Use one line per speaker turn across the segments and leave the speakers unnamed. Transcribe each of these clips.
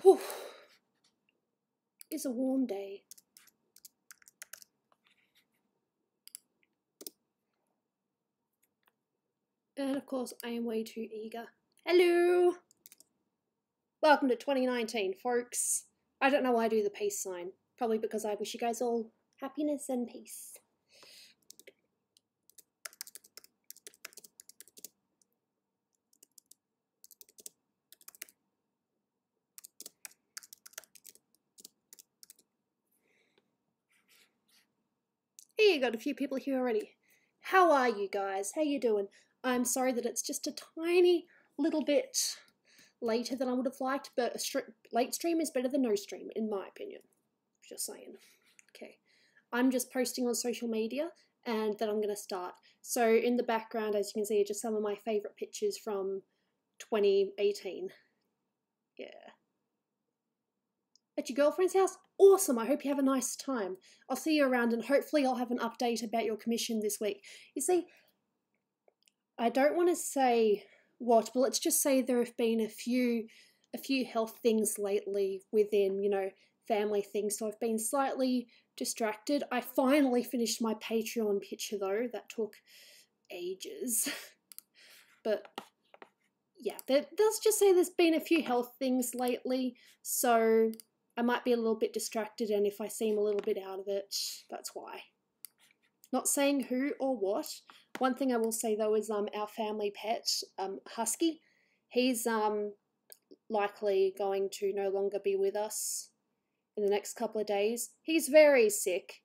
Whew. It's a warm day. And of course, I am way too eager. Hello! Welcome to 2019, folks. I don't know why I do the peace sign. Probably because I wish you guys all happiness and peace. Hey, you got a few people here already. How are you guys? How you doing? I'm sorry that it's just a tiny little bit later than I would have liked, but a late stream is better than no stream, in my opinion. Just saying. Okay. I'm just posting on social media, and then I'm going to start. So in the background, as you can see, are just some of my favourite pictures from 2018. Yeah. At your girlfriend's house? Awesome, I hope you have a nice time. I'll see you around and hopefully I'll have an update about your commission this week. You see, I don't want to say what, but let's just say there have been a few health things lately within, you know, family things, so I've been slightly distracted. I finally finished my Patreon picture though, that took ages. But yeah, let's just say there's been a few health things lately, so I might be a little bit distracted, and if I seem a little bit out of it, that's why. Not saying who or what. One thing I will say though is our family pet, Husky, he's likely going to no longer be with us in the next couple of days. He's very sick.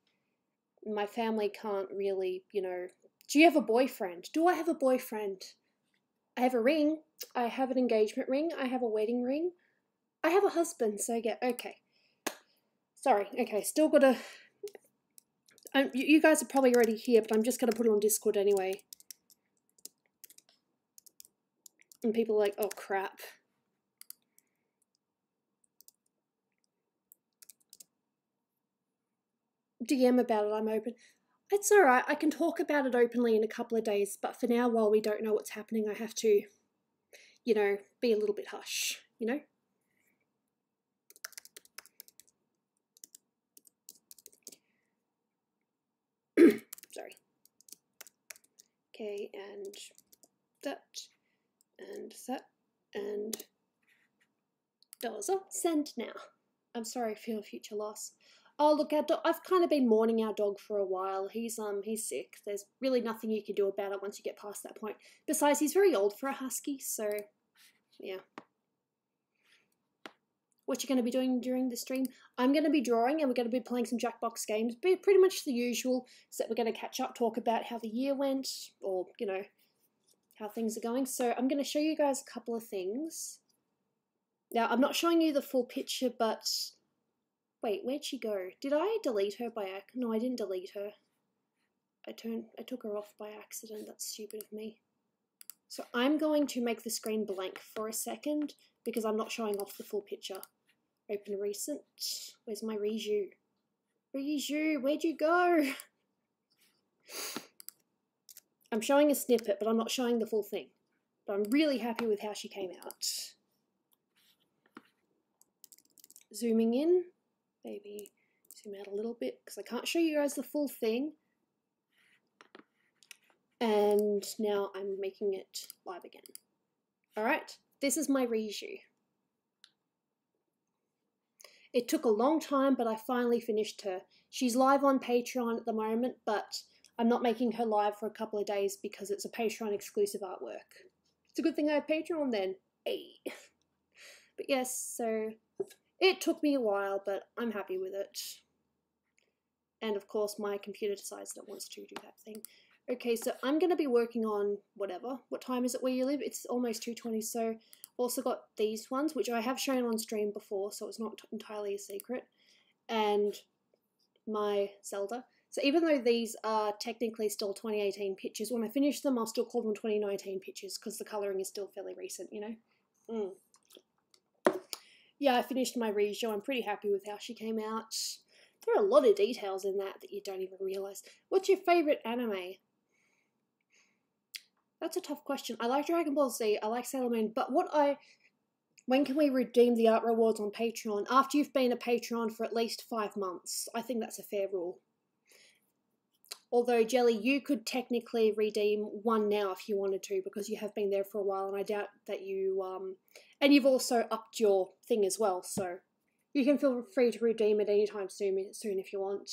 My family can't really, you know... Do you have a boyfriend? Do I have a boyfriend? I have a ring. I have an engagement ring. I have a wedding ring. I have a husband, so yeah, okay. Sorry, okay, still gotta... you guys are probably already here, but I'm just gonna put it on Discord anyway. And people are like, oh crap. DM about it, I'm open. It's alright, I can talk about it openly in a couple of days, but for now, while we don't know what's happening, I have to, you know, be a little bit hush, you know? Sorry. Okay, and that, and that, and dozer. Send now. I'm sorry for your future loss. Oh look, I've kind of been mourning our dog for a while. He's sick. There's really nothing you can do about it once you get past that point. Besides, he's very old for a husky, so yeah. What you're going to be doing during the stream? I'm going to be drawing, and we're going to be playing some Jackbox games. Be pretty much the usual, except we're going to catch up, talk about how the year went, or you know, how things are going. So I'm going to show you guys a couple of things. Now I'm not showing you the full picture, but wait, where'd she go? Did I delete her by accident? No, I didn't delete her. I took her off by accident. That's stupid of me. So I'm going to make the screen blank for a second because I'm not showing off the full picture. Open recent. Where's my Riju? Riju, where'd you go? I'm showing a snippet, but I'm not showing the full thing. But I'm really happy with how she came out. Zooming in. Maybe zoom out a little bit because I can't show you guys the full thing. And now I'm making it live again. Alright, this is my Riju. It took a long time, but I finally finished her. She's live on Patreon at the moment, but I'm not making her live for a couple of days because it's a Patreon exclusive artwork. It's a good thing I have Patreon then. Hey. But yes, so it took me a while, but I'm happy with it. And of course my computer decides that it wants to do that thing. Okay, so I'm going to be working on whatever. What time is it where you live? It's almost 2:20, so also got these ones, which I have shown on stream before, so it's not entirely a secret. And my Zelda. So even though these are technically still 2018 pictures, when I finish them, I'll still call them 2019 pictures because the colouring is still fairly recent, you know? Yeah, I finished my Riju. I'm pretty happy with how she came out. There are a lot of details in that you don't even realise. What's your favourite anime? That's a tough question. I like Dragon Ball Z, I like Sailor Moon, but what When can we redeem the art rewards on Patreon? After you've been a Patreon for at least 5 months. I think that's a fair rule. Although, Jelly, you could technically redeem one now if you wanted to, because you have been there for a while, and I doubt that you, and you've also upped your thing as well, so you can feel free to redeem it anytime soon if you want.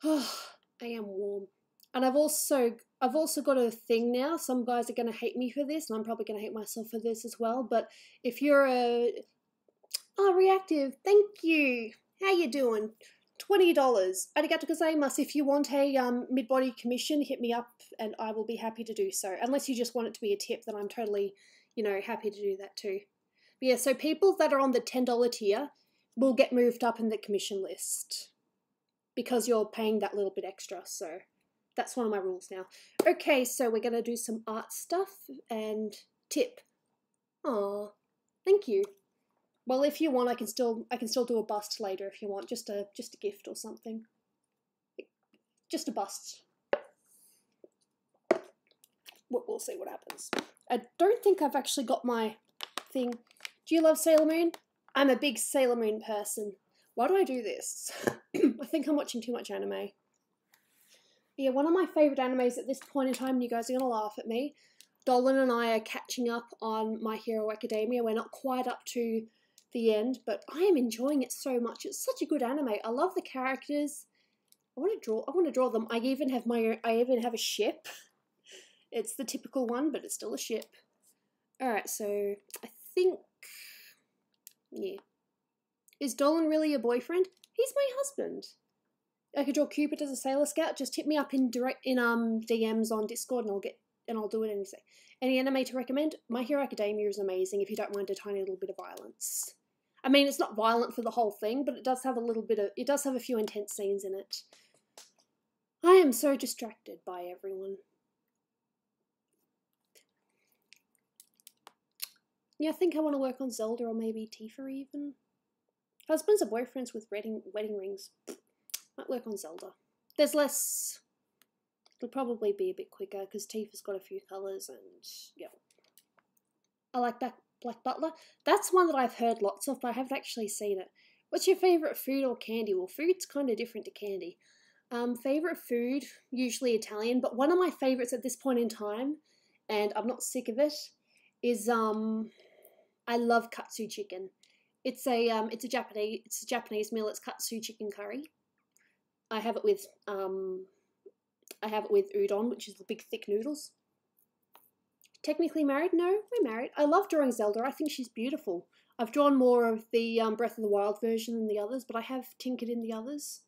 Oh, I am warm. And I've also got a thing now. Some guys are going to hate me for this, and I'm probably going to hate myself for this as well, but if you're Reactive, thank you. How you doing? $20. Arigato gozaimasu. If you want a mid-body commission, hit me up and I will be happy to do so. Unless you just want it to be a tip, then I'm totally, happy to do that too. But yeah, so people that are on the $10 tier will get moved up in the commission list because you're paying that little bit extra. So that's one of my rules now. Okay, so we're going to do some art stuff and tip. Aw, thank you. Well, if you want, I can still do a bust later if you want, just a gift or something. Just a bust. We'll see what happens. I don't think I've actually got my thing. Do you love Sailor Moon? I'm a big Sailor Moon person. Why do I do this? I think I'm watching too much anime. Yeah, one of my favourite animes at this point in time, and you guys are going to laugh at me, Dolan and I are catching up on My Hero Academia. We're not quite up to the end, but I am enjoying it so much. It's such a good anime. I love the characters. I want to draw them. I even have a ship. It's the typical one, but it's still a ship. Alright, so I think, yeah. Is Dolan really your boyfriend? He's my husband. I could draw Cupid as a Sailor Scout. Just hit me up in DMs on Discord and I'll do it any anime to recommend. My Hero Academia is amazing if you don't mind a tiny little bit of violence. I mean, it's not violent for the whole thing, but it does have a few intense scenes in it. I am so distracted by everyone. Yeah, I think I want to work on Zelda or maybe Tifa even. Husbands or boyfriends with wedding rings. Might work on Zelda. There's less. It'll probably be a bit quicker because Tifa's got a few colours and yeah. I like that. Black Butler. That's one that I've heard lots of, but I haven't actually seen it. What's your favourite food or candy? Well, food's kind of different to candy. Favourite food, usually Italian, but one of my favourites at this point in time, and I'm not sick of it, is I love katsu chicken. It's a Japanese meal. It's katsu chicken curry. I have it with udon, which is the big thick noodles. Technically married? No, we're married. I love drawing Zelda. I think she's beautiful. I've drawn more of the Breath of the Wild version than the others, but I have tinkered in the others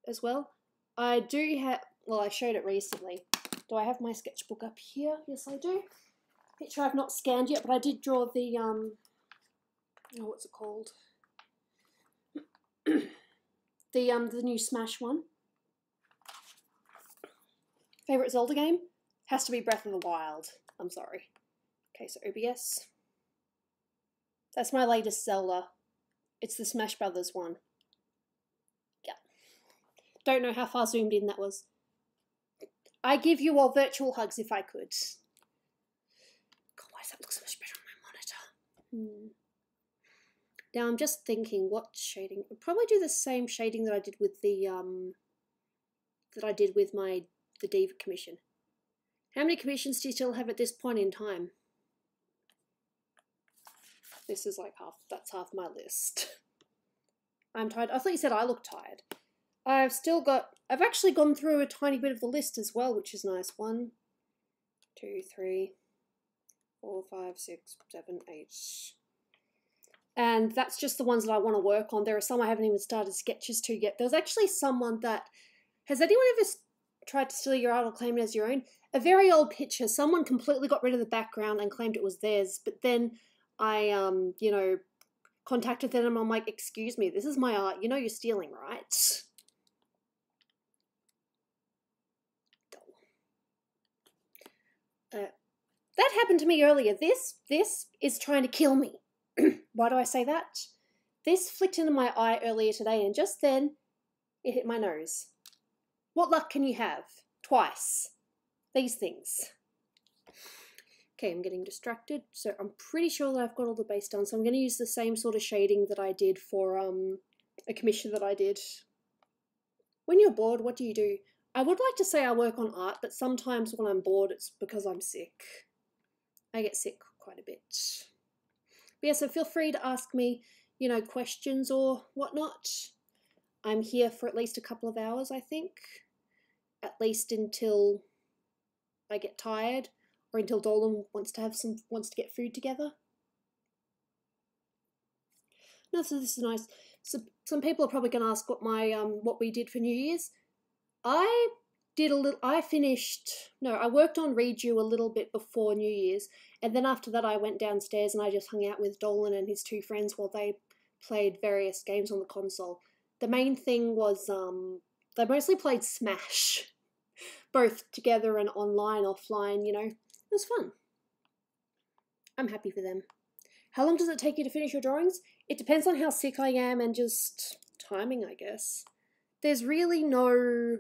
as well. I do have, well, I showed it recently. Do I have my sketchbook up here? Yes, I do. Picture I've not scanned yet, but I did draw the, what's it called? the new Smash one. Favourite Zelda game? Has to be Breath of the Wild. I'm sorry. Okay, so OBS. That's my latest Zelda. It's the Smash Brothers one. Yeah. Don't know how far zoomed in that was. I give you all virtual hugs if I could. God, why does that look so much better on my monitor? Now I'm just thinking what shading. I'll probably do the same shading that I did with the the Diva commission. How many commissions do you still have at this point in time? This is like that's half my list. I'm tired. I thought you said I look tired. I've actually gone through a tiny bit of the list as well, which is nice. 1, 2, 3, 4, 5, 6, 7, 8. And that's just the ones that I want to work on. There are some I haven't even started sketches to yet. There's actually someone that, has anyone ever tried to steal your art or claim it as your own? A very old picture. Someone completely got rid of the background and claimed it was theirs. But then I, contacted them and I'm like, excuse me, this is my art. You know you're stealing, right? That happened to me earlier. This is trying to kill me. Why do I say that? This flicked into my eye earlier today and just then it hit my nose. What luck can you have? Twice. These things. Okay, I'm getting distracted. So I'm pretty sure that I've got all the base done. So I'm going to use the same sort of shading that I did for a commission that I did. When you're bored, what do you do? I would like to say I work on art, but sometimes when I'm bored, it's because I'm sick. I get sick quite a bit. But yeah, so feel free to ask me, you know, questions or whatnot. I'm here for at least a couple of hours, I think. At least until I get tired, or until Dolan wants to get food together. No, so this is nice. So some people are probably going to ask what we did for New Year's. I worked on Redo a little bit before New Year's, and then after that I went downstairs and I just hung out with Dolan and his two friends while they played various games on the console. The main thing was they mostly played Smash, both together and online, offline, you know. It was fun. I'm happy for them. How long does it take you to finish your drawings? It depends on how sick I am and just timing, I guess. There's really no...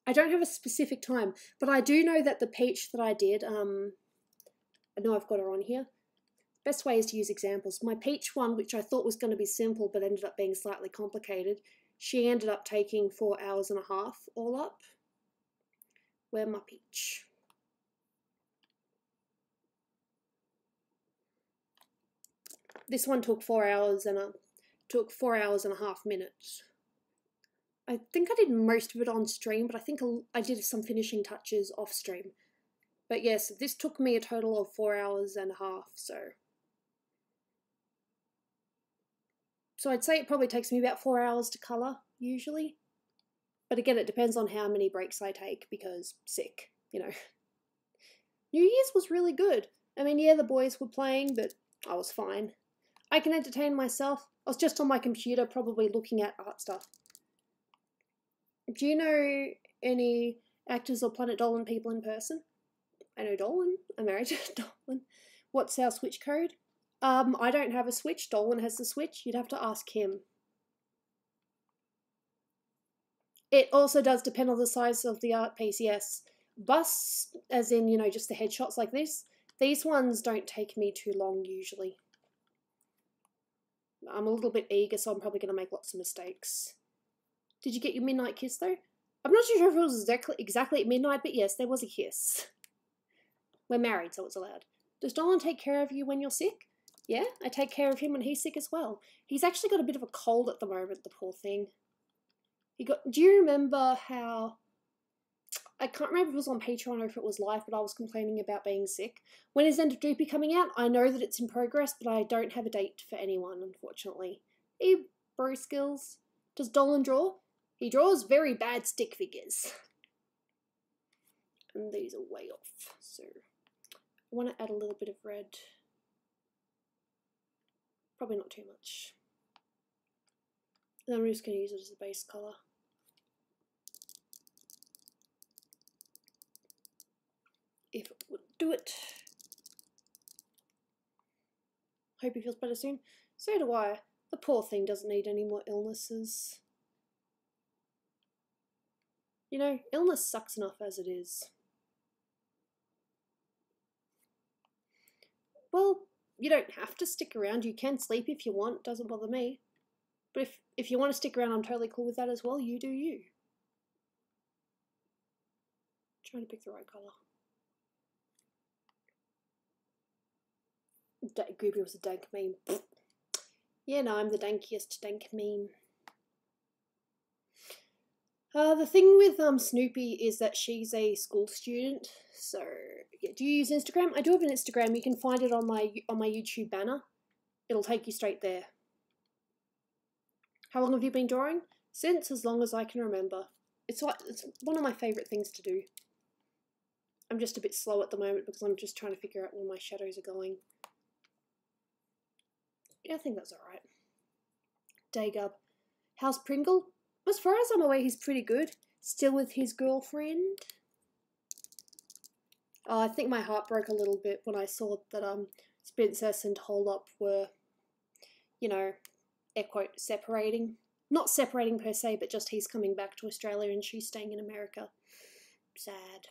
I don't have a specific time, but I do know that the peach that I did, I know I've got her on here. Best way is to use examples. My peach one, which I thought was going to be simple but ended up being slightly complicated, she ended up taking 4 hours and a half all up. Where my peach? This one took 4 hours and a half minutes. I think I did most of it on stream, but I think I did some finishing touches off stream. But yes, this took me a total of 4 hours and a half, so I'd say it probably takes me about 4 hours to colour, usually. But again, it depends on how many breaks I take, because sick, you know. New Year's was really good. I mean, yeah, the boys were playing, but I was fine. I can entertain myself. I was just on my computer, probably looking at art stuff. Do you know any actors or Planet Dolan people in person? I know Dolan. I'm married to Dolan. What's our Switch code? I don't have a Switch. Dolan has the Switch. You'd have to ask him. It also does depend on the size of the art piece, yes. Busts, as in, you know, just the headshots like this, these ones don't take me too long usually. I'm a little bit eager, so I'm probably going to make lots of mistakes. Did you get your midnight kiss, though? I'm not too sure if it was exactly at midnight, but yes, there was a kiss. We're married, so it's allowed. Does Dolan take care of you when you're sick? Yeah, I take care of him when he's sick as well. He's actually got a bit of a cold at the moment, the poor thing. Do you remember how... I can't remember if it was on Patreon or if it was live, but I was complaining about being sick. When is End of Doopy coming out? I know that it's in progress, but I don't have a date for anyone, unfortunately. Hey, bro skills. Does Dolan draw? He draws very bad stick figures. And these are way off, so I want to add a little bit of red. Probably not too much. And then I'm just going to use it as a base colour. If it would do it. Hope he feels better soon. So do I. The poor thing doesn't need any more illnesses. You know, illness sucks enough as it is. Well, you don't have to stick around. You can sleep if you want. Doesn't bother me. But if you want to stick around, I'm totally cool with that as well. You do you. Trying to pick the right colour. Gooby was a dank meme. Yeah, no, I'm the dankiest dank meme. The thing with Snoopy is that she's a school student. So, yeah, do you use Instagram? I do have an Instagram. You can find it on my YouTube banner. It'll take you straight there. How long have you been drawing? Since as long as I can remember. It's one of my favourite things to do. I'm just a bit slow at the moment because I'm just trying to figure out where my shadows are going. Yeah, I think that's alright. Daygub. How's Pringle? As far as I'm aware, he's pretty good. Still with his girlfriend. I think my heart broke a little bit when I saw that Princess and Hold Up were, you know, air quote, separating. Not separating per se, but just he's coming back to Australia and she's staying in America. Sad.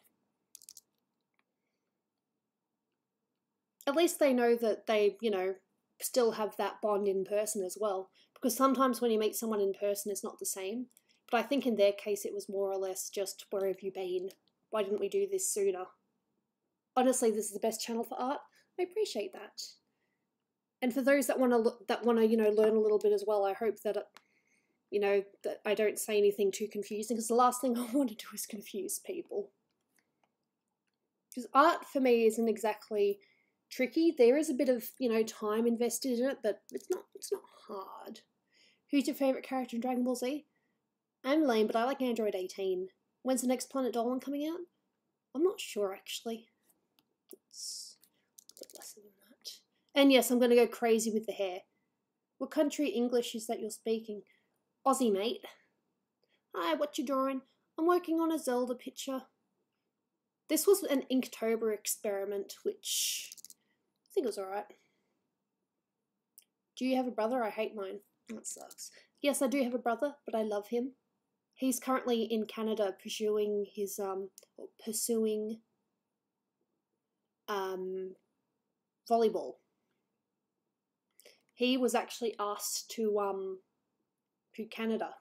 at least they know that they, you know, still have that bond in person as well. Because sometimes when you meet someone in person, it's not the same. But I think in their case, it was more or less just, where have you been? Why didn't we do this sooner? Honestly, this is the best channel for art. I appreciate that. And for those that want to, you know, learn a little bit as well, I hope that, you know, that I don't say anything too confusing, because the last thing I want to do is confuse people. Because art for me isn't exactly tricky. There is a bit of, you know, time invested in it, but it's not hard. Who's your favourite character in Dragon Ball Z? I'm lame, but I like Android 18. When's the next Planet Dolan coming out? I'm not sure, actually. It's a bit less than that. And yes, I'm going to go crazy with the hair. What country English is that you're speaking? Aussie, mate. Hi, what you drawing? I'm working on a Zelda picture. This was an Inktober experiment, which I think was alright. Do you have a brother? I hate mine. That sucks. Yes, I do have a brother, but I love him. He's currently in Canada pursuing his volleyball. He was actually asked to Canada.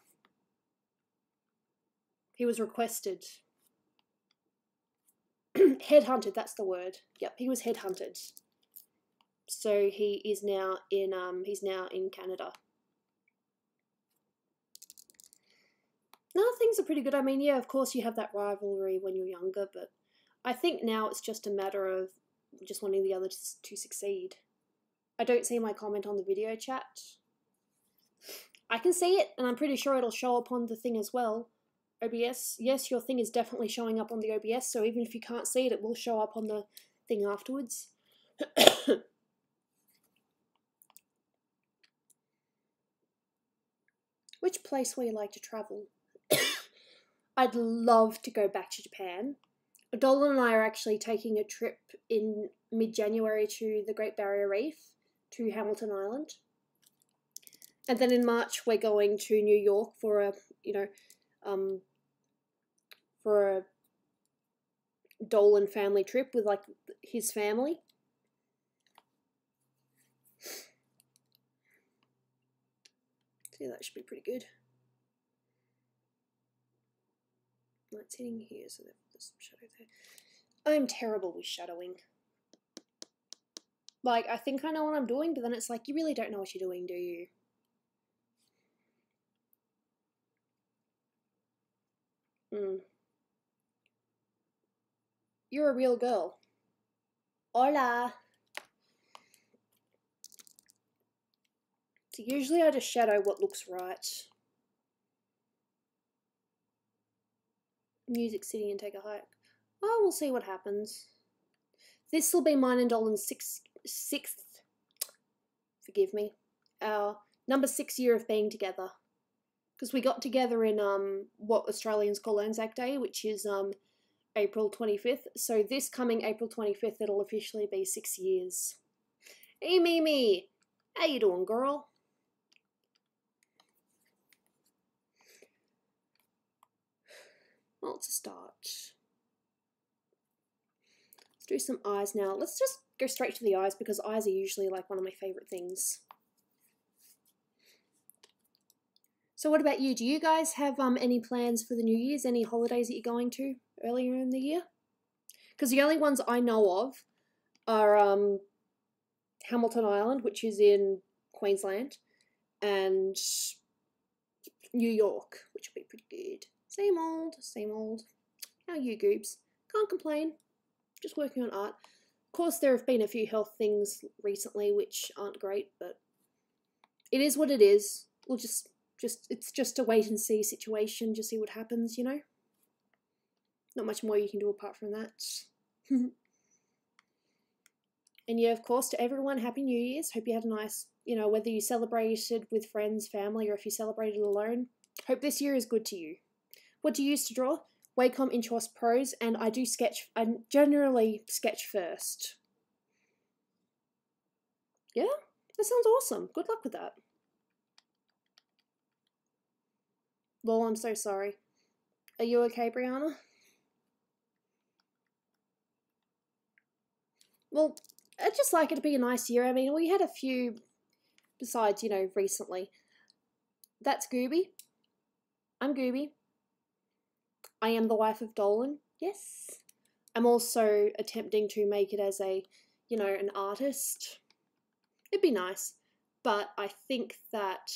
He was requested. Headhunted, that's the word. Yep, he was headhunted. So he is now in Canada. No, things are pretty good. I mean, yeah, of course you have that rivalry when you're younger, but I think now it's just a matter of just wanting the other to succeed. I don't see my comment on the video chat. I can see it, and I'm pretty sure it'll show up on the thing as well. OBS, yes, your thing is definitely showing up on the OBS, so even if you can't see it, it will show up on the thing afterwards. Which place would you like to travel? I'd love to go back to Japan. Dolan and I are actually taking a trip in mid-January to the Great Barrier Reef, to Hamilton Island. And then in March we're going to New York for a, you know, for a Dolan family trip with, like, his family. So that should be pretty good. Light's hitting here, so there's some shadow there. I'm terrible with shadowing. Like, I think I know what I'm doing, but then it's like, you really don't know what you're doing, do you? You're a real girl. Hola! So usually I just shadow what looks right. Music City and take a hike. Oh, we'll see what happens. This will be mine and Dolan's sixth, forgive me, our number 6 year of being together. Because we got together in what Australians call Anzac Day, which is April 25th. So this coming April 25th, it'll officially be 6 years. Hey Mimi, how you doing, girl? Well, it's a start. Let's do some eyes now. Let's just go straight to the eyes, because eyes are usually like one of my favourite things. So what about you? Do you guys have any plans for the New Year's? Any holidays that you're going to earlier in the year? Because the only ones I know of are Hamilton Island, which is in Queensland, and New York, which will be pretty good. Same old, same old. How are you, Goobs? Can't complain. Just working on art. Of course, there have been a few health things recently which aren't great, but it is what it is. We'll it's just a wait and see situation, just see what happens, you know? Not much more you can do apart from that. And yeah, of course, to everyone, Happy New Year's. Hope you had a nice, you know, whether you celebrated with friends, family, or if you celebrated alone. Hope this year is good to you. What do you use to draw? Wacom, Intuos Pros, and I do sketch. I generally sketch first. Yeah, that sounds awesome. Good luck with that. Lol, I'm so sorry. Are you okay, Brianna? Well, I'd just like it to be a nice year. I mean, we had a few besides, you know, recently. That's Gooby. I'm Gooby. I am the wife of Dolan. Yes. I'm also attempting to make it as a, you know, an artist. It'd be nice. But I think that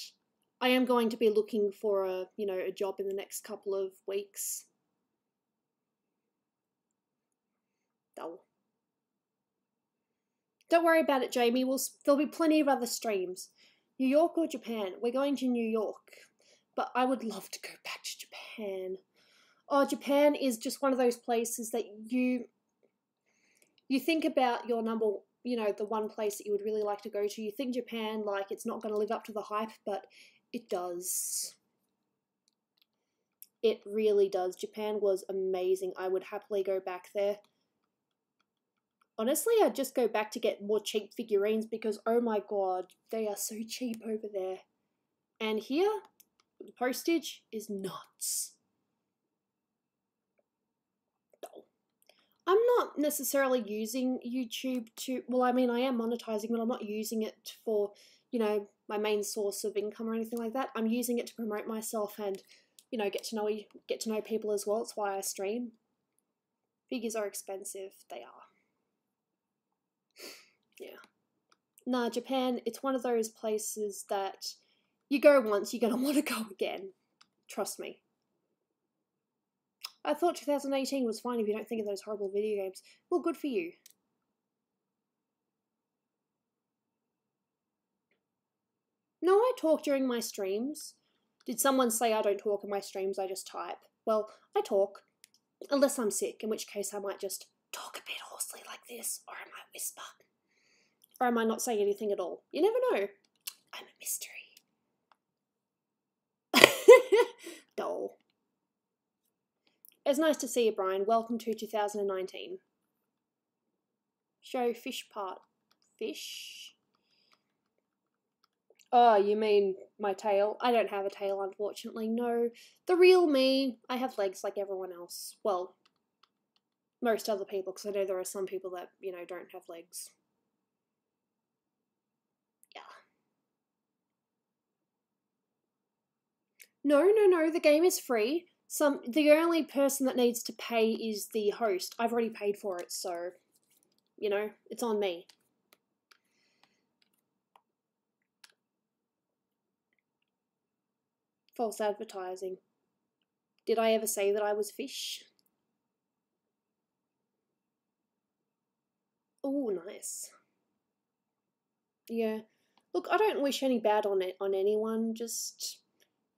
I am going to be looking for a, you know, a job in the next couple of weeks. Dull. Don't worry about it, Jamie. There'll be plenty of other streams. New York or Japan? We're going to New York. But I would love to go back to Japan. Oh, Japan is just one of those places that you think about your number, you know, the one place that you would really like to go to. You think Japan, like, it's not going to live up to the hype, but it does. It really does. Japan was amazing. I would happily go back there. Honestly, I'd just go back to get more cheap figurines because, oh my god, they are so cheap over there. And here, the postage is nuts. I'm not necessarily using YouTube to, well, I mean, I am monetizing, but I'm not using it for, you know, my main source of income or anything like that. I'm using it to promote myself and, you know, get to know people as well. It's why I stream. Figures are expensive. They are. Yeah. Nah, Japan, it's one of those places that you go once, you're going to want to go again. Trust me. I thought 2018 was fine if you don't think of those horrible video games. Well, good for you. No, I talk during my streams. Did someone say I don't talk in my streams, I just type? Well, I talk. Unless I'm sick, in which case I might just talk a bit hoarsely like this, or I might whisper. Or I might not say anything at all. You never know. I'm a mystery. Dull. It's nice to see you, Brian. Welcome to 2019. Show fish part. Fish? Oh, you mean my tail? I don't have a tail, unfortunately. No. The real me, I have legs like everyone else. Well, most other people, because I know there are some people that, you know, don't have legs. Yeah. No, the game is free. The only person that needs to pay is the host. I've already paid for it, so, you know, it's on me. False advertising. Did I ever say that I was fish? Oh, nice. Yeah. Look, I don't wish any bad on anyone. Just,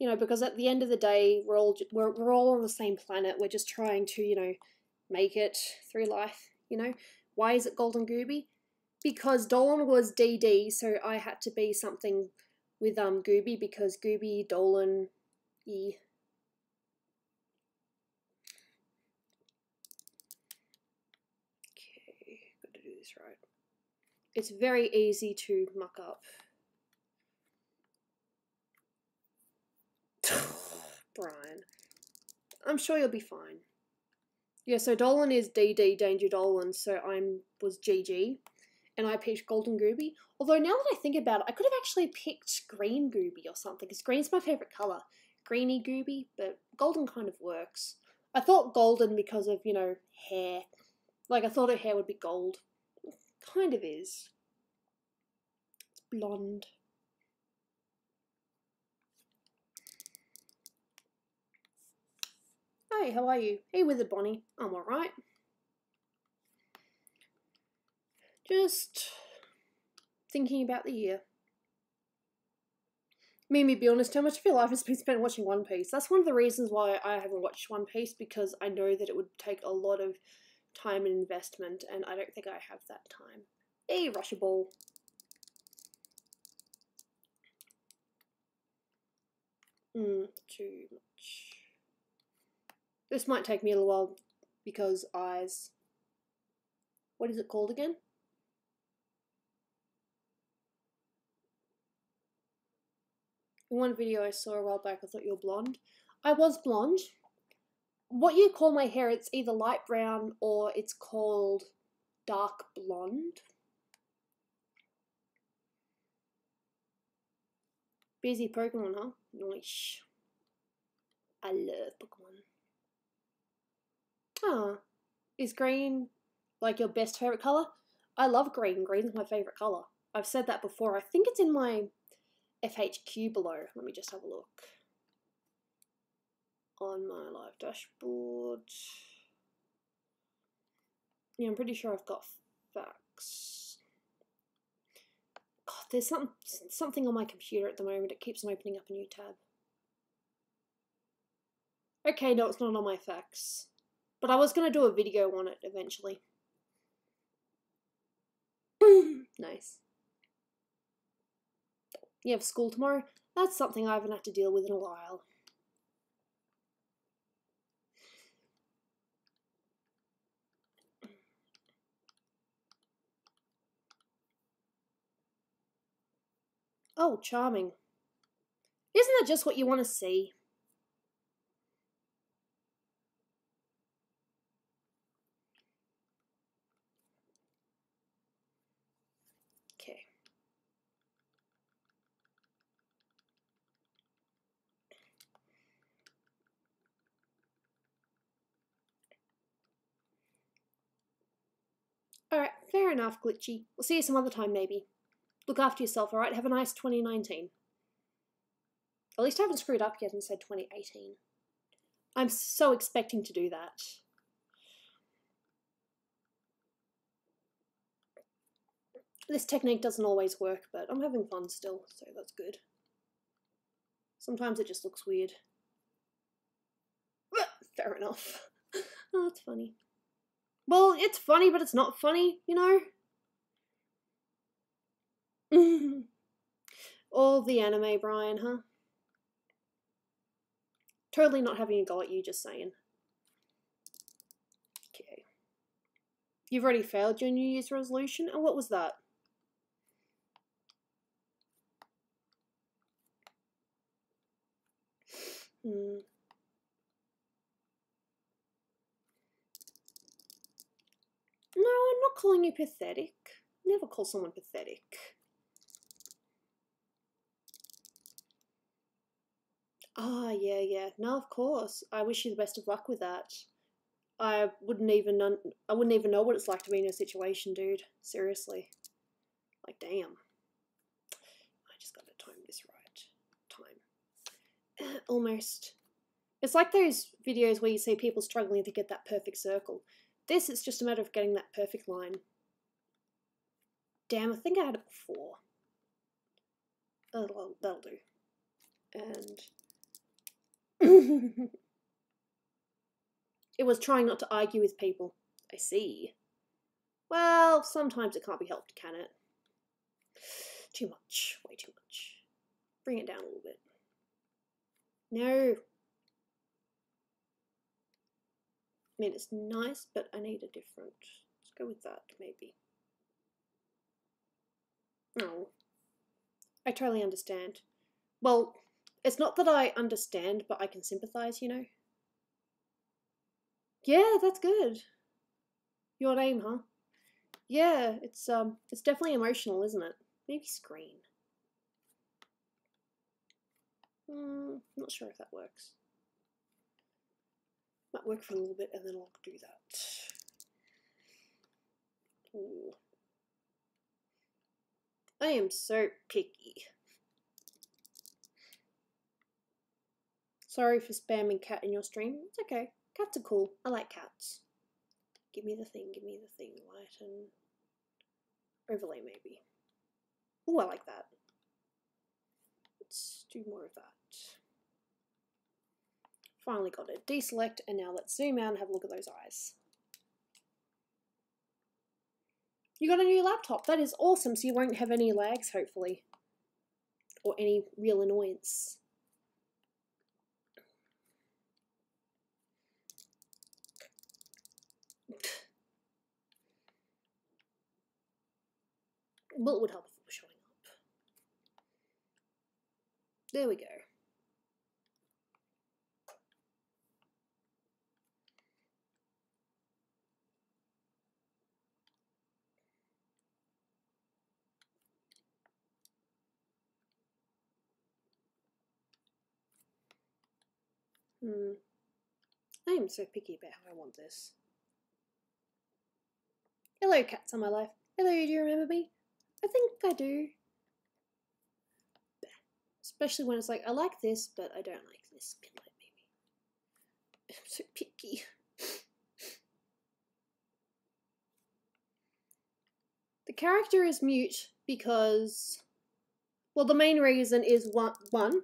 you know, because at the end of the day, we're all on the same planet. We're just trying to, you know, make it through life. You know, why is it Golden Gooby? Because Dolan was DD, so I had to be something with Gooby because Gooby, Dolan, E. Okay, got to do this right. It's very easy to muck up. Brian. I'm sure you'll be fine. Yeah, so Dolan is DD, Danger Dolan, so was GG, and I picked Golden Gooby. Although now that I think about it, I could have actually picked Green Gooby or something, because green's my favourite colour. Greeny Gooby, but Golden kind of works. I thought Golden because of, you know, hair. Like, I thought her hair would be gold. It kind of is. It's blonde. Hey, how are you? Hey, Withered Bonnie. I'm alright. Just thinking about the year. Me be honest, how much of your life has been spent watching One Piece? That's one of the reasons why I haven't watched One Piece, because I know that it would take a lot of time and investment, and I don't think I have that time. Hey, Russia Ball. Too much. This might take me a little while because eyes. What is it called again? In one video I saw a while back, I thought you were blonde. I was blonde. What you call my hair, it's either light brown or it's called dark blonde. Busy Pokemon, huh? Nice. I love Pokemon. Ah, is green like your best favourite colour? I love green. Green's my favourite colour. I've said that before. I think it's in my FHQ below. Let me just have a look. On my live dashboard. Yeah, I'm pretty sure I've got facts. God, there's something on my computer at the moment. It keeps on opening up a new tab. Okay, no, it's not on my facts. But I was going to do a video on it eventually. Nice. You have school tomorrow? That's something I haven't had to deal with in a while. Oh, charming. Isn't that just what you want to see? Okay. Alright, fair enough, Glitchy. We'll see you some other time, maybe. Look after yourself, alright? Have a nice 2019. At least I haven't screwed up yet and said 2018. I'm so expecting to do that. This technique doesn't always work, but I'm having fun still, so that's good. Sometimes it just looks weird. Fair enough. Oh, that's funny. Well, it's funny, but it's not funny, you know? All the anime, Brian, huh? Totally not having a go at you, just saying. Okay. You've already failed your New Year's resolution? And what was that? No, I'm not calling you pathetic. Never call someone pathetic. Ah, yeah. No, of course. I wish you the best of luck with that. I wouldn't even know what it's like to be in your situation, dude. Seriously. Like, damn. I just gotta time this right. Time. Almost. It's like those videos where you see people struggling to get that perfect circle. This, it's just a matter of getting that perfect line. Damn, I think I had it before. That'll do. And it was trying not to argue with people. I see. Well, sometimes it can't be helped, can it? Too much. Way too much. Bring it down a little bit. No. I mean, it's nice, but I need a different. Let's go with that, maybe. No. I totally understand. Well, it's not that I understand, but I can sympathize, you know? Yeah, that's good. Your name, huh? Yeah, it's definitely emotional, isn't it? Maybe screen. Not sure if that works. Might work for a little bit and then I'll do that. Ooh. I am so picky. Sorry for spamming cat in your stream. It's okay. Cats are cool. I like cats. Give me the thing, light and overlay maybe. Ooh, I like that. Let's do more of that. Finally got it. Deselect, and now let's zoom out and have a look at those eyes. You got a new laptop. That is awesome, so you won't have any lags, hopefully. Or any real annoyance. Well, it would help if it was showing up. There we go. I am so picky about how I want this. Hello, cats on my life. Hello, do you remember me? I think I do. Especially when it's like, I like this, but I don't like this. I'm so picky. The character is mute because, well, the main reason is one,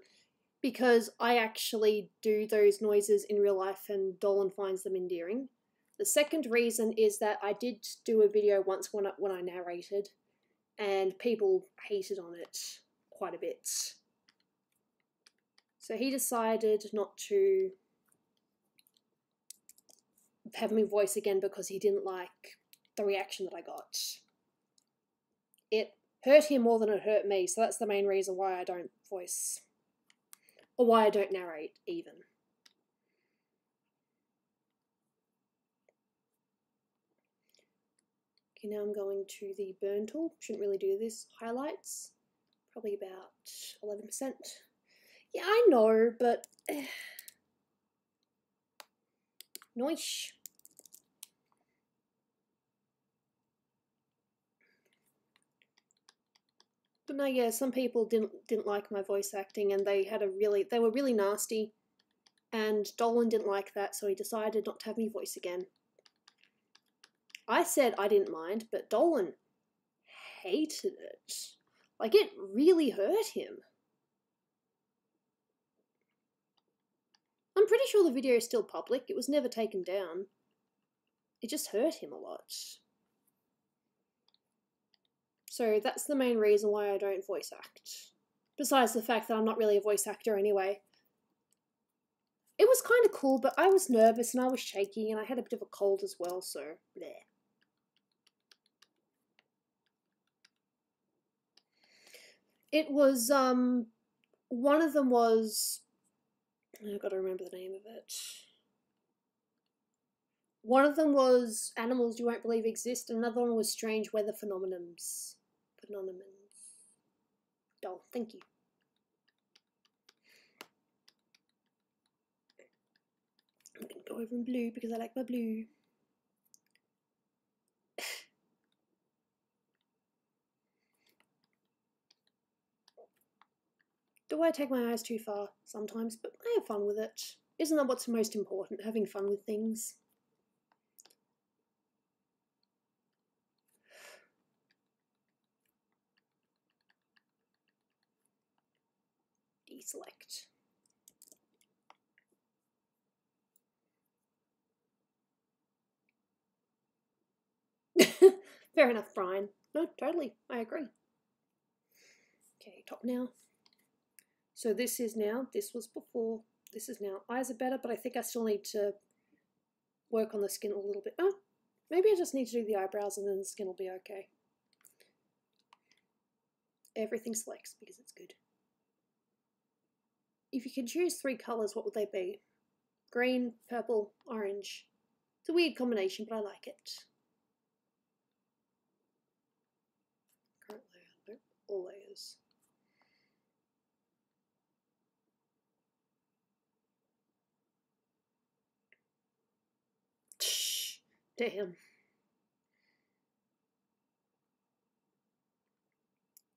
because I actually do those noises in real life and Dolan finds them endearing. The second reason is that I did do a video once when I narrated, and people hated on it quite a bit. So he decided not to have me voice again because he didn't like the reaction that I got. It hurt him more than it hurt me, so that's the main reason why I don't voice, or why I don't narrate even. Okay, now I'm going to the burn tool. Shouldn't really do this. Highlights, probably about 11%. Yeah, I know, but nice. But no, yeah, some people didn't like my voice acting, and they were really nasty, and Dolan didn't like that, so he decided not to have me voice again. I said I didn't mind, but Dolan hated it. Like, it really hurt him. I'm pretty sure the video is still public. It was never taken down. It just hurt him a lot. So that's the main reason why I don't voice act. Besides the fact that I'm not really a voice actor anyway. It was kind of cool, but I was nervous and I was shaky and I had a bit of a cold as well, so bleh. It was, one of them was, I've got to remember the name of it. One of them was Animals You Won't Believe Exist, and another one was Strange Weather Phenomenons. Oh, thank you. I'm going to go over in blue because I like my blue. Do I take my eyes too far? Sometimes, but I have fun with it. Isn't that what's most important, having fun with things? Deselect. Fair enough, Brian. No, totally, I agree. Okay, top now. So this is now, this was before, this is now. Eyes are better, but I think I still need to work on the skin a little bit. Oh, maybe I just need to do the eyebrows and then the skin will be okay. Everything selects because it's good. If you could choose 3 colours, what would they be? Green, purple, orange. It's a weird combination, but I like it. Current layout, nope, all layers. Damn.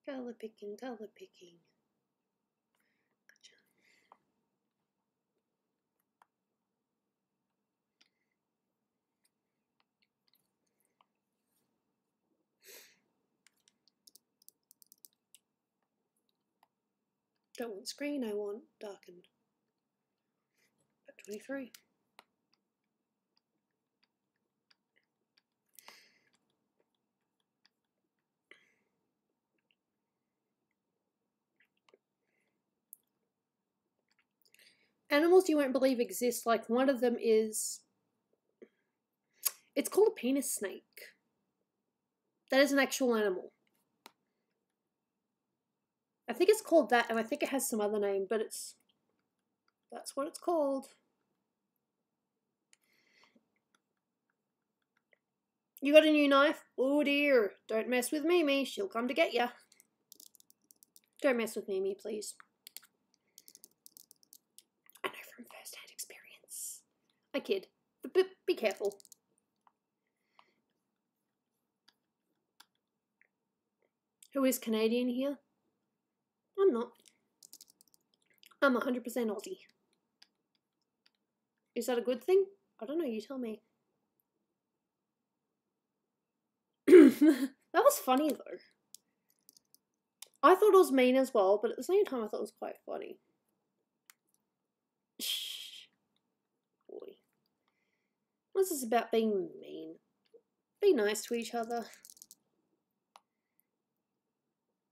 Colour picking, colour picking. Gotcha. Don't want screen, I want darkened. 23. Animals you won't believe exist, like one of them is, it's called a penis snake. That is an actual animal. I think it's called that, and I think it has some other name, but that's what it's called. You got a new knife? Oh dear, don't mess with Mimi, she'll come to get ya. Don't mess with Mimi, please. I know from first-hand experience. I kid. But be careful. Who is Canadian here? I'm not. I'm 100% Aussie. Is that a good thing? I don't know, you tell me. That was funny though. I thought it was mean as well, but at the same time I thought it was quite funny. Shh. Boy. What's this about being mean? Be nice to each other.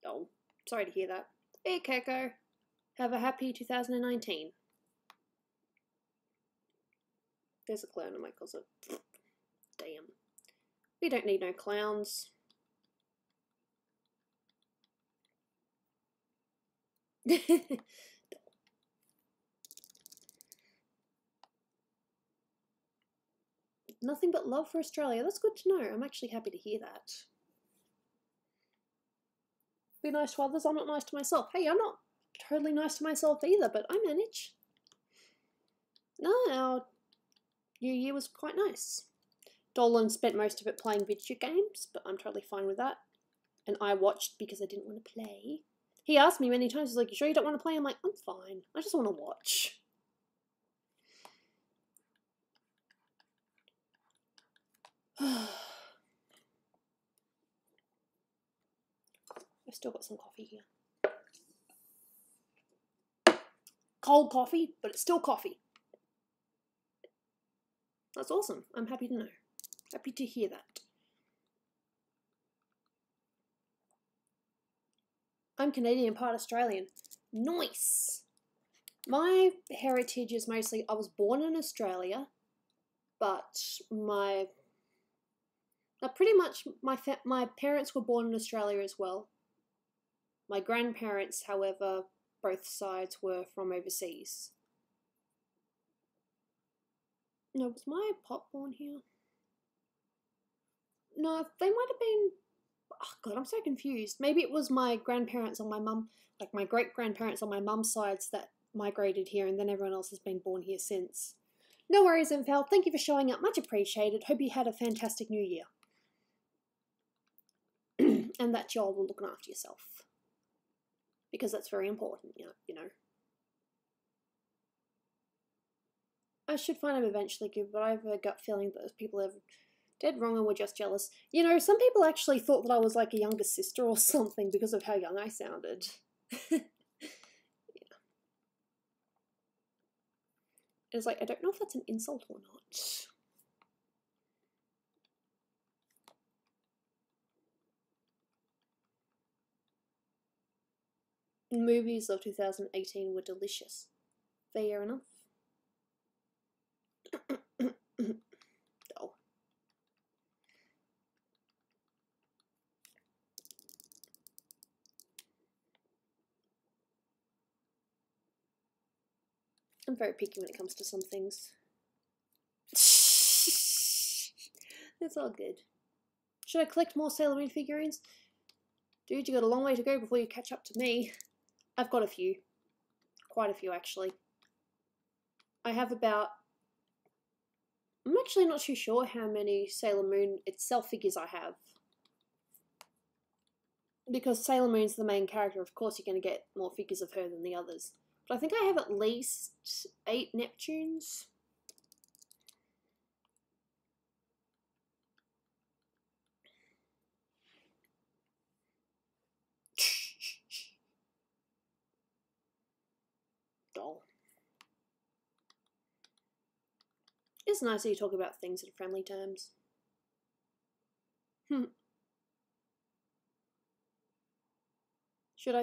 Oh, sorry to hear that. Hey, Keiko. Have a happy 2019. There's a clown in my closet. Damn. We don't need no clowns. Nothing but love for Australia. That's good to know. I'm actually happy to hear that. Be nice to others. I'm not nice to myself. Hey, I'm not totally nice to myself either, but I manage. No, our New Year was quite nice. Dolan spent most of it playing video games, but I'm totally fine with that. And I watched because I didn't want to play. He asked me many times, he's like, you sure you don't want to play? I'm like, I'm fine. I just want to watch. I've still got some coffee here. Cold coffee, but it's still coffee. That's awesome. I'm happy to know. Happy to hear that. I'm Canadian, part Australian. Nice! My heritage is mostly, I was born in Australia, but pretty much my parents were born in Australia as well. My grandparents, however, both sides were from overseas. No, was my pop born here? No, they might have been... Oh god, I'm so confused. Maybe it was my grandparents on my mum, like my great-grandparents on my mum's sides that migrated here, and then everyone else has been born here since. No worries, Infal. Thank you for showing up. Much appreciated. Hope you had a fantastic new year. And that y'all were looking after yourself. Because that's very important, you know. I should find him eventually, but I have a gut feeling that those people are dead wrong and were just jealous. You know, some people actually thought that I was like a younger sister or something because of how young I sounded. Yeah. It's like, I don't know if that's an insult or not. Movies of 2018 were delicious. Fair enough. Oh. I'm very picky when it comes to some things. It's all good. Should I collect more Sailor Moon figurines? Dude, you got a long way to go before you catch up to me. I've got a few. Quite a few, actually. I have about... I'm actually not too sure how many Sailor Moon itself figures I have. Because Sailor Moon's the main character, of course you're going to get more figures of her than the others. But I think I have at least 8 Neptunes. Doll. It's nice that you talk about things in friendly terms. Should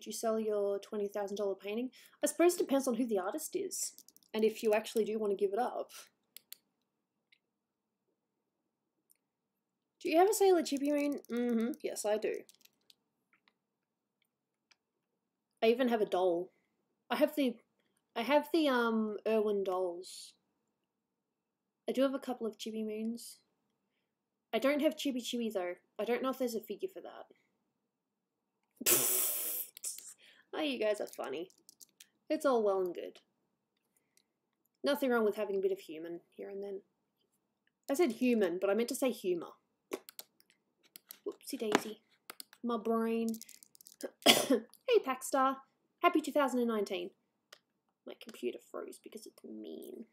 you sell your $20,000 painting? I suppose it depends on who the artist is, and if you actually do want to give it up. Do you have a Sailor Chippy Moon? Yes, I do. I even have a doll. I have the Irwin dolls. I do have a couple of Chibi Moons. I don't have Chibi Chibi though. I don't know if there's a figure for that. Oh, you guys are funny. It's all well and good. Nothing wrong with having a bit of human here and then. I said human, but I meant to say humour. Whoopsie daisy. My brain. Hey, Packstar. Happy 2019. My computer froze because it's mean.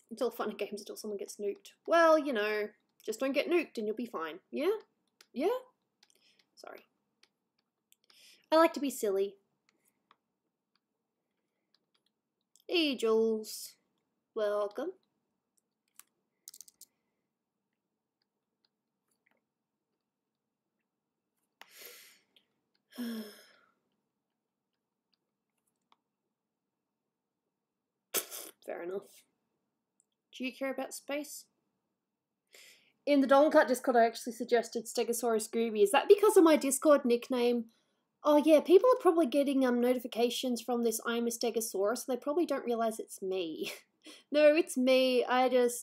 It's all fun and games until someone gets nuked. Well, you know, just don't get nuked and you'll be fine. Yeah? Yeah? Sorry. I like to be silly. Hey, Jules. Welcome. Fair enough. Do you care about space? In the Dolan Cut Discord, I actually suggested Stegosaurus Gooby. Is that because of my Discord nickname? Oh yeah, people are probably getting notifications from this I'm a Stegosaurus, and they probably don't realise it's me. No, it's me. I've been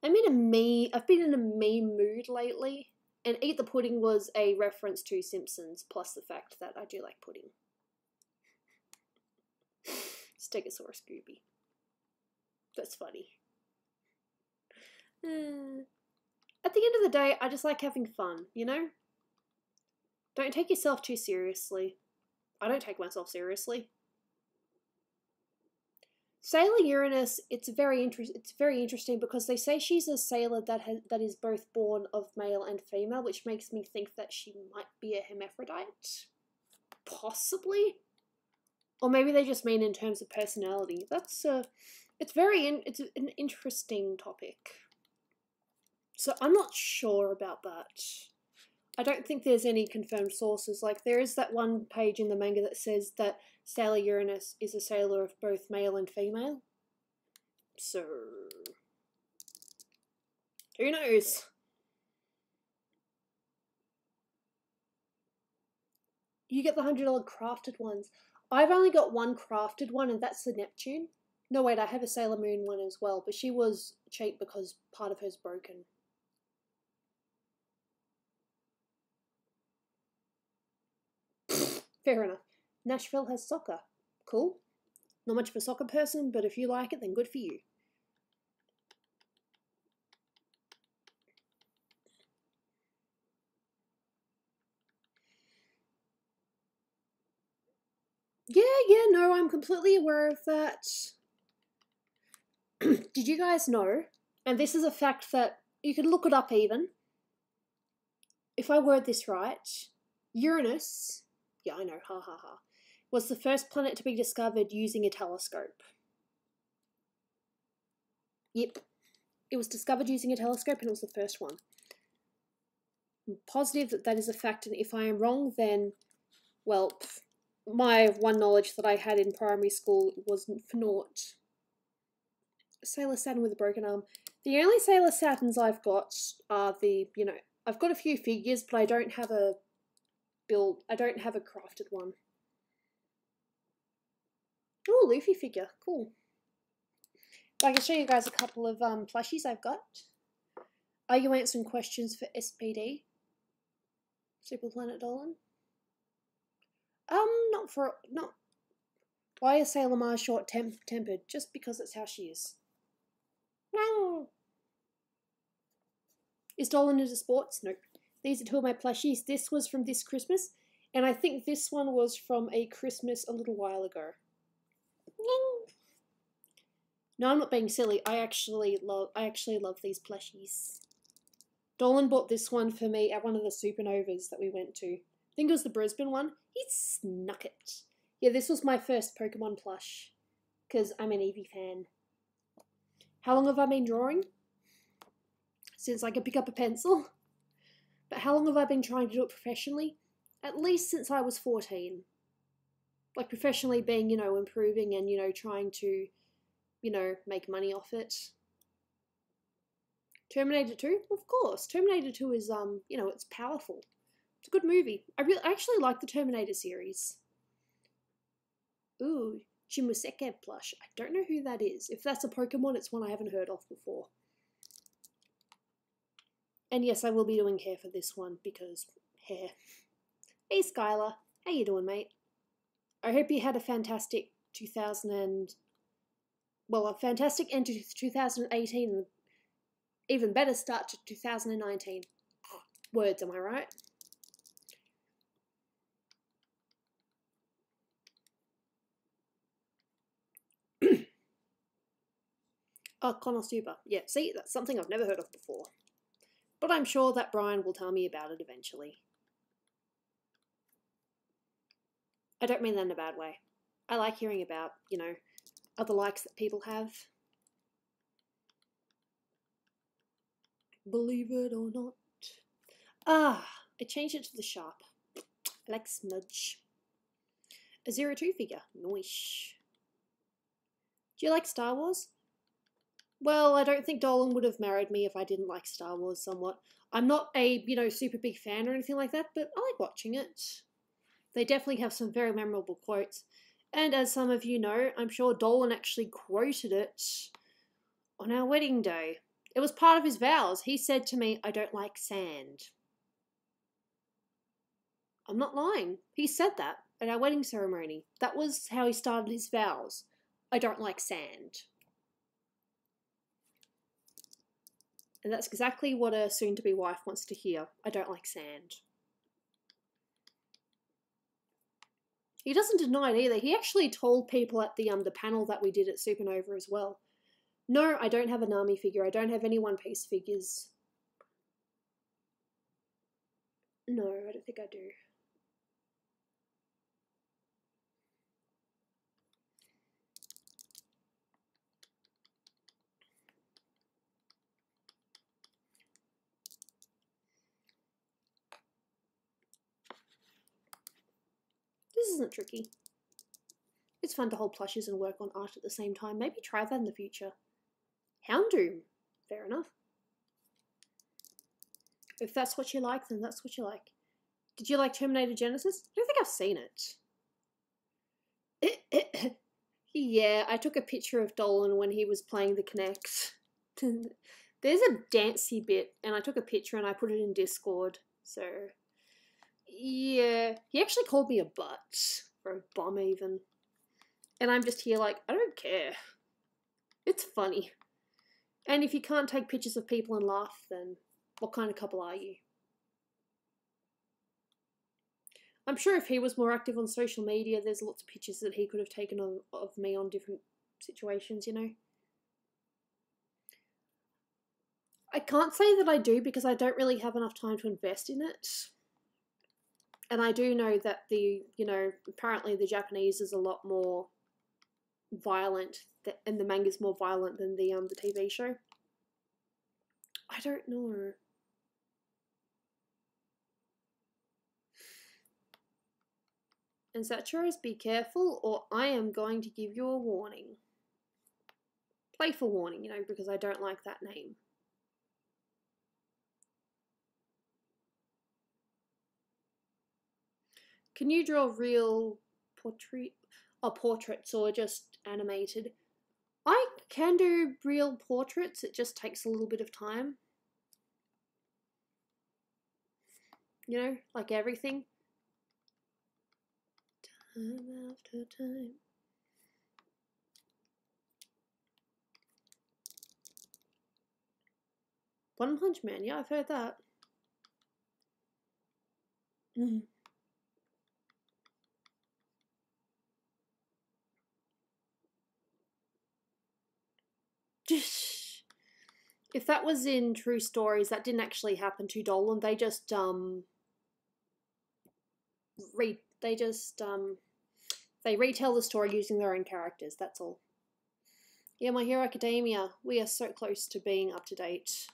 in a meme mood lately, and Eat the Pudding was a reference to Simpsons, plus the fact that I do like pudding. Stegosaurus Gooby. That's funny. At the end of the day, I just like having fun, you know? Don't take yourself too seriously. I don't take myself seriously. Sailor Uranus, it's very interesting because they say she's a sailor that is both born of male and female, which makes me think that she might be a hermaphrodite. Possibly. Or maybe they just mean in terms of personality. It's an interesting topic. So I'm not sure about that. I don't think there's any confirmed sources. Like, there is that one page in the manga that says that Sailor Uranus is a sailor of both male and female. So, who knows? You get the $100 crafted ones. I've only got one crafted one, and that's the Neptune. No, wait, I have a Sailor Moon one as well, but she was cheap because part of her's broken. Fair enough. Nashville has soccer. Cool. Not much of a soccer person, but if you like it, then good for you. Yeah, no, I'm completely aware of that. Did you guys know, and this is a fact that you can look it up even, if I word this right, Uranus, yeah, I know, ha ha ha, was the first planet to be discovered using a telescope. Yep. It was discovered using a telescope and it was the first one. I'm positive that that is a fact, and if I am wrong, then, well, my one knowledge that I had in primary school wasn't for naught. Sailor Saturn with a broken arm. The only Sailor Saturns I've got are the, I've got a few figures, but I don't have a crafted one. Oh, Luffy figure. Cool. I can show you guys a couple of plushies I've got. Are you answering questions for SPD? Super Planet Dolan? Not. Why is Sailor Mars short-tempered? Just because it's how she is. No. Is Dolan into sports? Nope. These are two of my plushies. This was from this Christmas, and I think this one was from a Christmas a little while ago. No, I'm not being silly. I actually love these plushies. Dolan bought this one for me at one of the supernovas that we went to. I think it was the Brisbane one. He snuck it. Yeah, this was my first Pokemon plush, because I'm an Eevee fan. How long have I been drawing? Since I could pick up a pencil. But how long have I been trying to do it professionally? At least since I was 14. Like, professionally being, improving and, trying to, make money off it. Terminator 2? Of course. Terminator 2 is, it's powerful. It's a good movie. I actually like the Terminator series. Ooh, Chimuseke plush. I don't know who that is. If that's a Pokemon, it's one I haven't heard of before. And yes, I will be doing hair for this one because hair. Hey Skylar, how you doing, mate? I hope you had a fantastic a fantastic end to 2018 and even better start to 2019. Words, am I right? Oh, Konosuba. Yeah, see, that's something I've never heard of before. But I'm sure that Brian will tell me about it eventually. I don't mean that in a bad way. I like hearing about, other likes that people have. Believe it or not. Ah, I changed it to the sharp. I like smudge. A 02 figure. Nice. Do you like Star Wars? Well, I don't think Dolan would have married me if I didn't like Star Wars somewhat. I'm not a, super big fan or anything like that, but I like watching it. They definitely have some very memorable quotes. And as some of you know, I'm sure Dolan actually quoted it on our wedding day. It was part of his vows. He said to me, I don't like sand. I'm not lying. He said that at our wedding ceremony. That was how he started his vows. I don't like sand. And that's exactly what a soon-to-be wife wants to hear. I don't like sand. He doesn't deny it either. He actually told people at the panel that we did at Supernova as well. No, I don't have a Nami figure. I don't have any One Piece figures. No, I don't think I do. This isn't tricky. It's fun to hold plushes and work on art at the same time. Maybe try that in the future. Houndoom. Fair enough. If that's what you like, then that's what you like. Did you like Terminator Genesis? I don't think I've seen it. Yeah, I took a picture of Dolan when he was playing the Kinect. There's a dancey bit, and I took a picture and I put it in Discord. So, yeah. He actually called me a butt. Or a bum, even. And I'm just here like, I don't care. It's funny. And if you can't take pictures of people and laugh, then what kind of couple are you? I'm sure if he was more active on social media, there's lots of pictures that he could have taken of me on different situations, I can't say that I do because I don't really have enough time to invest in it. And I do know that apparently the Japanese is a lot more violent, and the manga's more violent than the TV show. I don't know. And Saturos, be careful, or I am going to give you a warning. Playful warning, because I don't like that name. Can you draw real portraits or just animated? I can do real portraits, it just takes a little bit of time. Like everything. Time after time. One Punch Man, yeah, I've heard that. If that was in True Stories, that didn't actually happen to Dolan. They just they retell the story using their own characters. That's all. Yeah, My Hero Academia. We are so close to being up to date.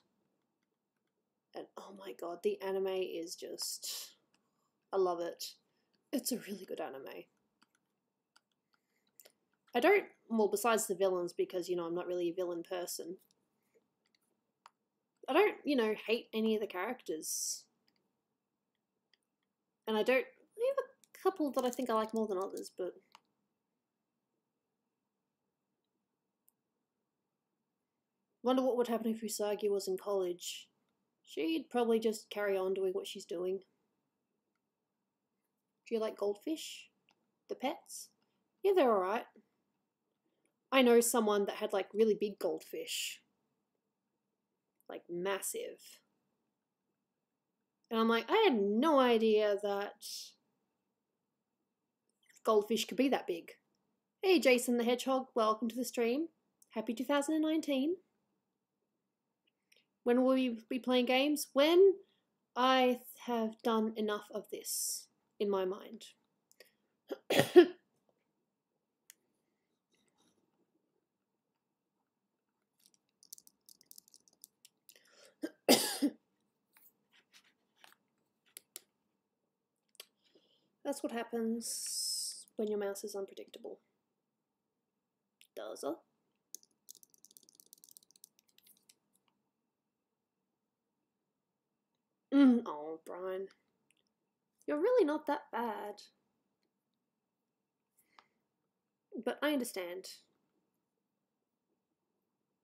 And oh my god, the anime is just, I love it. It's a really good anime. I don't, well, besides the villains, because I'm not really a villain person. I don't, hate any of the characters. And I have a couple that I think I like more than others, but wonder what would happen if Usagi was in college. She'd probably just carry on doing what she's doing. Do you like goldfish? The pets? Yeah, they're alright. I know someone that had like really big goldfish. Like massive. And I'm like, I had no idea that goldfish could be that big. Hey Jason the Hedgehog, welcome to the stream. Happy 2019. When will we be playing games? When I have done enough of this in my mind. That's what happens when your mouse is unpredictable. Does it? Oh, Brian. You're really not that bad. But I understand.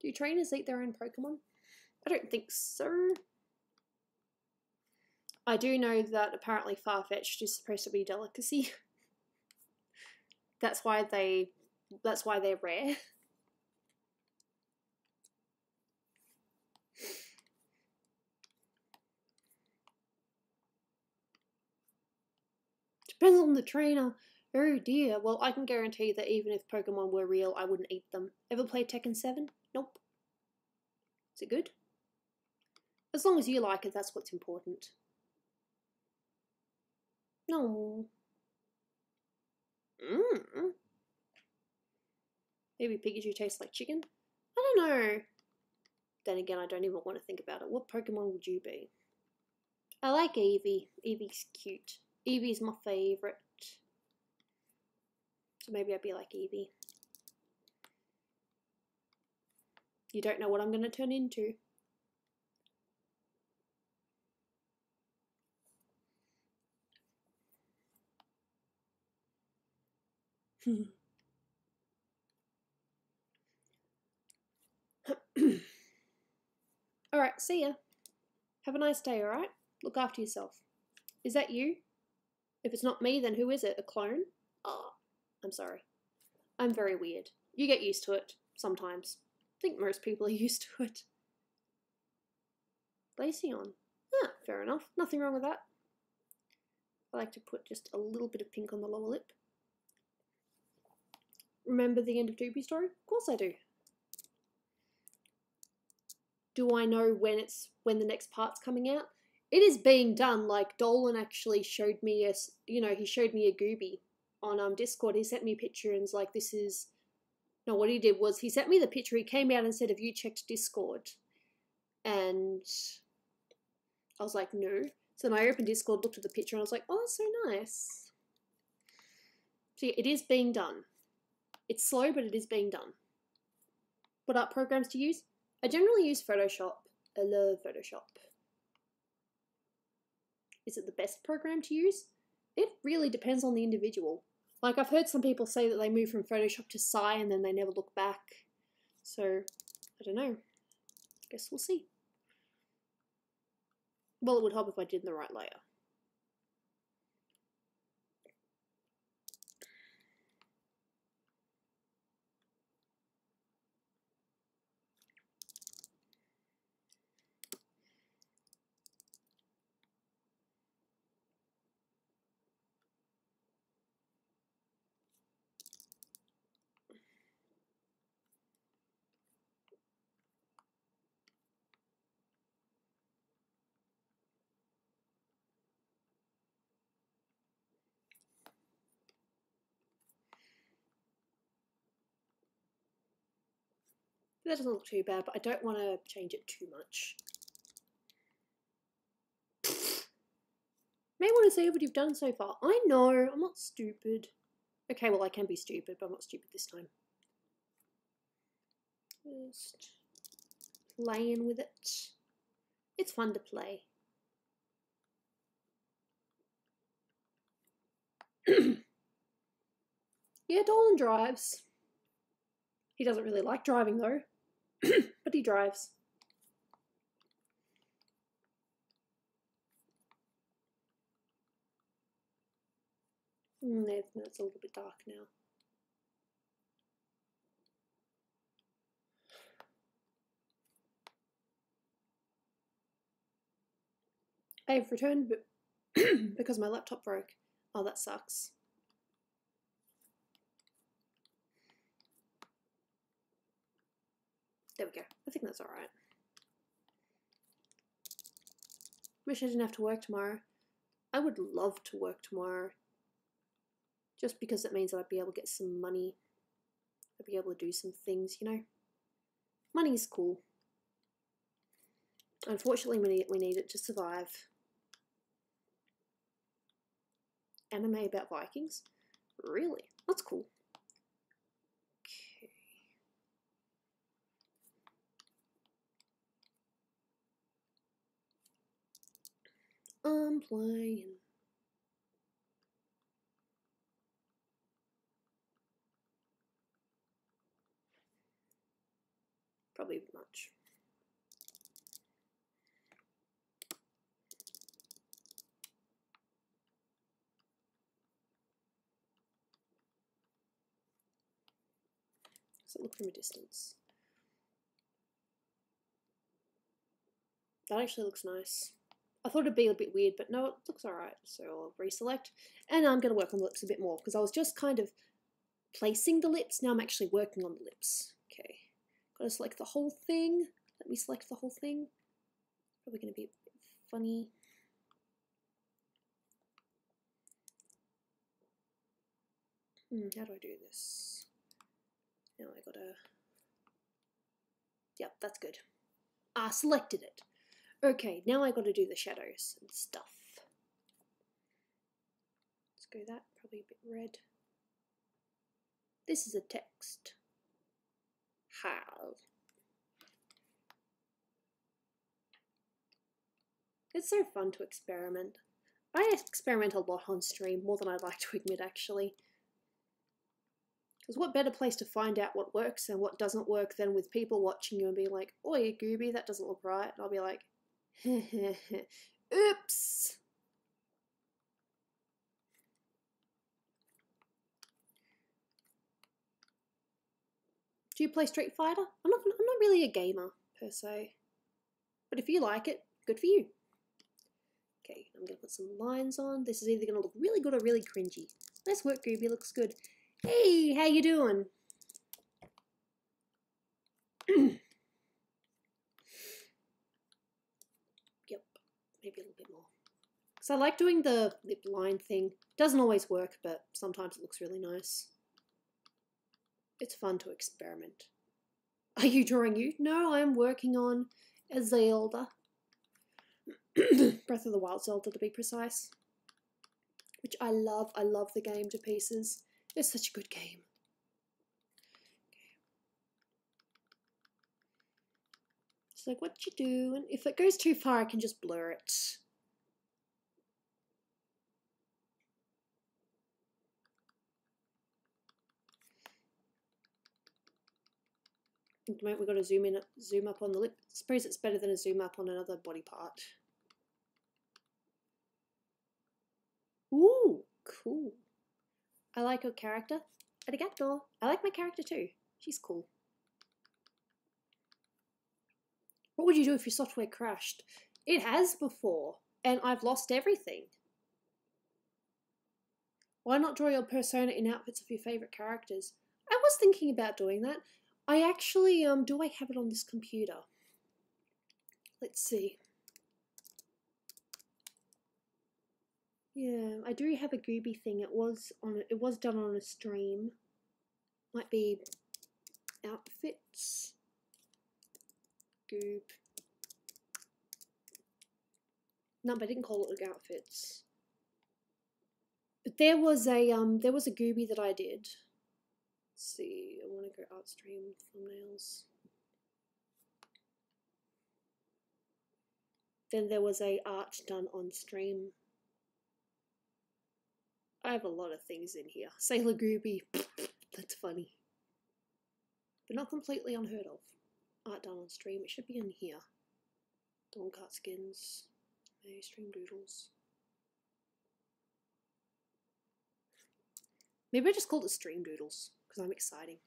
Do trainers eat their own Pokemon? I don't think so. I do know that apparently Farfetch'd is supposed to be a delicacy. That's why they're rare. Depends on the trainer. Oh dear. Well, I can guarantee that even if Pokemon were real, I wouldn't eat them. Ever played Tekken 7? Nope. Is it good? As long as you like it, that's what's important. No. Maybe Pikachu tastes like chicken? I don't know. Then again, I don't even want to think about it. What Pokemon would you be? I like Eevee. Eevee's cute. Eevee's my favourite. So maybe I'd be like Eevee. You don't know what I'm going to turn into. Alright, see ya. Have a nice day, alright? Look after yourself. Is that you? If it's not me, then who is it? A clone? Oh, I'm sorry. I'm very weird. You get used to it, sometimes. I think most people are used to it. Glaceon. Ah, fair enough. Nothing wrong with that. I like to put just a little bit of pink on the lower lip. Remember the end of Gooby story? Of course I do. Do I know when the next part's coming out? It is being done. Like Dolan actually showed me he showed me a Gooby on Discord. He sent me a picture and was like, this is no. What he did was he sent me the picture. He came out and said, "Have you checked Discord?" And I was like, no. So then I opened Discord, looked at the picture, and I was like, oh, that's so nice. So yeah, it is being done. It's slow, but it is being done. What art programs to use? I generally use Photoshop. I love Photoshop. Is it the best program to use? It really depends on the individual. Like, I've heard some people say that they move from Photoshop to Psy and then they never look back. So, I don't know. Guess we'll see. Well, it would help if I did in the right layer. That doesn't look too bad, but I don't want to change it too much. May want to see what you've done so far. I know, I'm not stupid. Okay, well I can be stupid, but I'm not stupid this time. Just playing with it. It's fun to play. Yeah, Dolan drives. He doesn't really like driving though, but he drives. That's a little bit dark now. I've returned because my laptop broke. Oh, that sucks. There we go. I think that's alright. Wish I didn't have to work tomorrow. I would love to work tomorrow. Just because it means that I'd be able to get some money. I'd be able to do some things, you know. Money's cool. Unfortunately, we need it to survive. Anime about Vikings? Really? That's cool. Okay. I'm playing. Probably a bit much. So look from a distance. That actually looks nice. I thought it'd be a bit weird, but no, it looks alright. So I'll reselect. And I'm going to work on the lips a bit more, because I was just kind of placing the lips. Now I'm actually working on the lips. Okay. Got to select the whole thing. Let me select the whole thing. Probably going to be a bit funny. How do I do this? Now I gotta... Yep, that's good. Selected it. Okay, now I gotta do the shadows and stuff. Let's go that, probably a bit red. This is a text. How? It's so fun to experiment. I experiment a lot on stream, more than I'd like to admit, actually. Because what better place to find out what works and what doesn't work than with people watching you and being like, "Oi, Gooby, that doesn't look right." And I'll be like, oops. Do you play Street Fighter? I'm not really a gamer, per se. But if you like it, good for you. Okay, I'm going to put some lines on. This is either going to look really good or really cringy. Nice work, Gooby, looks good. Hey, how you doing? Yep, maybe a little bit more. Because I like doing the lip line thing. Doesn't always work, but sometimes it looks really nice. It's fun to experiment. Are you drawing you? No, I'm working on a Zelda. Breath of the Wild Zelda, to be precise. Which I love. I love the game to pieces. It's such a good game. It's like, what you do? And if it goes too far, I can just blur it. We've got to zoom up on the lip. I suppose it's better than a zoom up on another body part. Ooh, cool. I like your character. Arigato. I like my character too. She's cool. What would you do if your software crashed? It has before, and I've lost everything. Why not draw your persona in outfits of your favourite characters? I was thinking about doing that. I actually, do I have it on this computer? Let's see. Yeah, I do have a Gooby thing. It was done on a stream. Might be outfits. Goob. No, but I didn't call it outfits. But there was a Gooby that I did. Let's see, I want to go art stream thumbnails. Then there was a art done on stream. I have a lot of things in here. Sailor Gooby, that's funny. But not completely unheard of. Art done on stream, it should be in here. Dawn cut skins, stream doodles. Maybe I just called it Stream Doodles, because I'm exciting.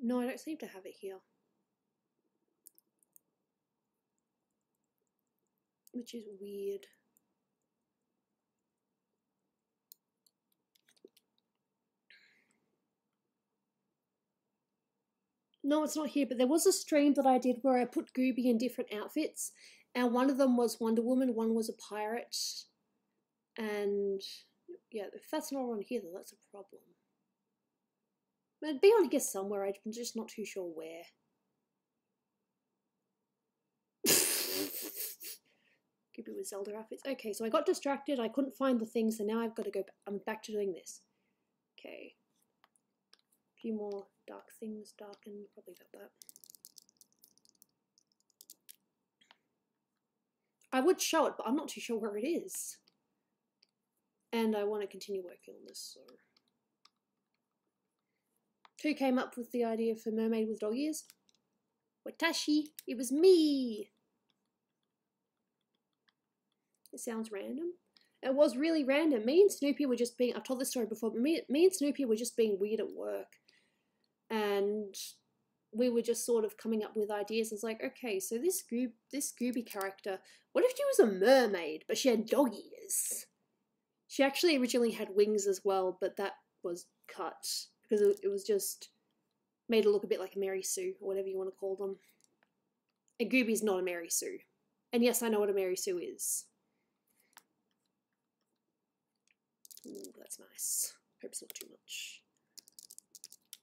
No, I don't seem to have it here. Which is weird. No, it's not here, but there was a stream that I did where I put Gooby in different outfits, and one of them was Wonder Woman, one was a pirate, and yeah, if that's not on here, then that's a problem. I'd be able to guess somewhere, I'm just not too sure where. Gooby with Zelda outfits. Okay, so I got distracted, I couldn't find the things, so now I've got to go, I'm back to doing this. Okay. A few more dark things, darken, probably about that. I would show it, but I'm not too sure where it is. And I want to continue working on this, so... Who came up with the idea for mermaid with dog ears? Watashi! It was me! It sounds random. It was really random. Me and Snoopy were just being... I've told this story before, but me and Snoopy were just being weird at work. And we were just sort of coming up with ideas. It's like, okay, so this Gooby character, what if she was a mermaid, but she had dog ears? She actually originally had wings as well, but that was cut because it was just made her look a bit like a Mary Sue, or whatever you want to call them. And Gooby's not a Mary Sue. And yes, I know what a Mary Sue is. Ooh, that's nice. Hope it's not too much.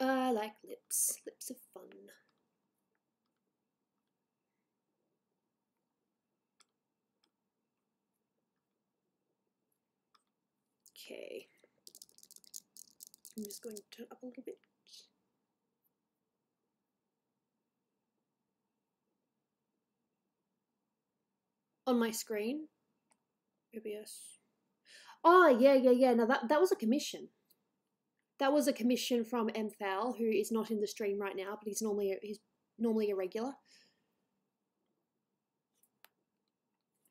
I like lips. Lips are fun. Okay. I'm just going to turn up a little bit. On my screen. OBS. Oh, yeah. Now that was a commission. That was a commission from M. Fowl, who is not in the stream right now, but he's normally a regular.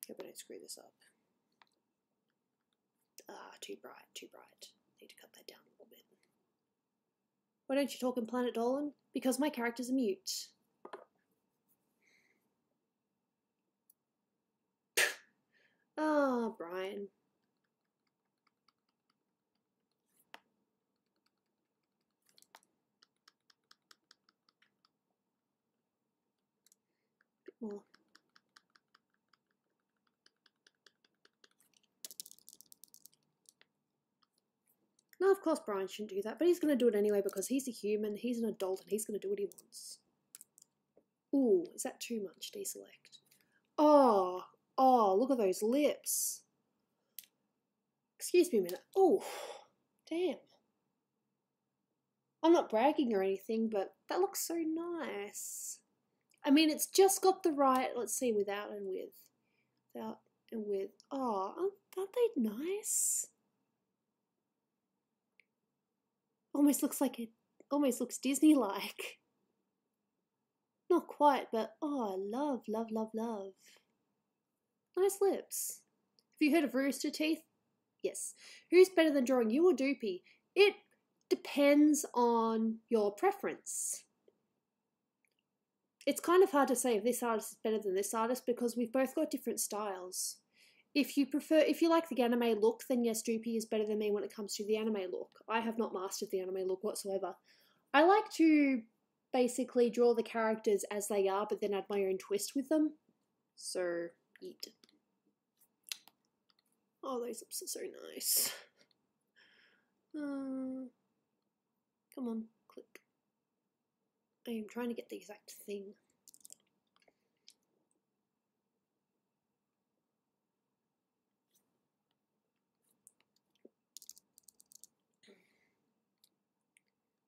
Hope I don't screw this up. Ah, too bright. Need to cut that down a little bit. Why don't you talk in Planet Dolan? Because my character's a mute. Ah, Brian. Bit more. No, of course Brian shouldn't do that, but he's going to do it anyway because he's a human, he's an adult, and he's going to do what he wants. Ooh, is that too much? Deselect. Oh, look at those lips. Excuse me a minute. Oh, damn. I'm not bragging or anything, but that looks so nice. I mean, it's just got the right, let's see, without and with. Without and with. Oh, aren't they nice? Almost looks Disney-like. Not quite, but oh, love. Nice lips. Have you heard of Rooster Teeth? Yes. Who's better than drawing, you or Doopy? It depends on your preference. It's kind of hard to say if this artist is better than this artist because we've both got different styles. If you like the anime look, then yes, Doopy is better than me when it comes to the anime look. I have not mastered the anime look whatsoever. I like to basically draw the characters as they are, but then add my own twist with them. So, eat. Oh, those lips are so nice. Come on, click. I am trying to get the exact thing.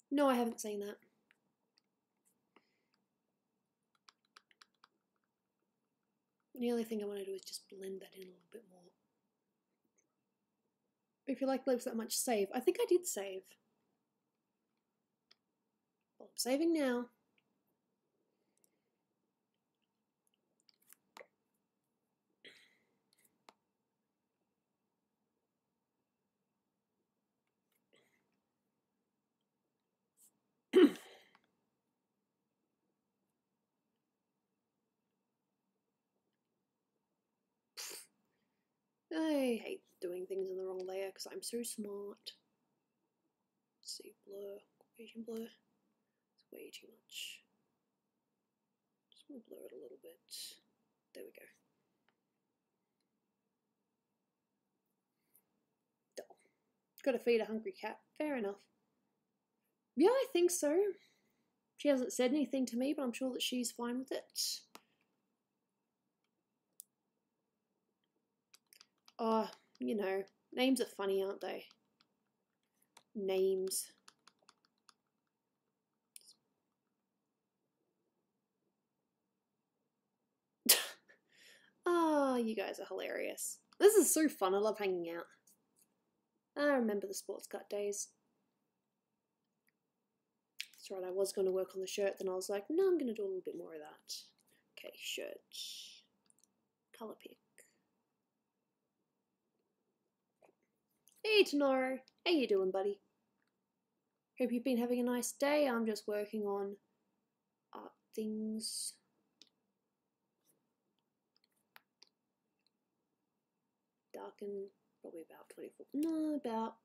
No, I haven't seen that. The only thing I want to do is just blend that in a little bit more. If you like lips that much, save. I think I did save. Well, I'm saving now. I hate doing things in the wrong layer because I'm so smart. Let's see, blur, Asian blur. It's way too much. Just want to blur it a little bit. There we go. Gotta feed a hungry cat. Fair enough. Yeah, I think so. She hasn't said anything to me, but I'm sure that she's fine with it. Oh, you know, names are funny, aren't they? Names. Ah, you guys are hilarious. This is so fun. I love hanging out. I remember the sports cut days. That's right, I was going to work on the shirt, then I was like, no, I'm going to do a little bit more of that. Okay, shirt. Colour pick. Hey, Tenaro. How you doing, buddy? Hope you've been having a nice day. I'm just working on art things. Darken, probably about 24, no, about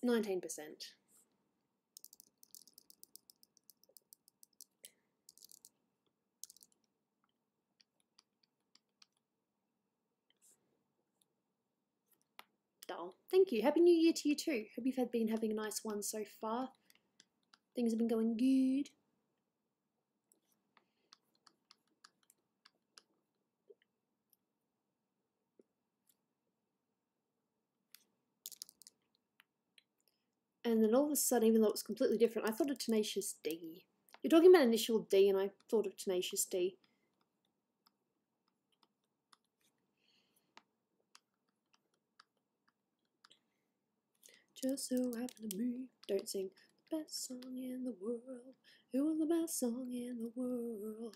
19%. Dull. Thank you. Happy New Year to you too. Hope you've been having a nice one so far. Things have been going good. And then all of a sudden, even though it was completely different, I thought of Tenacious D. You're talking about Initial D, and I thought of Tenacious D. Just so happened to me. Don't sing. The best song in the world. It was the best song in the world.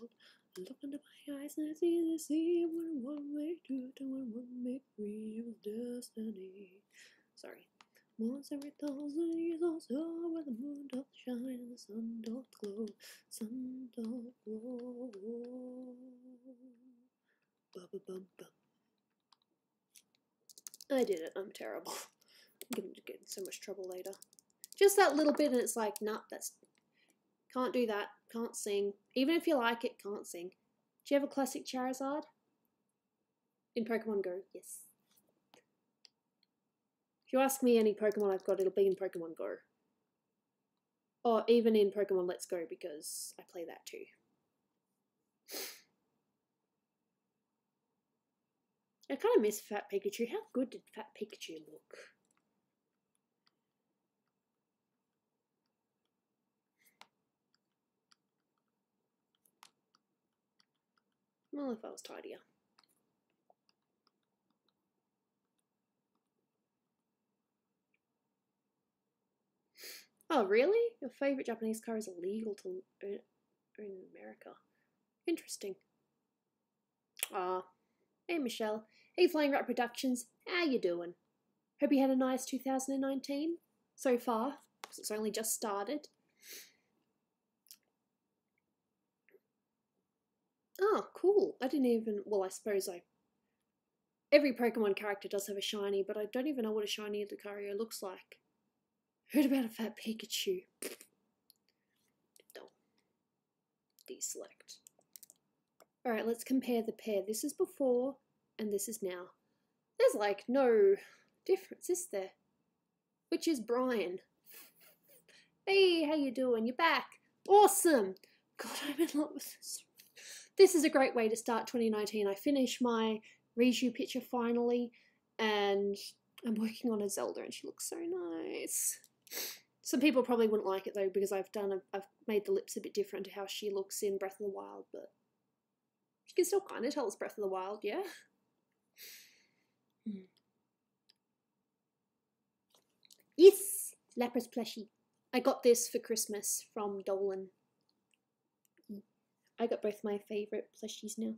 I look into my eyes and it's easy to see when one make two, when one make three. It was destiny. Sorry. Once every 1,000 years or so, where the moon doth shine and the sun doth glow, sun doth glow. Ba-ba-bum-bum. I did it. I'm terrible. I'm gonna get in so much trouble later. Just that little bit, and it's like, nah, that's can't do that. Can't sing. Even if you like it, can't sing. Do you have a classic Charizard? In Pokemon Go, yes. If you ask me any Pokemon I've got, it'll be in Pokemon Go. Or even in Pokemon Let's Go, because I play that too. I kind of miss Fat Pikachu. How good did Fat Pikachu look? Well, if I was tidier. Oh, really? Your favourite Japanese car is illegal to own in America. Interesting. Hey Michelle. Hey Flying Rat Productions. How you doing? Hope you had a nice 2019 so far, because it's only just started. Oh, cool. I didn't even, well, I suppose every Pokemon character does have a shiny, but I don't even know what a shiny Lucario looks like. Heard about a Fat Pikachu. No. Deselect. Alright, let's compare the pair. This is before, and this is now. There's like no difference, is there? Which is Brian. Hey, how you doing? You're back. Awesome. God, I'm in love with this. This is a great way to start 2019. I finished my Riju picture finally, and I'm working on a Zelda, and she looks so nice. Some people probably wouldn't like it though, because I've made the lips a bit different to how she looks in Breath of the Wild, but you can still kind of tell it's Breath of the Wild, yeah? Yes! Lapras plushie. I got this for Christmas from Dolan. I got both my favourite plushies now.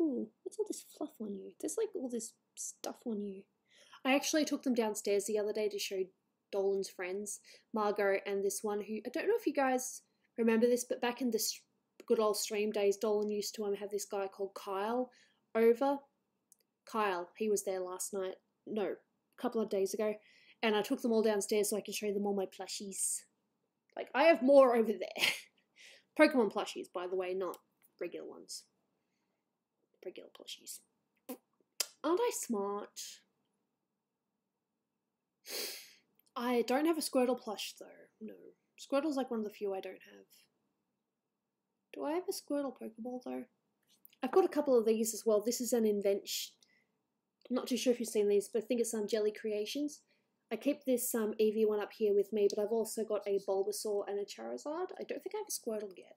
Ooh, what's all this fluff on you? There's like all this stuff on you. I actually took them downstairs the other day to show Dolan's friends, Margot and this one who, I don't know if you guys remember this, but back in the good old stream days, Dolan used to have this guy called Kyle over. Kyle, he was there last night. no, a couple of days ago, and I took them all downstairs so I can show them all my plushies. Like, I have more over there. Pokemon plushies, by the way, not regular ones. Regular plushies. Aren't I smart? I don't have a Squirtle plush, though. No. Squirtle's like one of the few I don't have. Do I have a Squirtle Pokeball, though? I've got a couple of these as well. This is an invention. I'm not too sure if you've seen these, but I think it's Jelly Creations. I keep this Eevee one up here with me, but I've also got a Bulbasaur and a Charizard. I don't think I have a Squirtle yet.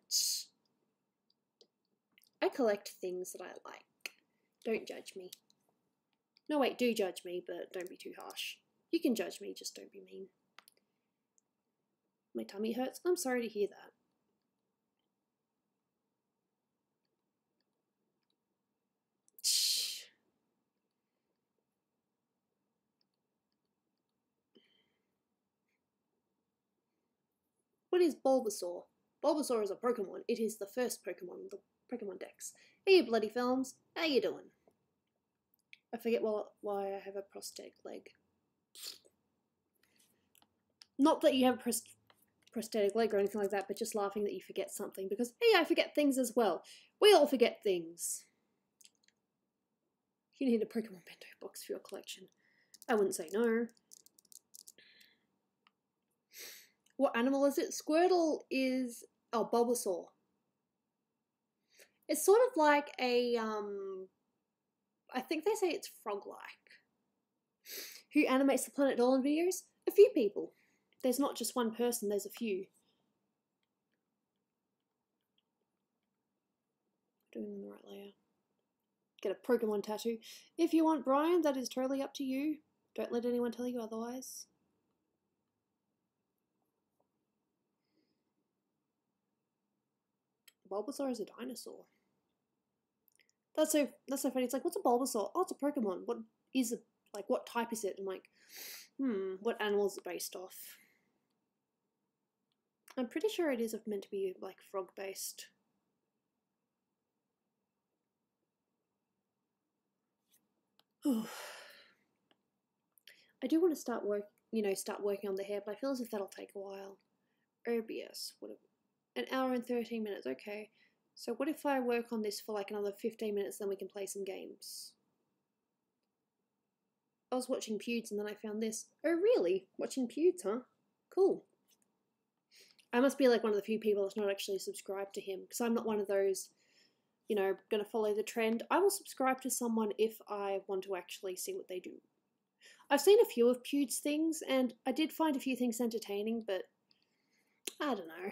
I collect things that I like. Don't judge me. No, wait, do judge me, but don't be too harsh. You can judge me, just don't be mean. My tummy hurts. I'm sorry to hear that. What is Bulbasaur? Bulbasaur is a Pokemon. It is the first Pokemon in the Pokemon Dex. Hey, you bloody films. How you doing? I forget why I have a prosthetic leg. Not that you have a prosthetic leg or anything like that, but just laughing that you forget something, because, hey, I forget things as well. We all forget things. You need a Pokemon bento box for your collection. I wouldn't say no. What animal is it? Squirtle is... oh, Bulbasaur. It's sort of like a, I think they say it's frog-like. Who animates the Planet Dolan videos? A few people. There's not just one person, there's a few. Doing the right layer. Get a Pokemon tattoo. If you want, Brian, that is totally up to you. Don't let anyone tell you otherwise. Bulbasaur is a dinosaur. That's so funny. It's like, what's a Bulbasaur? Oh, it's a Pokemon. What is it? Like, what type is it? I'm like, what animal is it based off? I'm pretty sure it is meant to be like frog based. I do want to start working on the hair, but I feel as if that'll take a while. Herbius, an hour and 13 minutes. Okay. So what if I work on this for like another 15 minutes, then we can play some games? I was watching Pewds and then I found this. Oh really? Watching Pewds, huh? Cool. I must be like one of the few people that's not actually subscribed to him, because I'm not one of those, gonna follow the trend. I will subscribe to someone if I want to actually see what they do. I've seen a few of Pewds things, and I did find a few things entertaining, but I don't know.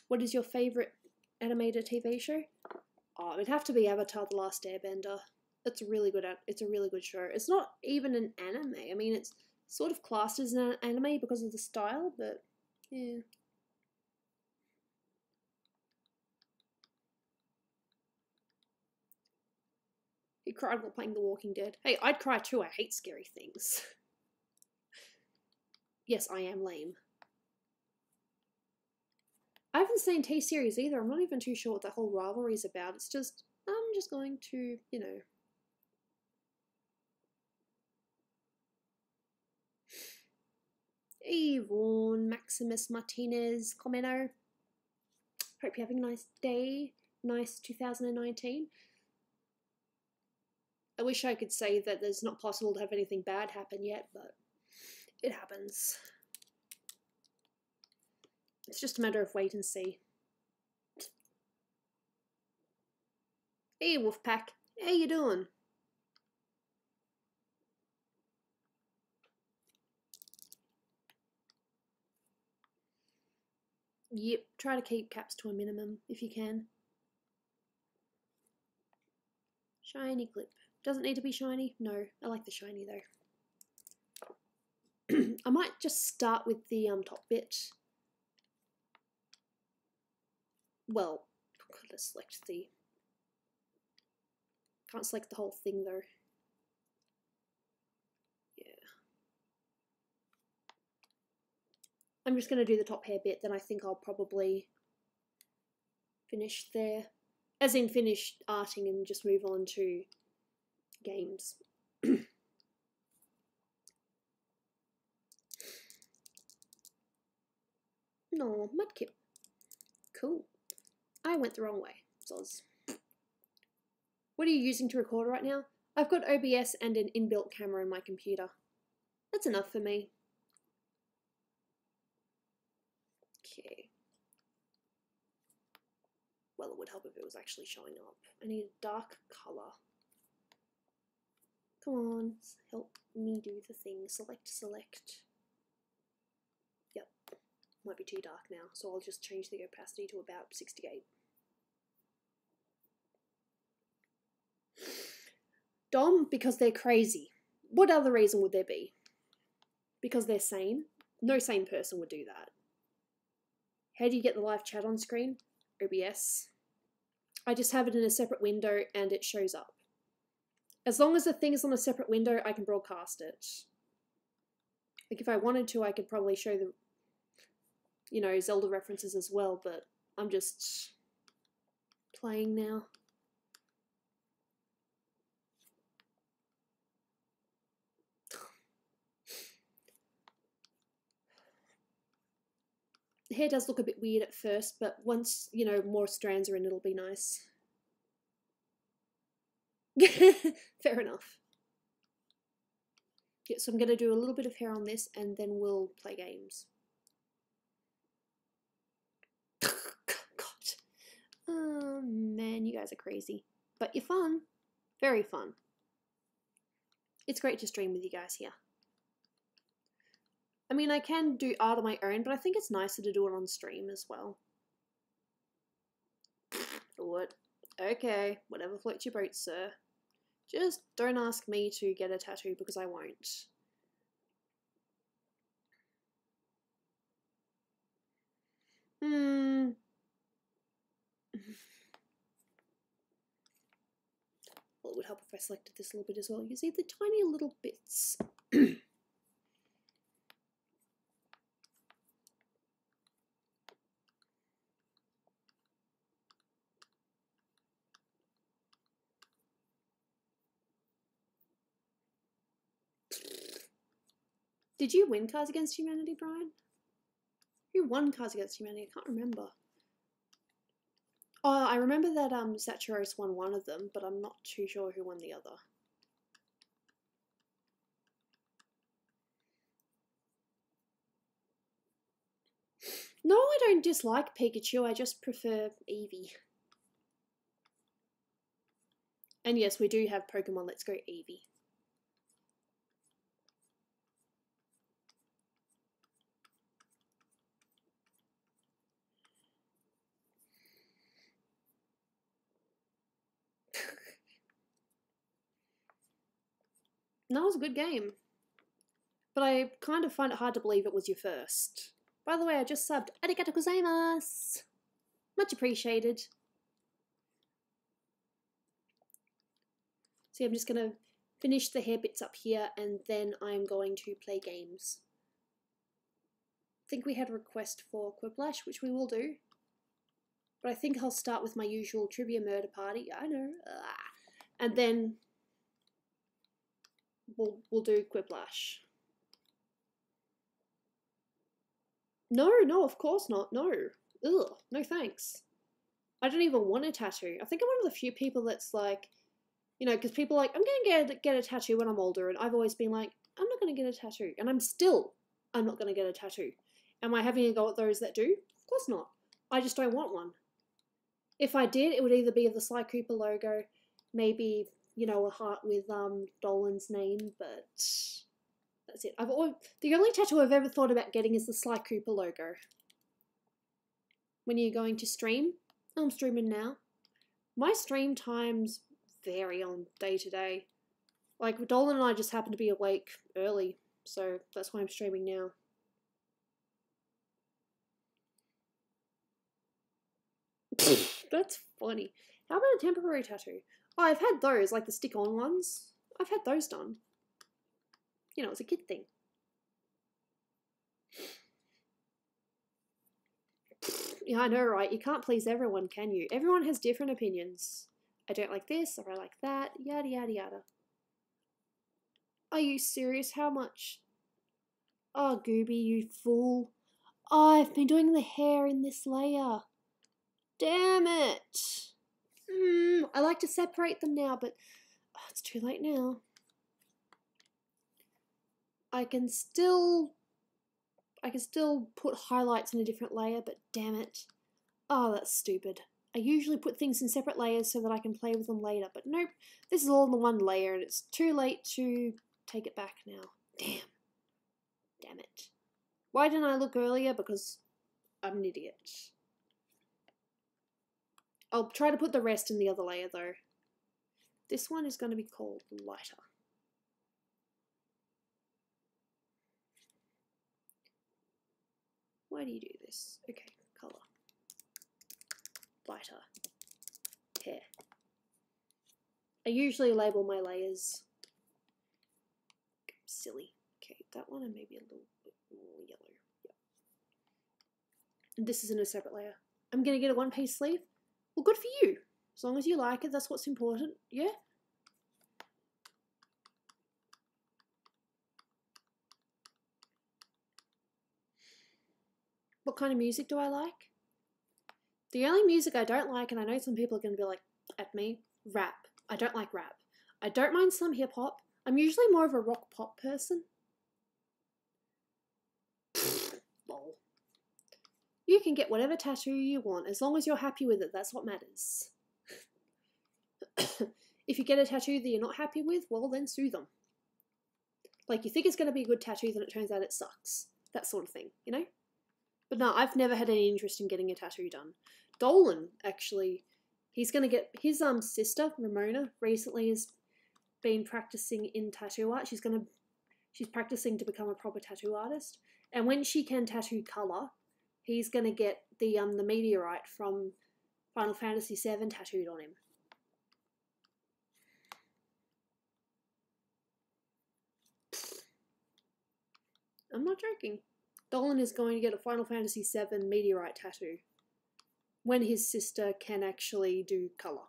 What is your favourite animated TV show? Oh, it'd have to be Avatar: The Last Airbender. It's a really good show. It's not even an anime. I mean, it's sort of classed as an anime because of the style, but yeah. He cried while playing The Walking Dead. Hey, I'd cry too. I hate scary things. Yes, I am lame. I haven't seen T-Series either. I'm not even too sure what that whole rivalry is about. It's just, I'm just going to, Yvonne, Maximus Martinez, Comeno. Hope you're having a nice day. Nice 2019. I wish I could say that there's not possible to have anything bad happen yet, but it happens. It's just a matter of wait and see. Hey, Wolfpack. How you doing? Yep, try to keep caps to a minimum if you can. Shiny clip. Doesn't need to be shiny? No, I like the shiny though. I might just start with the top bit. Well, let's select the... Can't select the whole thing though. Yeah. I'm just going to do the top hair bit, then I think I'll probably finish there. As in finish arting and just move on to games. No, Mudkip. Cool. I went the wrong way. Zoz. What are you using to record right now? I've got OBS and an inbuilt camera in my computer. That's enough for me. Okay. Well, it would help if it was actually showing up. I need a dark colour. Come on, help me do the thing. Select. Yep, might be too dark now, so I'll just change the opacity to about 68. Dom, because they're crazy. What other reason would there be? Because they're sane? No sane person would do that. How do you get the live chat on screen? OBS. I just have it in a separate window and it shows up. As long as the thing is on a separate window, I can broadcast it. Like if I wanted to, I could probably show the, you know, Zelda references as well, but I'm just playing now. The hair does look a bit weird at first, but once, you know, more strands are in, it'll be nice. Fair enough. Yeah, so I'm going to do a little bit of hair on this and then we'll play games. God. Oh man, you guys are crazy. But you're fun. Very fun. It's great to stream with you guys here. I mean, I can do art on my own, but I think it's nicer to do it on stream as well. What? Okay, whatever floats your boat, sir. Just don't ask me to get a tattoo because I won't. Well, it would help if I selected this a little bit as well. You see the tiny little bits. Did you win Cards Against Humanity, Brian? Who won Cards Against Humanity? I can't remember. Oh, I remember that Sachiros won one of them, but I'm not too sure who won the other. No, I don't dislike Pikachu, I just prefer Eevee. And yes, we do have Pokemon Let's Go Eevee. That was a good game. But I kind of find it hard to believe it was your first. By the way, I just subbed. Arigatou gozaimasu! Much appreciated. See, I'm just going to finish the hair bits up here and then I'm going to play games. I think we had a request for Quiplash, which we will do. But I think I'll start with my usual trivia murder party. I know. And then we'll do Quiplash. No, of course not. No. Ugh, no thanks. I don't even want a tattoo. I think I'm one of the few people that's like, you know, because people are like, I'm going to get a tattoo when I'm older. And I've always been like, I'm not going to get a tattoo. And I'm not going to get a tattoo. Am I having a go at those that do? Of course not. I just don't want one. If I did, it would either be the Sly Cooper logo, maybe, you know, a heart with Dolan's name, but that's it. The only tattoo I've ever thought about getting is the Sly Cooper logo. When are you going to stream? I'm streaming now. My stream times vary on day to day. Like, Dolan and I just happen to be awake early, so that's why I'm streaming now. That's funny. How about a temporary tattoo? Oh, I've had those, like the stick-on ones. I've had those done. You know, it's a kid thing. Yeah, I know, right? You can't please everyone, can you? Everyone has different opinions. I don't like this, or I like that, yada, yada, yada. Are you serious? How much? Oh, Gooby, you fool. Oh, I've been doing the hair in this layer. Damn it. I like to separate them now, but it's too late now. I can still put highlights in a different layer, but damn it. Oh, that's stupid. I usually put things in separate layers so that I can play with them later, but nope, this is all in the one layer and it's too late to take it back now. Damn it. Why didn't I look earlier? Because I'm an idiot. I'll try to put the rest in the other layer though. This one is going to be called lighter. Why do you do this? Okay, colour. Lighter. Hair. I usually label my layers. Silly. Okay, that one and maybe a little bit more yellow. Yep. And this is in a separate layer. I'm going to get a one-piece sleeve. Well, good for you. As long as you like it, that's what's important. Yeah? What kind of music do I like? The only music I don't like, and I know some people are going to be like, at me, rap. I don't like rap. I don't mind some hip-hop. I'm usually more of a rock-pop person. Lol. You can get whatever tattoo you want, as long as you're happy with it, that's what matters. If you get a tattoo that you're not happy with, well then sue them. Like, you think it's going to be a good tattoo, then it turns out it sucks. That sort of thing, you know? But no, I've never had any interest in getting a tattoo done. Dolan, actually, he's going to get... His sister, Ramona, recently has been practicing in tattoo art. She's practicing to become a proper tattoo artist. And when she can tattoo colour, he's going to get the meteorite from Final Fantasy VII tattooed on him. I'm not joking. Dolan is going to get a Final Fantasy VII meteorite tattoo when his sister can actually do colour.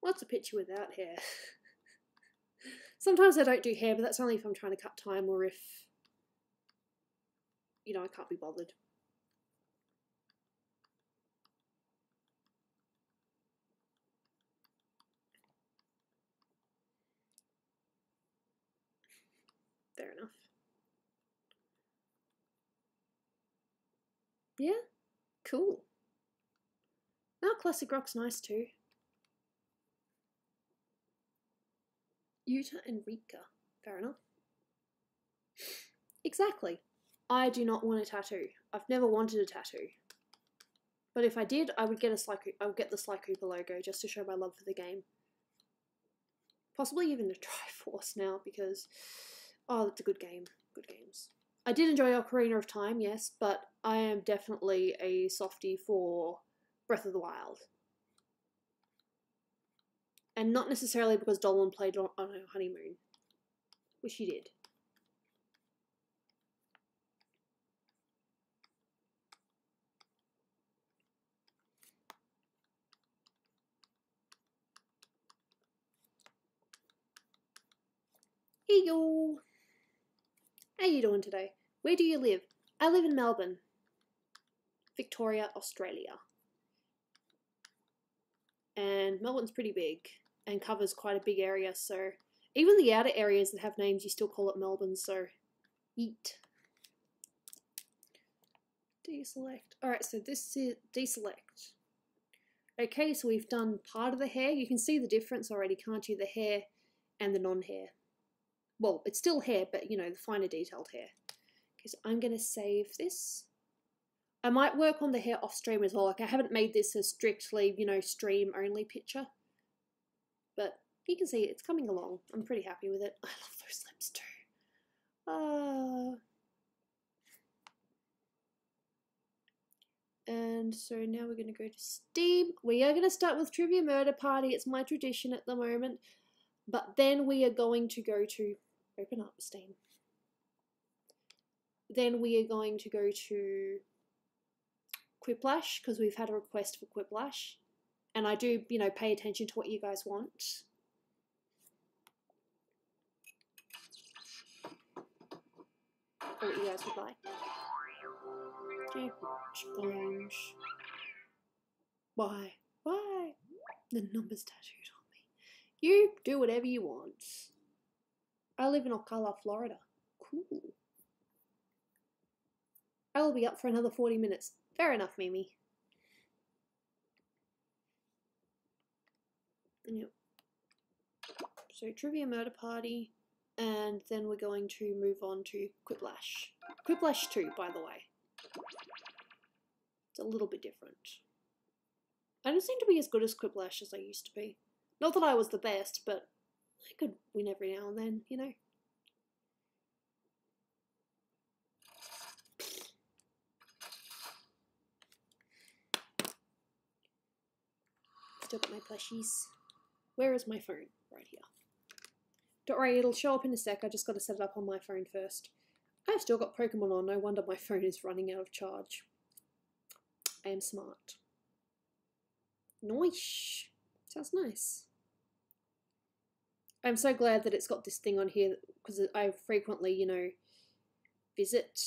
What's a picture without hair? Sometimes I don't do hair, but that's only if I'm trying to cut time or if, you know, I can't be bothered. Fair enough. Yeah? Cool. Now classic rock's nice too. Yuta and Rika. Fair enough. Exactly. I do not want a tattoo. I've never wanted a tattoo. But if I did, I would get the Sly Cooper logo just to show my love for the game. Possibly even a Triforce now because, oh, it's a good game. Good games. I did enjoy Ocarina of Time, yes, but I am definitely a softie for Breath of the Wild. And not necessarily because Dolan played on her honeymoon, which she did. Hey yo! How you doing today? Where do you live? I live in Melbourne, Victoria, Australia. And Melbourne's pretty big and covers quite a big area, so even the outer areas that have names, you still call it Melbourne, so yeet. Deselect. Alright, so this is deselect. Okay, so we've done part of the hair. You can see the difference already, can't you? The hair and the non-hair. Well, it's still hair, but you know, the finer detailed hair. Okay, so I'm going to save this. I might work on the hair off stream as well. Like, I haven't made this a strictly, you know, stream only picture. But you can see it's coming along. I'm pretty happy with it. I love those lips too. And so now we're going to go to Steam. We are going to start with Trivia Murder Party. It's my tradition at the moment. But then we are going to go to open up Steam. then we are going to go to Quiplash because we've had a request for Quiplash. And I do, you know, pay attention to what you guys want. Or what you guys would like. Jackbox. Why? Why? The number's tattooed on me. You do whatever you want. I live in Ocala, Florida. Cool. I will be up for another 40 minutes. Fair enough, Mimi. Yep. So, Trivia Murder Party, and then we're going to move on to Quiplash. Quiplash 2, by the way. It's a little bit different. I don't seem to be as good as Quiplash as I used to be. Not that I was the best, but I could win every now and then, you know? Still got my plushies. Where is my phone? Right here. Don't worry, it'll show up in a sec. I just got to set it up on my phone first. I've still got Pokemon on. No wonder my phone is running out of charge. I am smart. Nice. Sounds nice. I'm so glad that it's got this thing on here because I frequently, you know, visit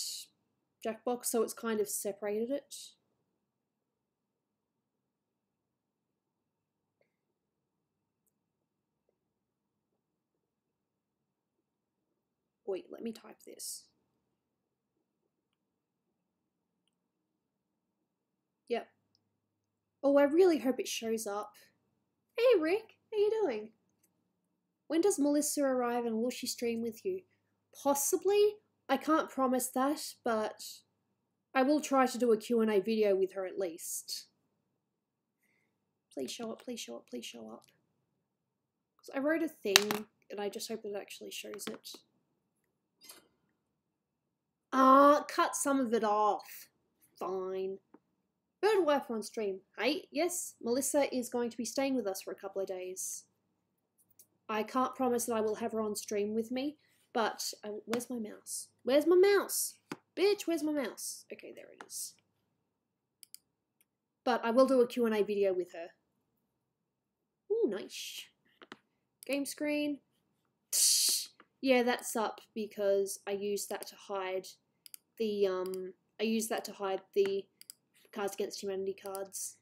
Jackbox, so it's kind of separated it. Wait, let me type this. Yep. Oh, I really hope it shows up. Hey Rick, how you doing? When does Melissa arrive and will she stream with you? Possibly. I can't promise that, but I will try to do a Q&A video with her at least. Please show up, please show up, please show up. Because I wrote a thing and I just hope it actually shows it. Cut some of it off. Fine. Bird wife on stream. Hey, yes, Melissa is going to be staying with us for a couple of days. I can't promise that I will have her on stream with me, but where's my mouse? Where's my mouse? Bitch, where's my mouse? Okay, there it is. But I will do a Q&A video with her. Ooh, nice. Game screen. Yeah, that's up because I used that to hide the Cards Against Humanity cards.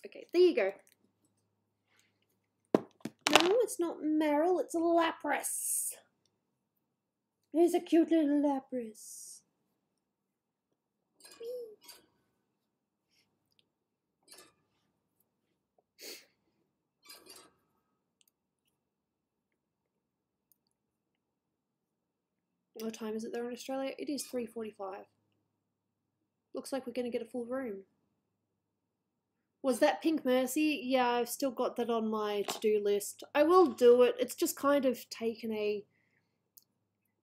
Okay, there you go. No, it's not Meryl, it's a Lapras. It's a cute little Lapras. What time is it there in Australia? It is 3:45. Looks like we're going to get a full room. Was that Pink Mercy? Yeah, I've still got that on my to-do list. I will do it. It's just kind of taken a...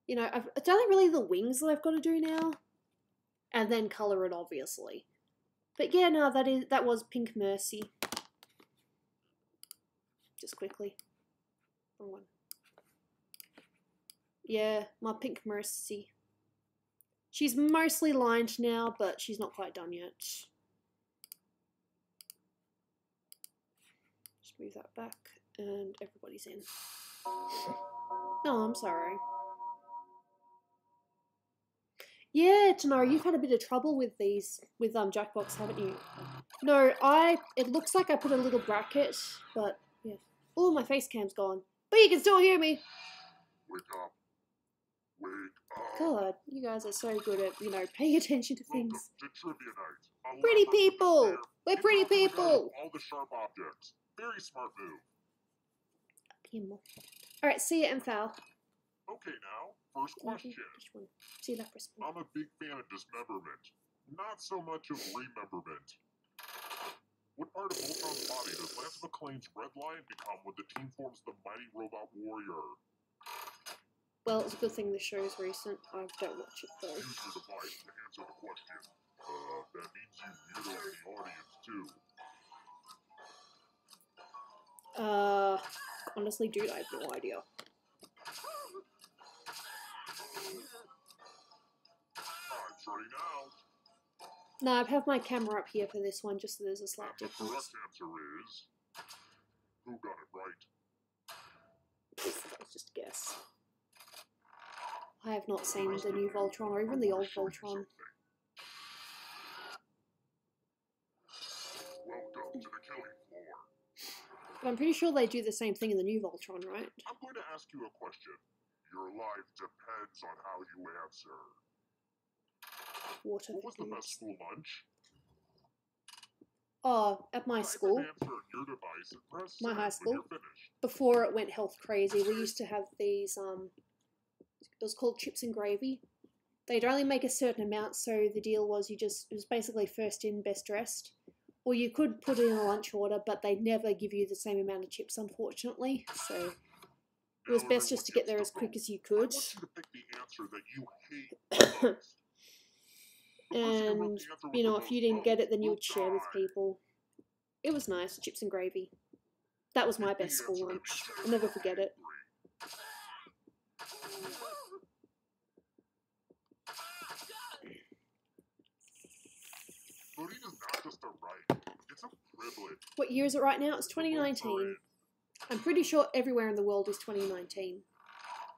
You know, it's only really the wings that I've got to do now. And then colour it, obviously. But yeah, no, that was Pink Mercy. Just quickly. Wrong one. Yeah, my Pink Mercy. She's mostly lined now, but she's not quite done yet. Just move that back, and everybody's in. No, I'm sorry. Yeah, Tanara, you've had a bit of trouble with these, with Jackbox, haven't you? No, it looks like I put a little bracket, but yeah. Oh, my face cam's gone. But you can still hear me.
Wake up. Wake up.
God, you guys are so good at, you know, paying attention to things.
Welcome to Trivia Night.
Pretty people! We're pretty people!
All the sharp objects. Very smart move.
Alright, see ya, Mfal.
Okay, now, first question.
See that response.
I'm a big fan of dismemberment. Not so much of rememberment. What part of Voltron's body does Lance McClane's Red Lion become when the team forms the Mighty Robot Warrior?
Well, it's a good thing this show is recent. I don't watch it though.
Use your device to answer the question. That means you weirdo in the audience too.
Honestly, dude, I have no idea.
Time's running out.
No, I have my camera up here for this one, just so there's a slight
The
difference.
correct answer is... Who got it right?
Let's just guess. I have not seen the new Voltron or even the old Voltron.
Welcome to the killing floor.
But I'm pretty sure they do the same thing in the new Voltron, right?
I'm going to ask you a question. Your life depends on how you answer.
Water.
What was the best school lunch?
Oh, at my school,
Type an answer on your device and press
my
send
high
when
school,
you're finished.
before it went health crazy, we used to have these, it was called chips and gravy. They'd only make a certain amount, so the deal was it was basically first in, best dressed. Or you could put it in a lunch order, but they'd never give you the same amount of chips, unfortunately. So it was best just to get there as quick as you
I
could.
want you to pick the answer that you hate the most. The person who wrote
And,
the answer with
you know,
the
if you
most
didn't get it, then you
will
would share with
die.
people. It was nice, chips and gravy. That was my
Pick the
best school
answer that
lunch.
makes you
I'll never forget it.
Voting is not just a right, it's a privilege.
What year is it right now? It's 2019. I'm pretty sure everywhere in the world is 2019.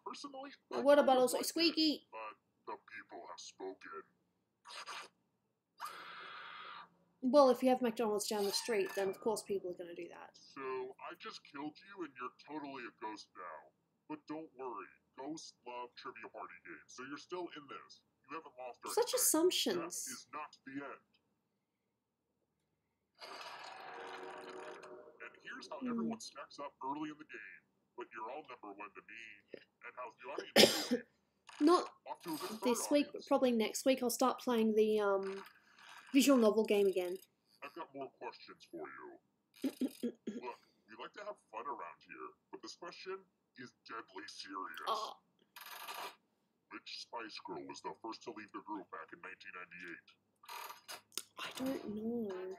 Personally,
My
I
water
kind of
bottle's so
like it,
squeaky.
but the people have spoken.
Well, if you have McDonald's down the street, then of course people are going to do that.
So, I just killed you and you're totally a ghost now. But don't worry, ghosts love trivia party games, so you're still in this. You haven't lost or
Such
anything.
assumptions.
Death is not the end. And here's how everyone stacks up early in the game. But you're all number one to me. And how's the audience doing?
Not
Off to a good start,
this week, but
audience.
probably next week I'll start playing the visual novel game again.
I've got more questions for you. Look, we like to have fun around here, but this question is deadly serious.
Oh,
Which Spice Girl was the first to leave the group back in 1998?
I don't know.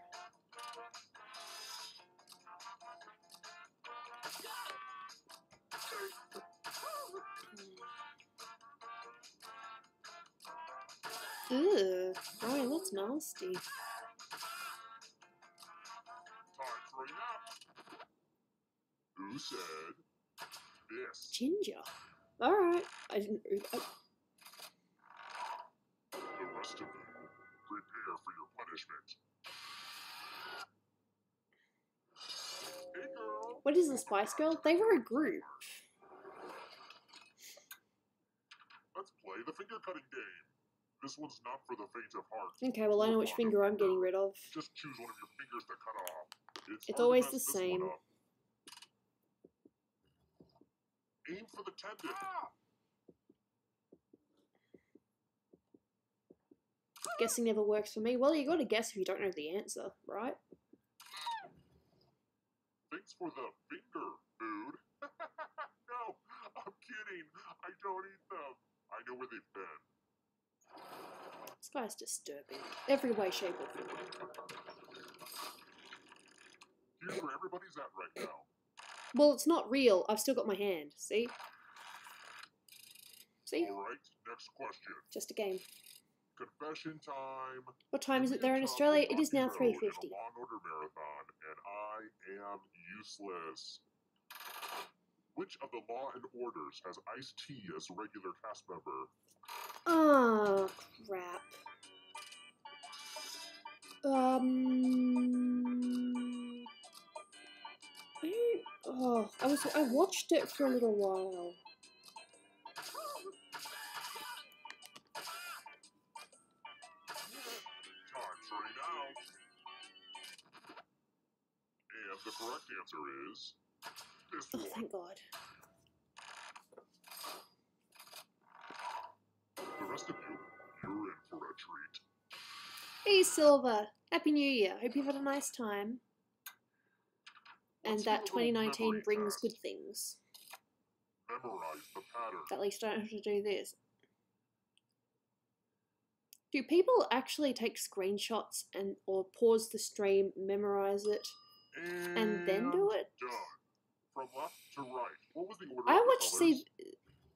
Ugh, Ryan, that's nasty.
Time's running out. Who said this?
Ginger. Alright, I didn't.
The rest of you, prepare for your punishment. Hey girl.
What is the Spice Girl? They were a group.
Let's play the finger cutting game. This one's not for the faint of heart.
Okay, well I know which finger I'm getting rid of.
Just choose one of your fingers to cut off.
It's
hard to
always
mess
the
this one
same.
up. Aim for the tendon.
Guessing never works for me. Well, you gotta guess if you don't know the answer, right?
Thanks for the finger, dude. No, I'm kidding. I don't eat them. I know where they've been.
This guy's disturbing. Every way, shape, or form.
Here's where everybody's at right now.
Well, it's not real. I've still got my hand. See? See?
Alright, next question.
Just a game.
Confession time.
What time is it there in
Top
Australia?
of
It is now
Rocky Road in a
3:50.
Law and Order marathon, and I am useless. Which of the Law and Orders has Ice-T as a regular cast member?
Ah, crap. I watched it for a little while.
Time's running out. And the correct answer is this
Oh,
one.
thank God.
The rest of you, you're in for a treat.
Hey, Silver. Happy New Year. Hope you've had a nice time. And
Let's
that
do a little
2019
memory
brings
test.
good things.
Memorize the pattern.
At least I don't have to do this. Do people actually take screenshots or pause the stream, memorize it, and then do it?
Done. from left to right. What was the order
I
of the
watched
colors?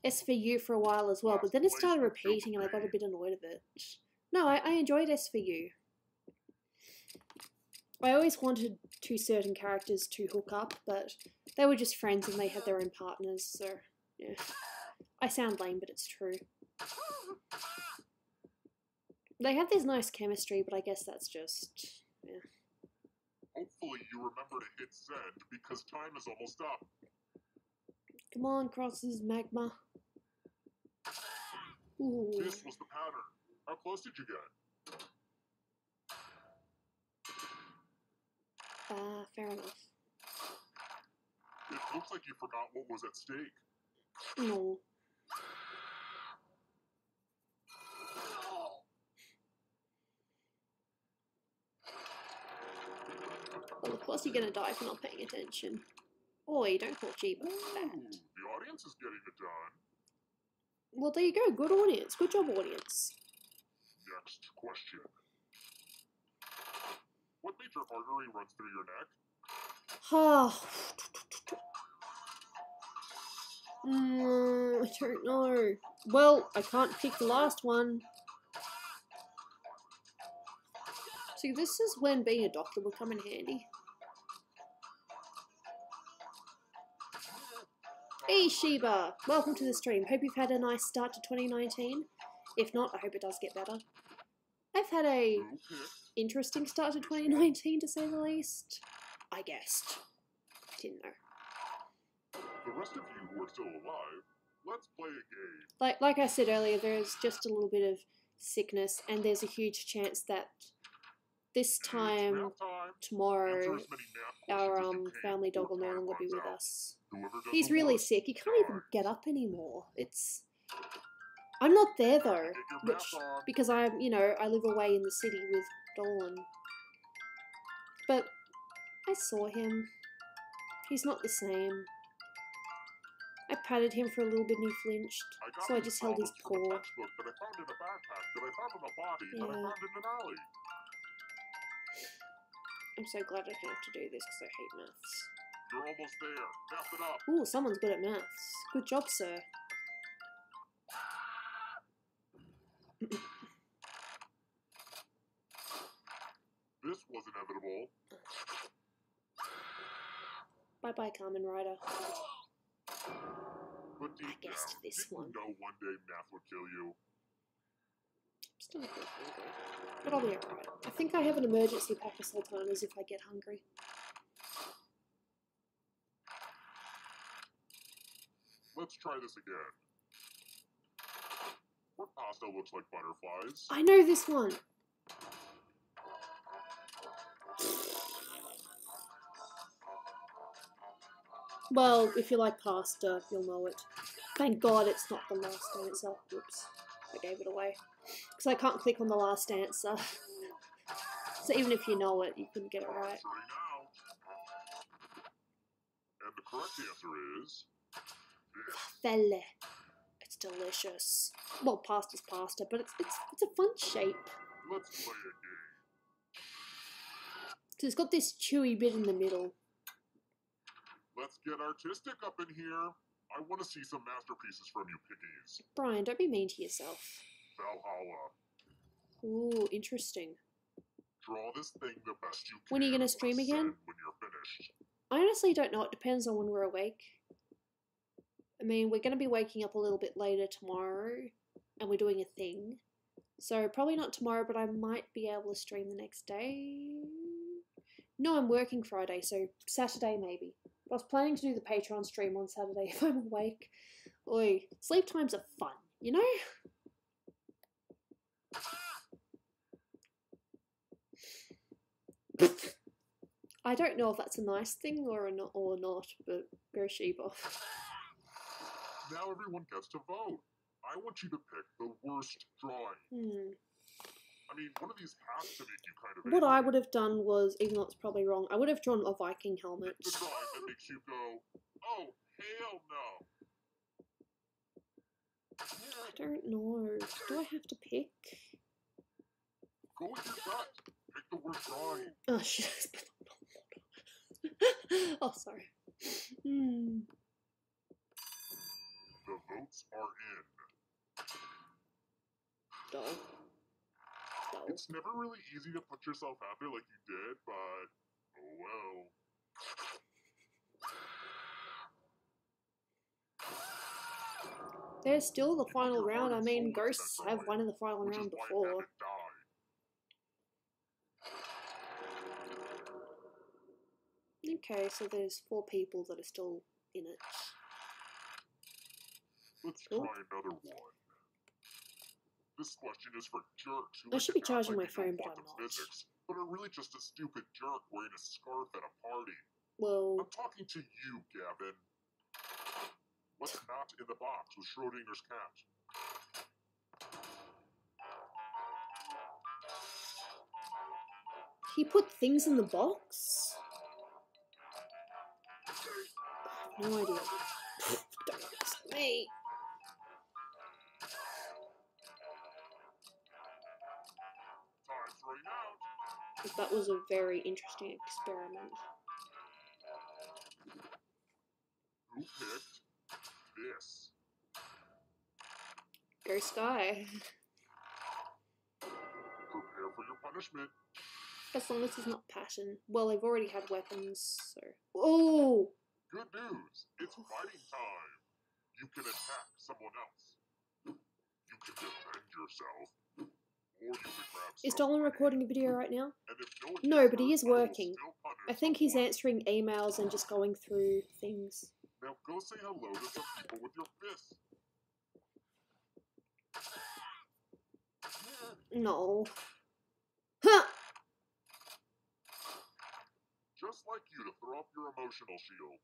SVU for a while as well, but then it started repeating and I got a bit annoyed of it. No, I enjoyed SVU. I always wanted two certain characters to hook up, but they were just friends and they had their own partners, so yeah. I sound lame, but it's true. They have this nice chemistry, but I guess that's just, yeah.
Hopefully you remember to hit send, because time is almost up.
Come on, Crosses Magma. Ooh.
This was the pattern. How close did you get?
Fair enough.
It looks like you forgot what was at stake.
No. Well, of course you're gonna die for not paying attention. Oi, don't call cheap bad.
The audience is getting it done.
Well, there you go. Good audience. Good job, audience.
Next question. What major artery runs through your neck?
I don't know. Well, I can't pick the last one. See, this is when being a doctor will come in handy. Hey Sheba! Welcome to the stream. Hope you've had a nice start to 2019. If not, I hope it does get better. I've had a interesting start to 2019, to say the least. I guessed. Didn't know.
The rest of you who are still alive, let's play a game.
Like I said earlier, there's just a little bit of sickness, and there's a huge chance that this time tomorrow our family dog will no longer be with us. He's really sick. He can't even get up anymore. I'm not there though, because I live away in the city with Dolan. But I saw him. He's not the same. I patted him for a little bit and he flinched, so I just held his paw. Yeah. I'm so glad I don't have to do this because I hate maths.
You're almost there. Math it up.
Ooh, someone's good at maths. Good job, sir.
This was inevitable.
Bye-bye, Carmen Rider.
But
I guessed this one.
No, one day math would kill you.
I'm still not hungry, but I'll be alright. I think I have an emergency pack of sultanas if I get hungry.
Let's try this again. What pasta looks like butterflies?
I know this one! Well, if you like pasta, you'll know it. Thank God it's not the last answer. Whoops, I gave it away. Because I can't click on the last answer. So even if you know it, you couldn't get it right.
And the correct answer is...
Felle. It's delicious. Well, pasta's pasta, but it's a fun shape.
Let's play a game.
So it's got this chewy bit in the middle.
Let's get artistic up in here. I want to see some masterpieces from you piggies.
Brian, don't be mean to yourself.
Valhalla.
Ooh, interesting.
Draw this thing the best you can.
When are you going to stream again?
When you're finished.
I honestly don't know. It depends on when we're awake. I mean, we're going to be waking up a little bit later tomorrow, and we're doing a thing. So probably not tomorrow, but I might be able to stream the next day. No, I'm working Friday, so Saturday maybe. I was planning to do the Patreon stream on Saturday if I'm awake. Oi, sleep times are fun, you know? I don't know if that's a nice thing or not, but go Sheba.
Now everyone gets to vote. I want you to pick the worst drawing. I mean, one of these has to make you kind of...
What I would have done was, even though it's probably wrong, I would have drawn a Viking helmet.
The drawing that makes you go, oh, hell no.
I don't know. Do I have to pick?
Go with your gut. Pick the worst drawing.
Oh, shit. Oh, sorry. Hmm.
The votes are in.
Dull. Dull.
It's never really easy to put yourself out there like you did, but oh well.
There's still the
You put
final
your
round.
heart
I
and
mean,
soul into
ghosts
that
have
drawing,
won in the final
which is
round
why it
before.
had to die.
Okay, so there's 4 people that are still in it.
Let's
Cool.
try another one. This question is for jerks who
I
like
should
to
be
act
charging
like
my
they know
phone, but I'm
quantum
not.
physics, but are really just a stupid jerk wearing a scarf at a party.
Well,
I'm talking to you, Gavin. What's not in the box with Schrodinger's cat?
he put things in the box? I have no idea. Don't ask me.
Time's running out.
That was a very interesting experiment.
Who picked this?
Go Sky.
Prepare for your punishment.
As long as it's not passion. Well, they've already had weapons, so... Oh!
Good news! It's fighting time! You can attack someone else. You can defend yourself. Or you can grab
Is
someone.
Dolan recording a video right now?
And if no one
No,
gets
but he
hurt,
is
I will
working.
still punish
I think he's
someone.
answering emails and just going through things.
Now go say hello to some people with your fists.
No. Huh!
Just like you to throw up your emotional shield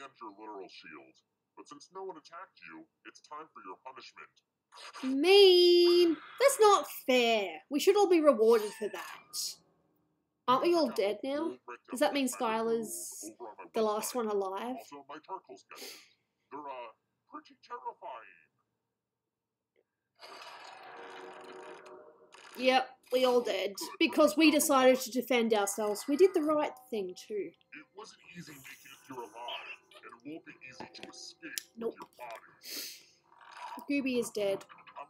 and your literal shield. But since no one attacked you, it's time for your punishment.
Mean! That's not fair. We should all be rewarded for that. Aren't we all dead now? Does that mean Skylar's the last one alive?
Also, my charcoal sketches. They're, pretty terrifying.
Yep, we all dead. Because we decided to defend ourselves. We did the right thing, too.
It wasn't easy making it here alive, and it won't be easy to escape
Nope.
with your body.
Gooby is dead.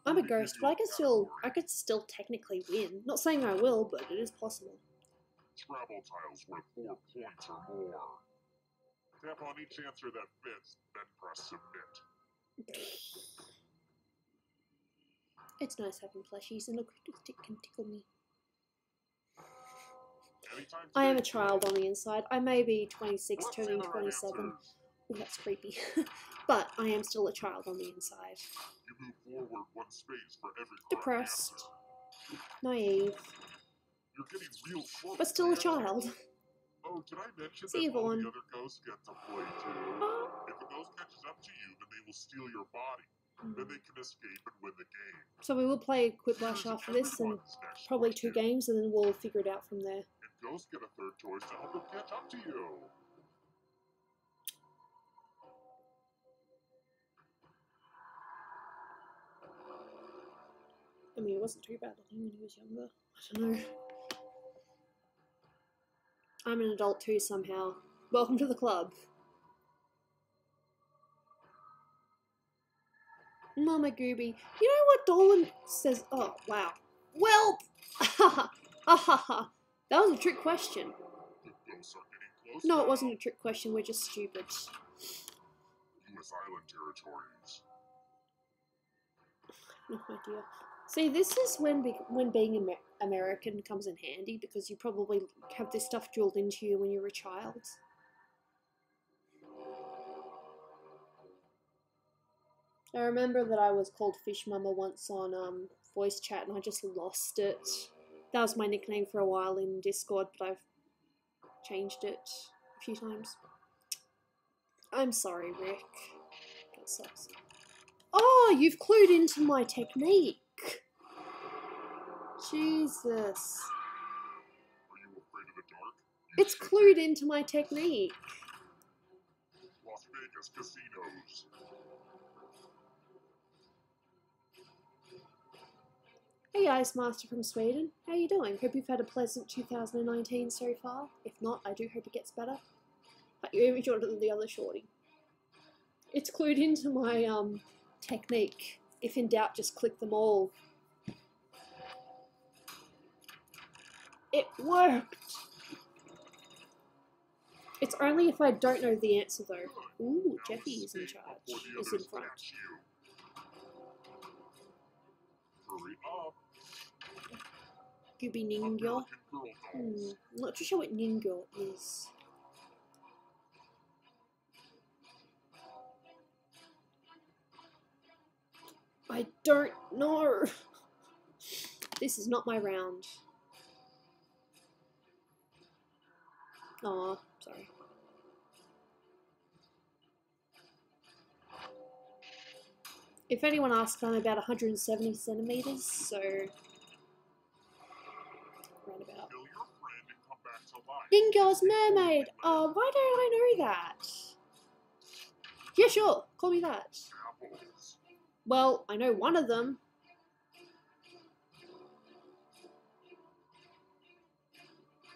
I'm a ghost, but I could still technically win. Not saying I will, but it is possible.
Travel tiles worth 4 points or more. Tap on each answer that fits, then press submit.
It's nice having plushies and look, it can tickle me.
Anytime
I am a
today,
child on the inside. I may be 26,
let's see
turning
the right
27.
answers.
Oh, that's creepy. But I am still a child on the inside.
You move forward 1 space for every correct
Depressed.
answer.
Naive.
You're getting real close.
But still a child.
Oh, did I mention
See you,
that all
Vaughn.
the other ghosts get to play too? If a ghost catches up to you, then they will steal your body. Then they can escape and win the game.
So we will play Quiplash after this, and probably 2 games, and then we'll figure it out from there.
And ghosts get a 3rd choice to help them catch up to you.
I mean, it wasn't too bad looking when he was younger. I don't know. I'm an adult too somehow. Welcome to the club. Mama Gooby. You know what Dolan says? Oh, wow. Welp! Ha ha. That was a trick question.
The ghosts are getting close
No,
now.
it wasn't a trick question. We're just stupid.
U.S. Island territories.
No idea. See, this is when being American comes in handy, because you probably have this stuff drilled into you when you're a child. I remember that I was called Fish Mama once on voice chat, and I just lost it. That was my nickname for a while in Discord, but I've changed it a few times. I'm sorry, Rick. That sucks. Oh, you've clued into my technique. Jesus.
Are you afraid of the dark?
It's clued into my technique.
Las Vegas casinos.
Hey Ice Master from Sweden, how you doing? Hope you've had a pleasant 2019 so far. If not, I do hope it gets better. You're even shorter than the other shorty. It's clued into my technique. If in doubt, just click them all. It worked! It's only if I don't know the answer though. Ooh, Jeffy is in charge. Is in front.
Hurry up.
Gooby Ninja. I'm not too sure what Ninja is. I don't know. This is not my round. Aw, sorry. If anyone asks, I'm about 170 centimeters, so roundabout. Ninja's mermaid. Oh, why don't I know that? Yeah, sure. Call me that. Well, I know one of them.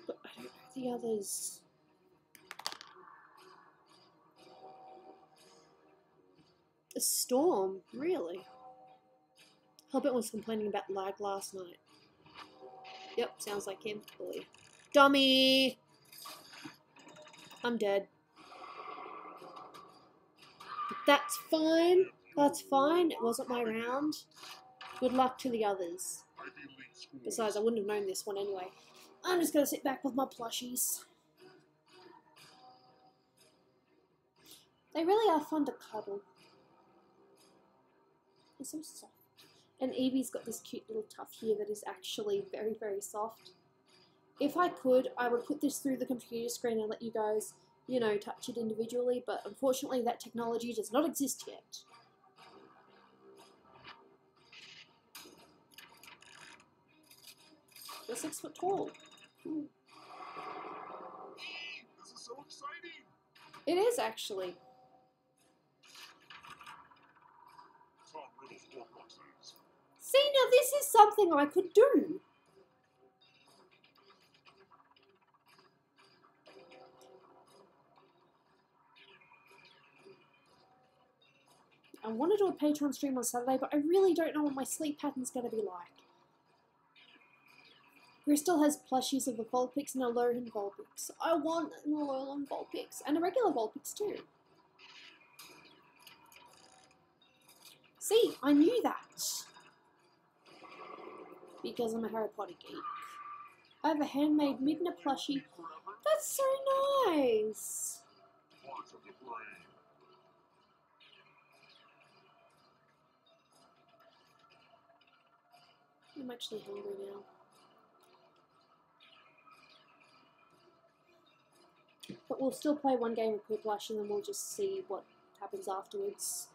But I don't know the others. A storm? Really? Hobbit was complaining about lag last night. Yep, sounds like him. Boy. Dummy! I'm dead. But that's fine. That's fine. It wasn't my round. Good luck to the others. Besides, I wouldn't have known this one anyway. I'm just going to sit back with my plushies. They really are fun to cuddle. They're so soft. And Evie's got this cute little tuft here that is actually very, very soft. If I could, I would put this through the computer screen and let you guys, you know, touch it individually, but unfortunately that technology does not exist yet. You're 6 foot tall. Ooh.
This is so exciting!
It is actually. See, now this is something I could do. I want to do a Patreon stream on Saturday, but I really don't know what my sleep pattern's going to be like. Crystal has plushies of a Vulpix and a Alolan Vulpix. I want an Alolan Vulpix and a regular Vulpix too. See, I knew that. Because I'm a Harry Potter geek. I have a handmade Midna plushie. That's so nice. I'm actually hungry now. But we'll still play one game of Quiplash and then we'll just see what happens afterwards.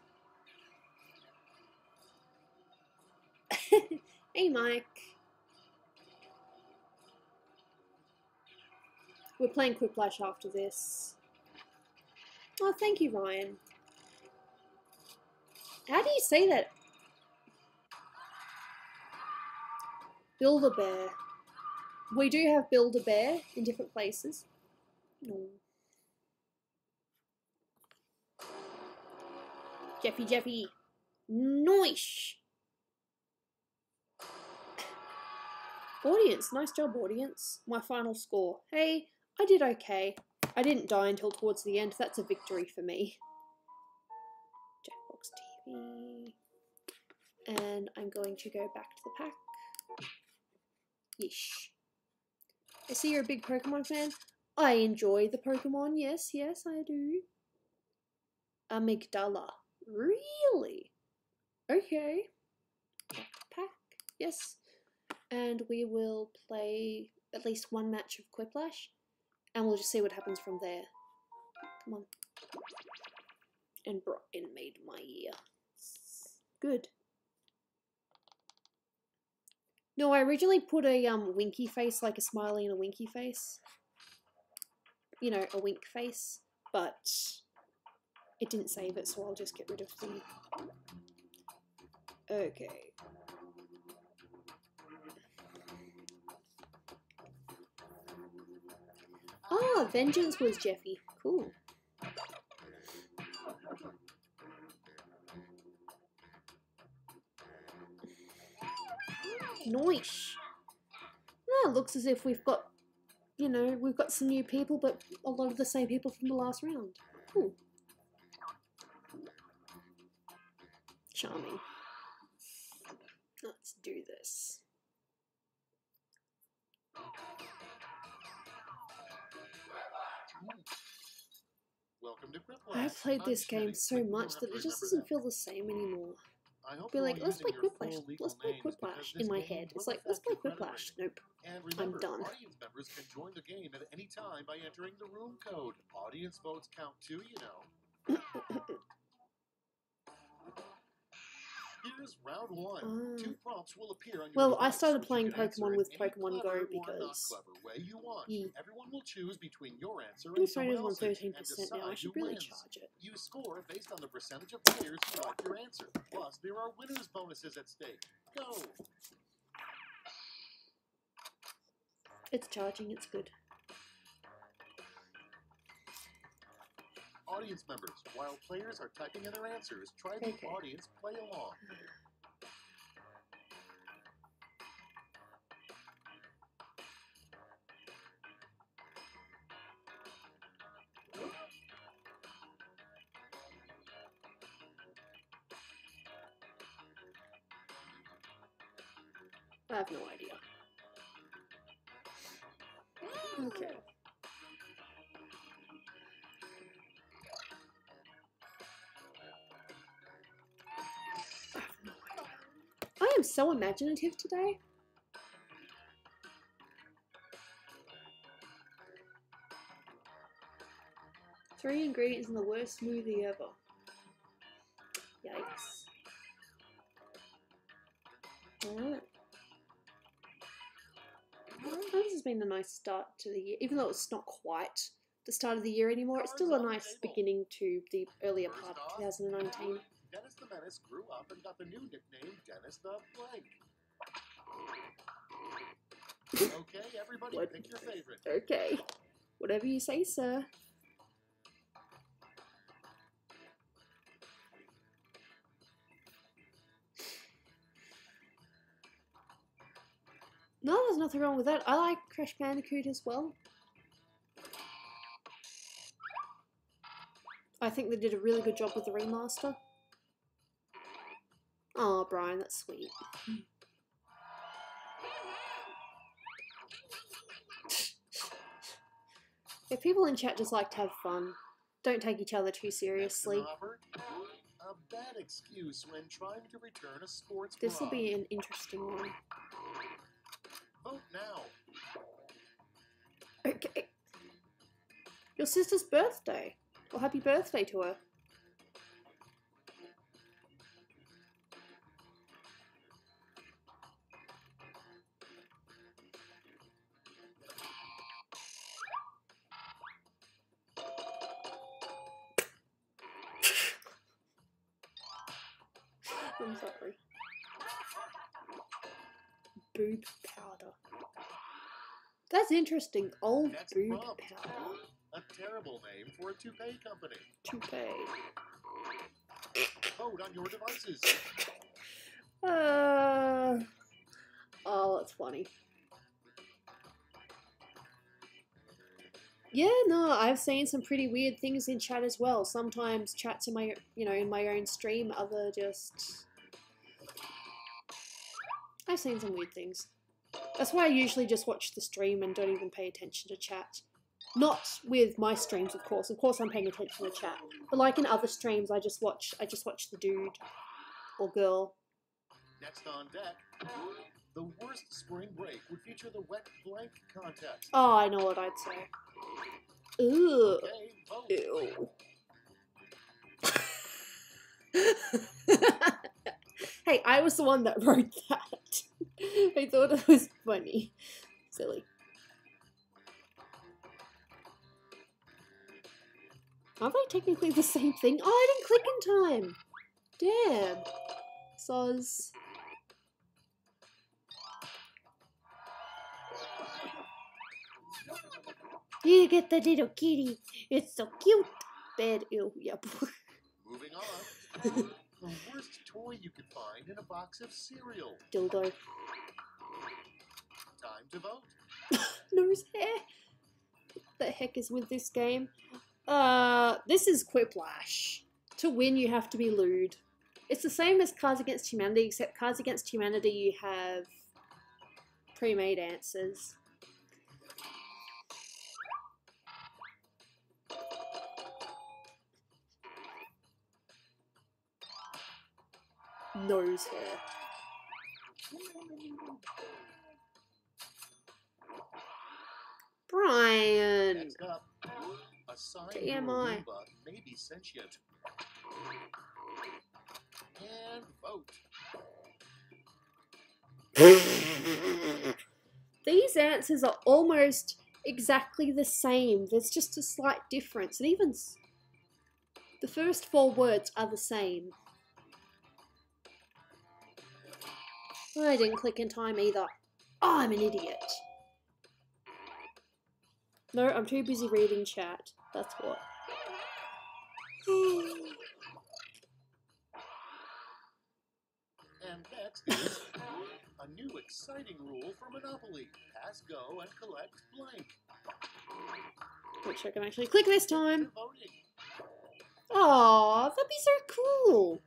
Hey Mike. We're playing Quiplash after this. Oh, thank you, Ryan. How do you say that? Build-A-Bear. We do have Build-A-Bear in different places. No. Jeffy. Nice! Audience, nice job, audience. My final score. Hey, I did okay. I didn't die until towards the end. That's a victory for me. Jackbox TV. And I'm going to go back to the pack. Yeesh. I see you're a big Pokemon fan. I enjoy the Pokemon. Yes, I do. Amygdala. Really? Okay. Pack. Yes. And we will play at least one match of Quiplash. And we'll just see what happens from there. Come on. And Brian made my year. Good. No, I originally put a winky face, like a smiley and a winky face. You know, a wink face. But it didn't save it, so I'll just get rid of the... Okay. Ah, Vengeance was Jeffy. Cool. Nice. Well, it looks as if we've got, you know, we've got some new people, but a lot of the same people from the last round. Cool. Charming. Let's do this.
Welcome to Quiplash.
I've played this game so much that it just doesn't feel the same anymore. Be like, let's play Quiplash. Let's play Quiplash in my head. It's like, let's play Quiplash. Nope.
And remember,
I'm done.
Audience members can join the game at any time by entering the room code. Audience votes count too, you know. Here's round one. 2 prompts will appear on your
well,
device,
I started
which
playing
you can
Pokemon
answer
with
in any
Pokemon Go
clever or not
because
clever way you want.
Yeah.
Everyone will choose between your answer
my
and
phone
someone
is on
else's
13%
and decide
now. I should
who
really
wins.
charge it.
You score based on the percentage of players who like your answer. Plus, there are winners bonuses at stake. Go!
It's charging. It's good.
Audience members, while players are typing in their answers, try the
Okay.
audience play along.
I have no idea. Okay. I am so imaginative today. Three ingredients in the worst smoothie ever. Yikes. Alright. This has been a nice start to the year, even though it's not quite the start of the year anymore. It's still a nice beginning to the earlier part of 2019.
Dennis the Menace grew up and got the new nickname Dennis the Blank. Okay, everybody,
What?
pick your favorite.
Okay. Whatever you say, sir. No, there's nothing wrong with that. I like Crash Bandicoot as well. I think they did a really good job with the remaster. Oh, Brian, that's sweet. If people in chat just like to have fun, don't take each other too seriously.
Next in offer, a bad excuse when trying to return a sports
This will
bra.
be an interesting one.
Vote now.
Okay. Your sister's birthday. Well, happy birthday to her. I'm sorry. Boob powder. That's interesting. Old
Next
boob
prompt.
powder.
A terrible name for a toupee company.
Toupee.
Vote on your devices.
Oh, that's funny. Yeah, no, I've seen some pretty weird things in chat as well. Sometimes chats in my, in my own stream, other just... I've seen some weird things. That's why I usually just watch the stream and don't even pay attention to chat. Not with my streams, of course. Of course I'm paying attention to chat. But like in other streams, I just watch the dude or girl.
Next on deck, the worst spring break would feature the wet blank contest.
Oh, I know what I'd say. Ooh.
Okay, vote.
Ew. Hey, I was the one that wrote that. I thought it was funny. Silly. Are they technically the same thing? Oh, I didn't click in time. Damn. Soz. You get the little kitty. It's so cute. Bed. Ew. Yep.
Moving on. The worst toy you can find in a box of cereal.
Dildo.
Time to vote.
Nose hair. What the heck is with this game? This is Quiplash. To win, you have to be lewd. It's the same as Cards Against Humanity, except Cards Against Humanity, you have pre-made answers. Nose hair. Brian!
Next up, a sign
TMI.
your Roomba may be sentient. And vote.
These answers are almost exactly the same. There's just a slight difference. And even the first 4 words are the same. I didn't click in time either. Oh, I'm an idiot. No, I'm too busy reading chat. That's what.
And next is a new exciting rule for Monopoly. Pass, go, and collect blank.
Make sure I can actually click this time.
Voting.
Aw, that'd be so cool.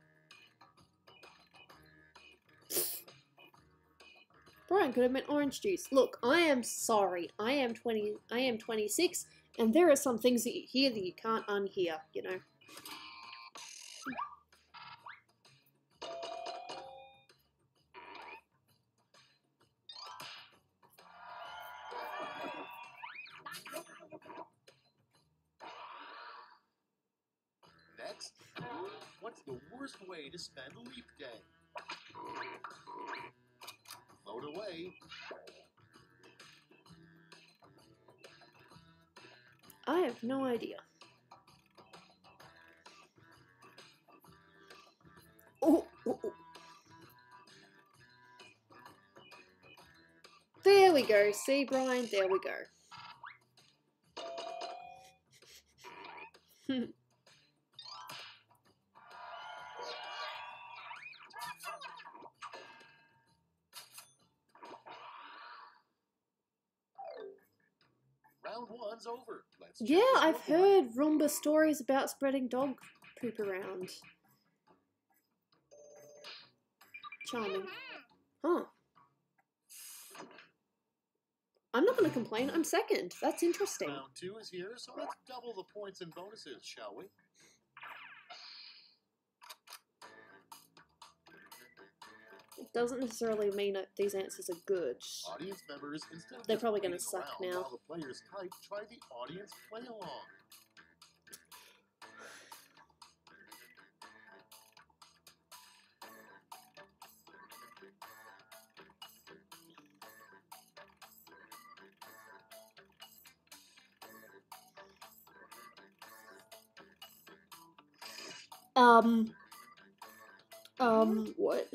Brian could have meant orange juice. Look, I am sorry. I am 26, and there are some things that you hear that you can't unhear, you know.
Next, what's the worst way to spend Leap Day? Vote away.
I have no idea. Oh, oh, oh. There we go. See, Brian? There we go.
Round 1's over. Let's check
Yeah,
the
I've
scoreboard.
heard Roomba stories about spreading dog poop around. Charming. Huh. I'm not going to complain. I'm second. That's interesting.
Round 2 is here, so let's double the points and bonuses, shall we?
It doesn't necessarily mean that these answers are good.
Audience members, instead of
They're
just
probably gonna
waiting
suck
around
now.
while the players type, try the audience play along.
What?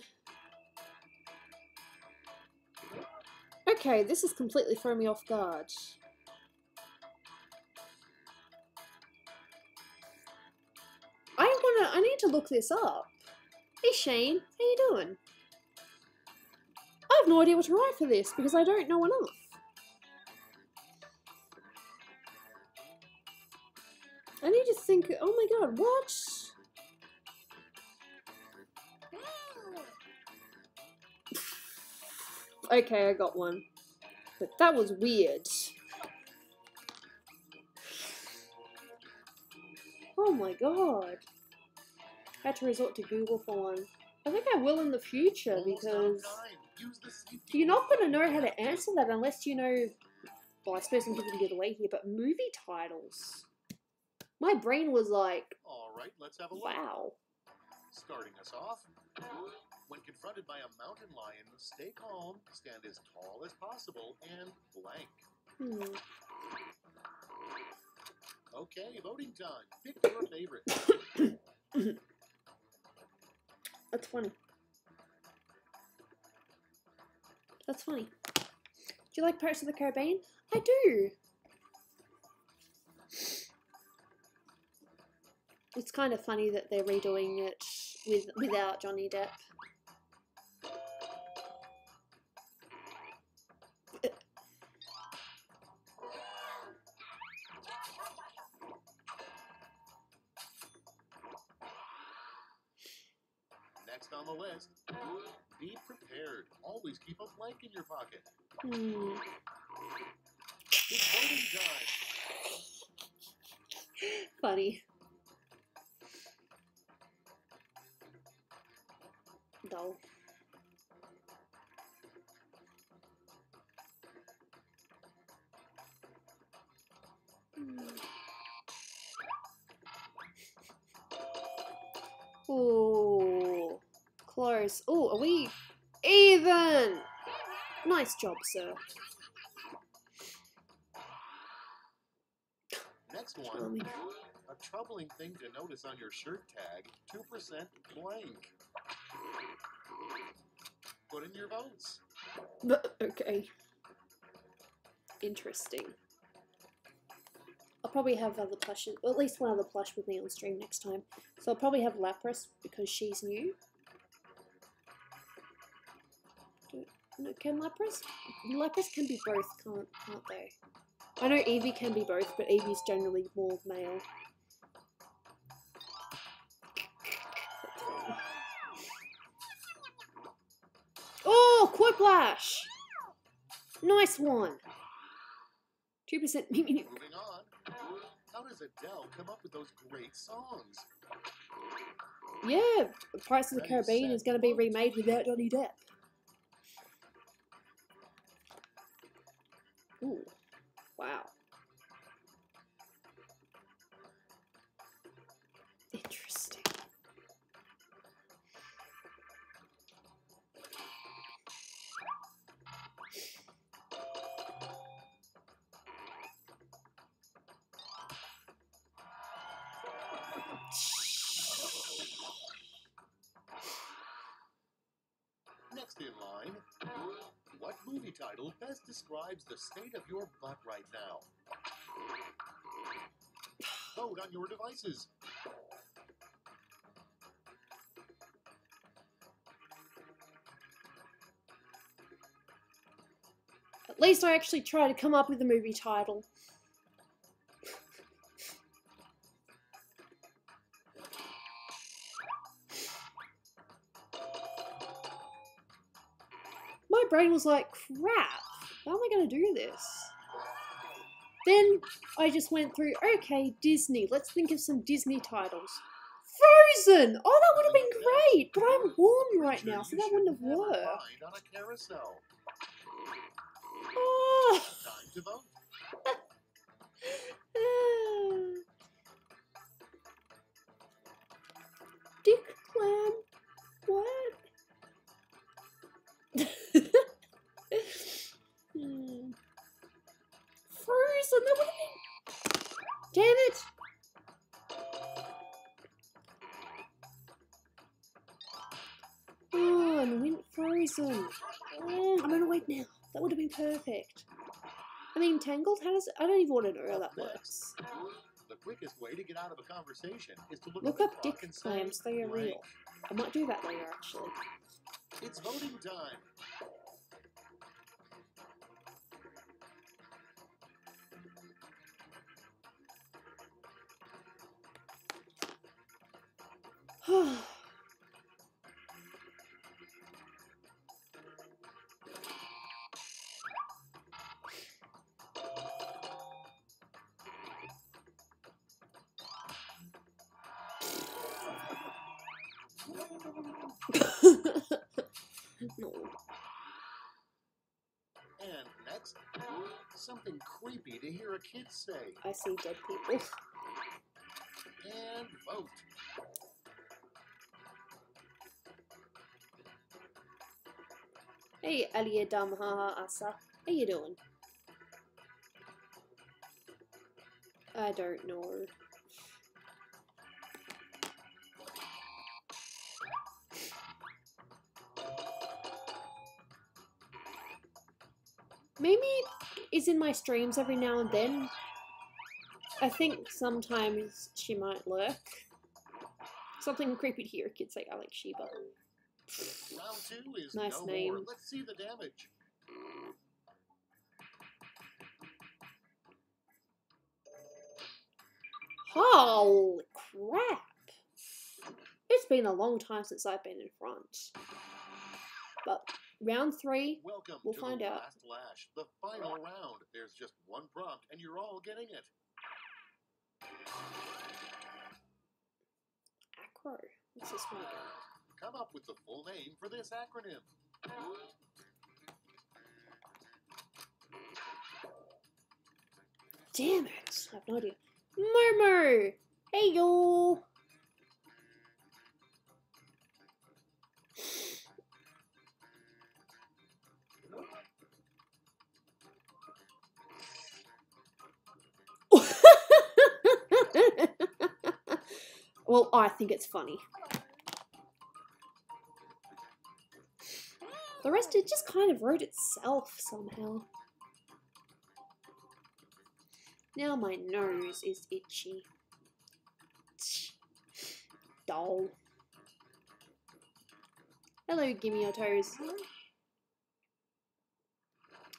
Okay, this has completely thrown me off guard. I need to look this up. Hey Shane, how you doing? I have no idea what to write for this because I don't know enough. I need to think, oh my god, what? Okay, I got one. But that was weird. Oh my god. I had to resort to Google for one. I think I will in the future
Almost out of
because
time. Use the safety
you're not
button.
going to know how to answer that unless you know... Well, I suppose I'm giving it away here, but movie titles. My brain was like,
Alright, let's have a look.
wow.
Starting us off, when confronted by a mountain lion, stay calm, stand as tall as possible, and blank. Okay, voting time. Pick your favorite.
That's funny. That's funny. Do you like Pirates of the Caribbean? I do. It's kind of funny that they're redoing it without Johnny Depp.
Next on the list, be prepared. Always keep a blank in your pocket. It's voting time.
Funny. Dull. Ooh, close. Ooh, are we even? Nice job, sir.
Next one, a troubling thing to notice on your shirt tag, 2% blank. Put in your votes.
Okay. Interesting. I'll probably have other plushes, or at least one other plush with me on stream next time. So I'll probably have Lapras because she's new. No, can Lapras? Lapras can be both, can't they? I know Eevee can be both, but Eevee's generally more male. Oh, Quiplash! Nice one. 2%
Moving on. How does Adele come up with those great songs?
Yeah, Pirates of the Caribbean is going to be remade without Johnny Depp. Ooh, wow. Interesting.
Next in line, what movie title best describes the state of your butt right now? Vote on your devices.
At least I actually tried to come up with a movie title. My brain was like, crap, how am I going to do this? Then I just went through, okay, Disney, let's think of some Disney titles. Frozen! Oh, that would have been great, but I'm warm right now, so that wouldn't have worked.
On a carousel.
Oh.
Time to vote.
Dick Clam? What? Frozen, that would have been... Damn it! Oh, and went Frozen. I'm gonna wait now. That would have been perfect. I mean, Tangled, how does... I don't even want to know how that works.
The quickest way to get out of a conversation is to look
up Dick Clams, they are real. I might do that later, actually.
It's voting time.
No.
And next, something creepy to hear a kid say.
I see dead people.
And vote.
Hey, Aliyah Damhaha Asa. How you doing? I don't know. Maybe is in my streams every now and then. I think sometimes she might lurk. Something creepy to hear kids say, I like Sheba.
Round 2 is
Nice
no
name.
more. Let's see the damage.
Holy crap! It's been a long time since I've been in front. But round 3,
Welcome
we'll
to
find
the
out.
last lash, the final round. There's just one prompt, and you're all getting it.
Acro. What's this one again?
Come up with the full name for this acronym.
Damn it! I have no idea. Momo! Hey yo! Well, I think it's funny. The rest, it just kind of wrote itself somehow. Now my nose is itchy. Doll. Hello, gimme your toes.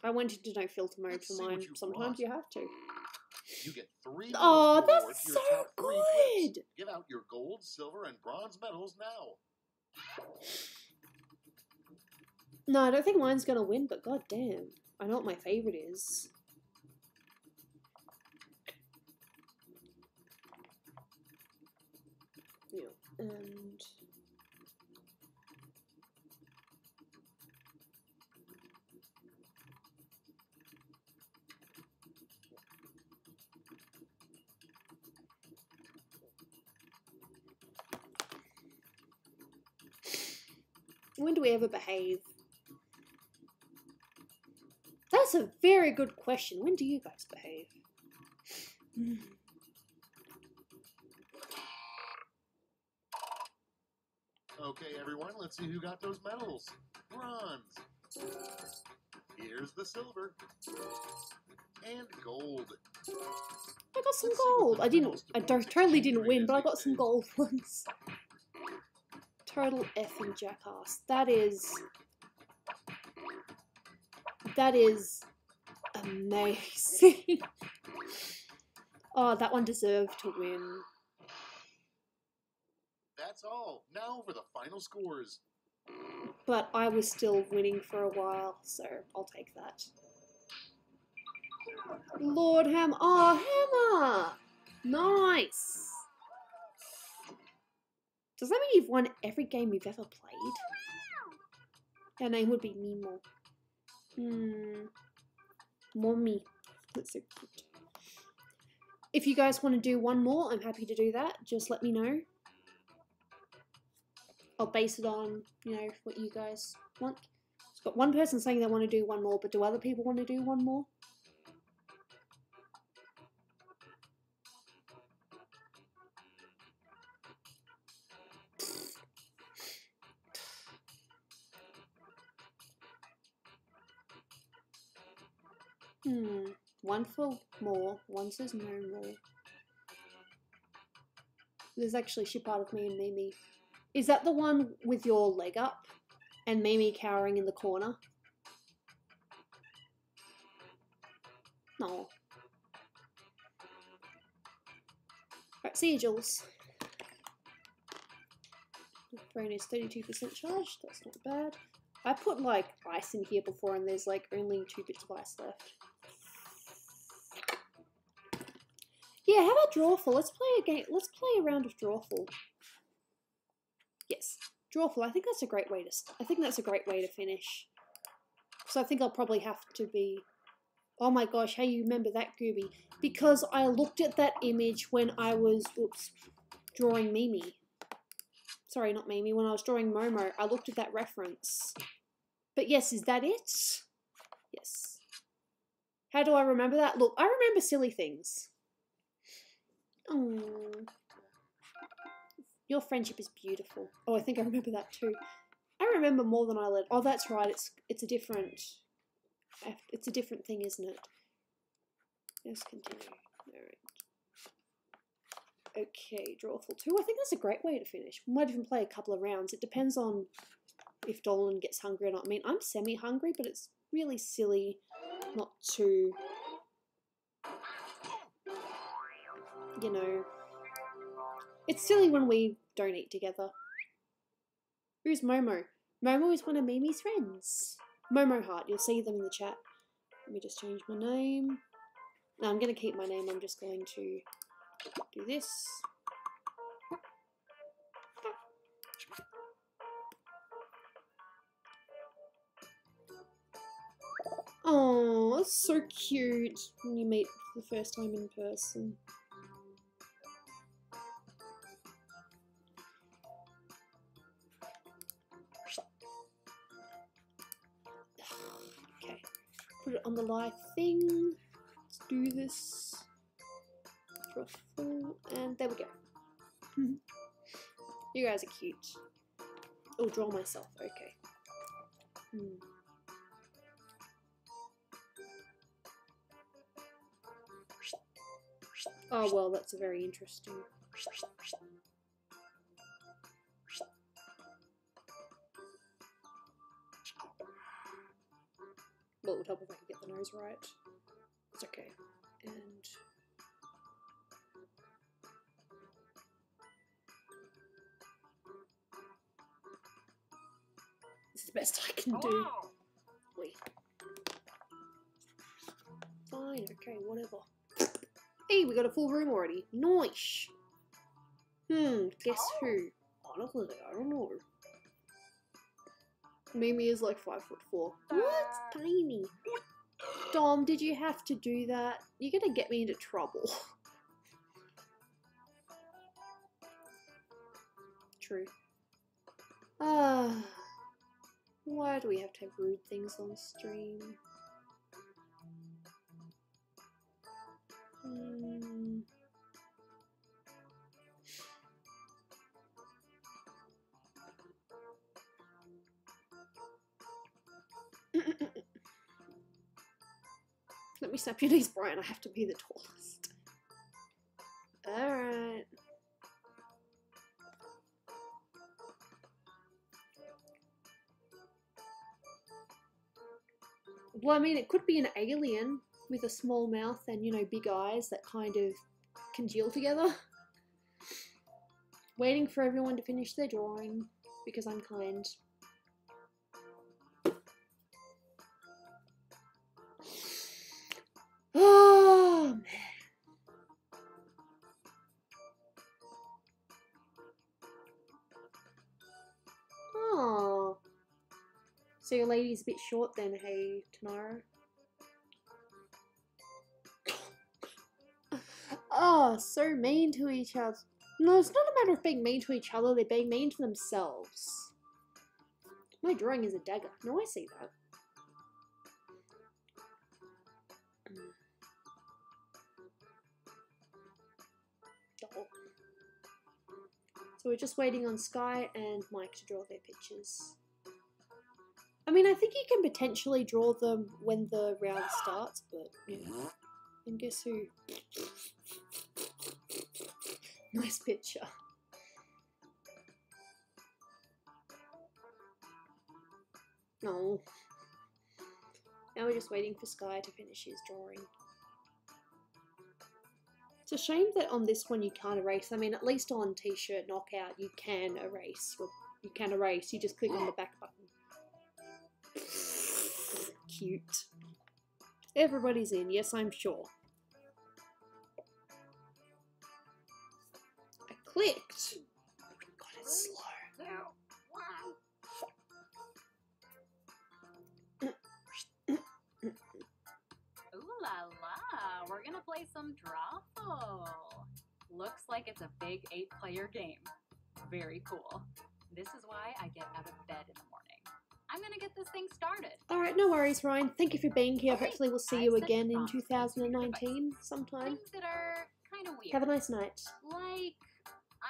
I went into no filter mode
Let's
for
see
mine.
what you
Sometimes
brought.
you have to.
You get 3
Oh,
medals to award
that's
to your
so
top 3 clips.
good!
Give out your gold, silver, and bronze medals now.
No, I don't think mine's gonna win, but goddamn, I know what my favorite is. Yeah, and when do we ever behave? That's a very good question. When do you guys behave?
Okay, everyone, let's see who got those medals. Bronze. Here's the silver. And gold.
I got some
Let's see what
gold.
the
I didn't.
most
I
important
totally didn't
exchange
win,
rate
but I
is
got some
these
gold ones. Total effing jackass. That is amazing. Oh, that one deserved to win.
That's all. Now for the final scores.
But I was still winning for a while, so I'll take that. Lord Hammer. Oh, Hammer! Nice! Does that mean you've won every game you've ever played? Her name would be Mimo. Mommy. That's so cute. If you guys want to do one more, I'm happy to do that. Just let me know. I'll base it on, you know, what you guys want. But one person saying they want to do one more, but do other people want to do one more? One for more, one says no more. There's actually ship out of me and Mimi. Is that the one with your leg up and Mimi cowering in the corner? No. Alright, see you, Jules. Brain is 32% charged, that's not bad. I put like ice in here before and there's like only 2 bits of ice left. Yeah, how about Drawful? Let's play a game. Let's play a round of Drawful. Yes, Drawful. I think that's a great way to. I think that's a great way to finish. So I think I'll probably have to be. Oh my gosh, how you remember that, Gooby? Because I looked at that image when I was drawing Mimi. Sorry, not Mimi. When I was drawing Momo, I looked at that reference. But yes, is that it? Yes. How do I remember that? Look, I remember silly things. Oh, your friendship is beautiful. Oh, I think I remember that too. I remember more than I let. Oh, that's right. It's a different thing, isn't it? Let's continue. All right. Okay, draw full 2. I think that's a great way to finish. We might even play a couple of rounds. It depends on if Dolan gets hungry or not. I mean, I'm semi-hungry, but it's really silly not to, you know, it's silly when we don't eat together. Who's Momo? Momo is one of Mimi's friends. Momo Heart, you'll see them in the chat. Let me just change my name. No, I'm going to keep my name. I'm just going to do this. Oh, that's so cute when you meet for the first time in person. Okay, put it on the live thing. Let's do this. Draw full, and there we go. You guys are cute. Oh, draw myself. Okay. Oh, well, that's a very interesting. Well, it would help if I could get the nose right. It's okay. And this is the best I can do. Wait. Fine, okay, whatever. Hey, we got a full room already. Nice. Guess who? Honestly, I don't know. Mimi is like 5'4". What? Tiny. Dom, did you have to do that? You're gonna get me into trouble. True. Why do we have to have rude things on stream? Let me snap your knees, Brian. I have to be the tallest. Alright. Well, I mean, it could be an alien with a small mouth and, you know, big eyes that kind of congeal together. Waiting for everyone to finish their drawing because I'm kind. Oh, man. Oh. So your lady's a bit short then, hey, Tanara? Oh, so mean to each other. No, it's not a matter of being mean to each other, they're being mean to themselves. My drawing is a dagger. No, I see that. Oh. So we're just waiting on Sky and Mike to draw their pictures. I mean, I think you can potentially draw them when the round starts, but yeah. And guess who? Nice picture. No. Now we're just waiting for Sky to finish his drawing. It's a shame that on this one you can't erase. I mean, at least on T-shirt Knockout you can erase. You can erase, you just click on the back button. Cute. Everybody's in, yes, I'm sure. I clicked. God, it's slow.
Ooh la la, we're gonna play some Drawful. Looks like it's a big 8-player game. Very cool. This is why I get out of bed in the morning. I'm gonna get this thing started.
Alright, no worries, Ryan. Thank you for being here. Hopefully we'll see you again in 2019 sometime.
Things that are kind of weird.
Have a nice night.
Like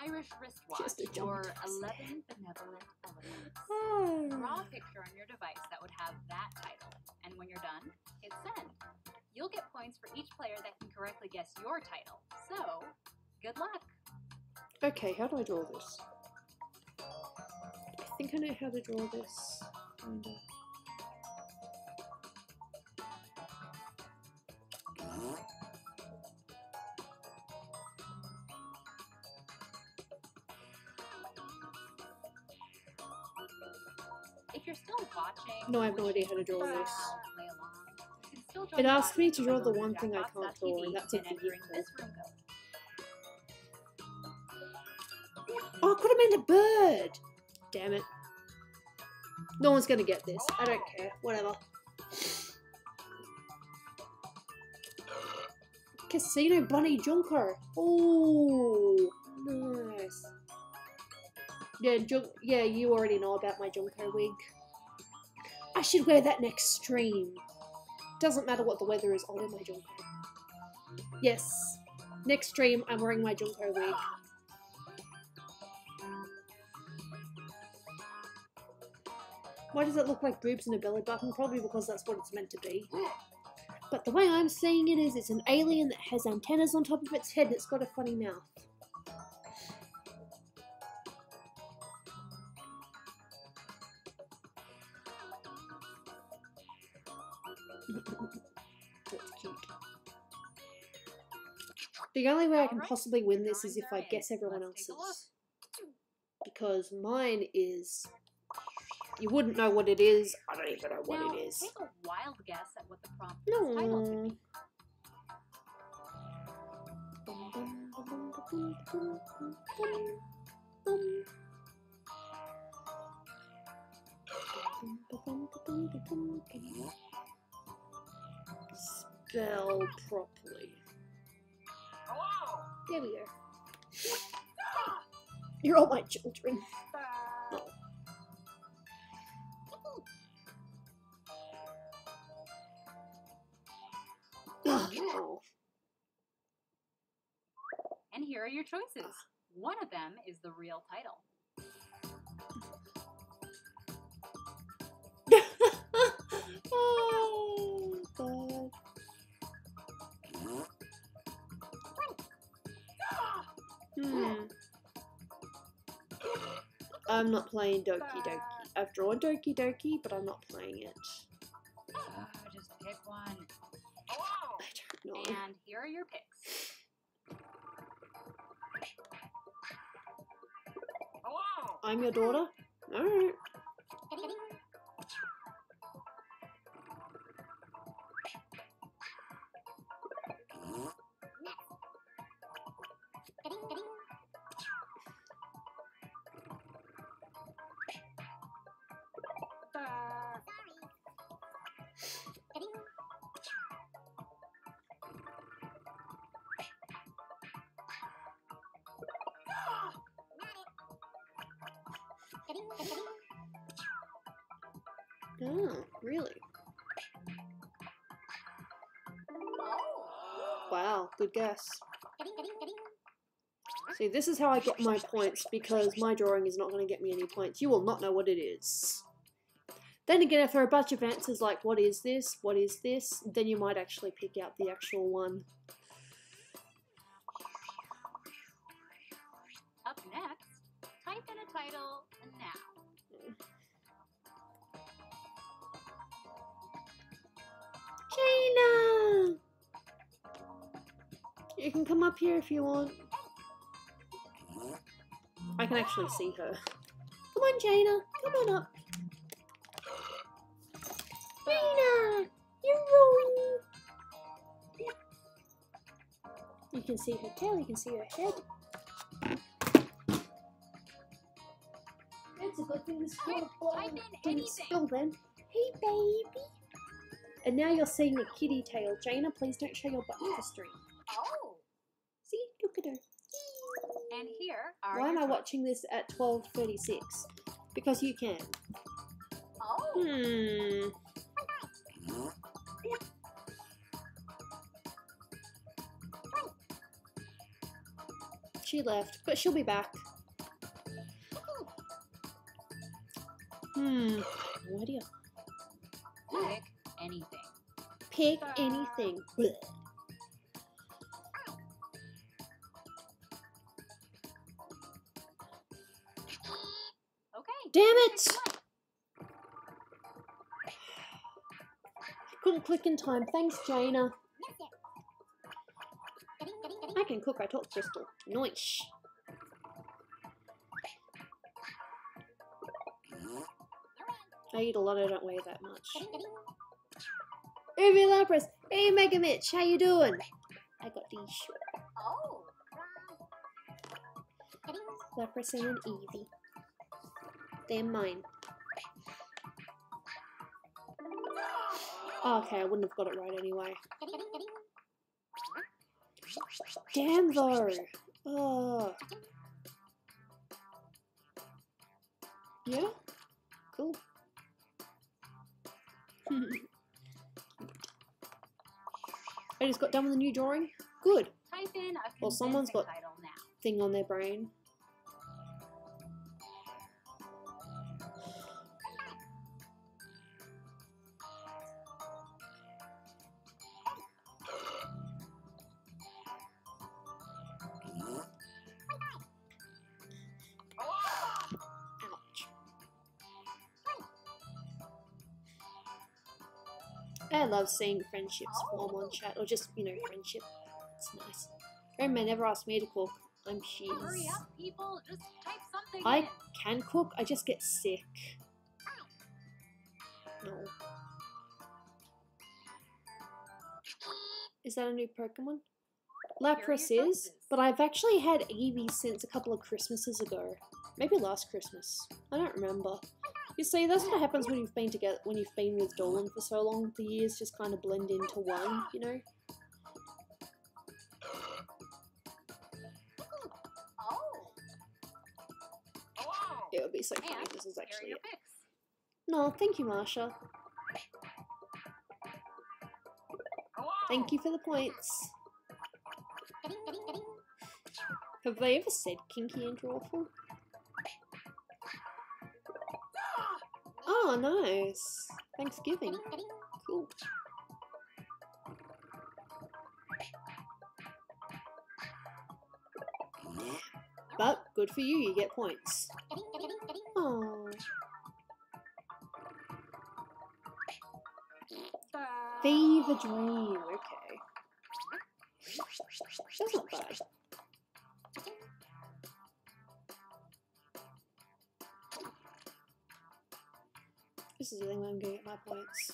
Irish wristwatch or 11 benevolent elements.
Oh.
Draw a picture on your device that would have that title. And when you're done, hit send. You'll get points for each player that can correctly guess your title. So, good luck.
Okay, how do I draw this? I think I know how to draw this. Kinda.
If you're still watching,
No, I have no idea how to draw
play
this.
along. You can still join
It
the
asks me
audience
to
by
draw the
going to
one thing I can't draw, and
jackbox.tv
that's a
and entering
vehicle.
this room code.
Oh, I could have made a bird! Damn it. No one's gonna get this. I don't care. Whatever. Casino Bunny Junker. Oh, nice. Yeah, you already know about my Junko wig. I should wear that next stream. Doesn't matter what the weather is, I'll wear my Junko. Yes. Next stream, I'm wearing my Junko wig. Why does it look like boobs and a belly button? Probably because that's what it's meant to be. But the way I'm seeing it is it's an alien that has antennas on top of its head and it's got a funny mouth. That's cute. The only way I can possibly win this is if I guess everyone else's. Because mine is... You wouldn't know what it is. I don't even know what
Now,
it is.
take a wild guess at what the prompt title could be.
Spell properly. There we go. You're all my children. Oh. Oh.
And here are your choices. One of them is the real title.
Oh, God. I'm not playing Doki Doki. I've drawn Doki Doki, but I'm not playing it.
Just pick one.
I don't know.
And here are your picks.
I'm your daughter? Alright. Oh, really? Wow, good guess. See, this is how I get my points, because my drawing is not going to get me any points. You will not know what it is. Then again, if there are a bunch of answers like, what is this, then you might actually pick out the actual one.
Up next, type in a title now.
Jaina! You can come up here if you want. I can actually see her. Come on, Jaina. Come on up. Jaina! You're rolling. You can see her tail, you can see her head. It's a good thing this water bottle didn't spill then. Hey, baby. And now you're seeing a kitty tail. Jaina, please don't show your butt to the stream.
Oh!
See? Look at her.
And here are
Why am
your
I watching this at 12:36? Because you can.
Oh!
She left, but she'll be back. No idea.
Pick anything.
Pick anything. Blech. Damn it! Couldn't click in time. Thanks, Jaina. I can cook, I taught Crystal. Nice. I eat a lot, I don't weigh that much. Ubi Lapras! Hey Mega Mitch, how you doing? I got these. Lapras and Eevee. They're mine. Oh, okay, I wouldn't have got it right anyway. Damn though! Oh. Yeah? Cool. I just got done with the new drawing. Good.
Type in a
Well, someone's got
title now.
thing on their brain. I love seeing friendships form on chat, or just, you know, friendship. It's nice. Grandma never asked me to cook. I'm cheese.
Hurry up, people. Just type something in.
I can cook, I just get sick. No. Is that a new Pokemon? Lapras is, but I've actually had Eevee since a couple of Christmases ago. Maybe last Christmas. I don't remember. You see, that's what happens when you've been together, when you've been with Dolan for so long. The years just kind of blend into one, you know? It would be so funny if this is actually it. No, thank you, Marsha. Thank you for the points. Have they ever said kinky and drawful? Oh, nice. Thanksgiving. Cool. But good for you, you get points. Oh. Fever dream, okay. That's not bad. This is the thing where I'm gonna get my points.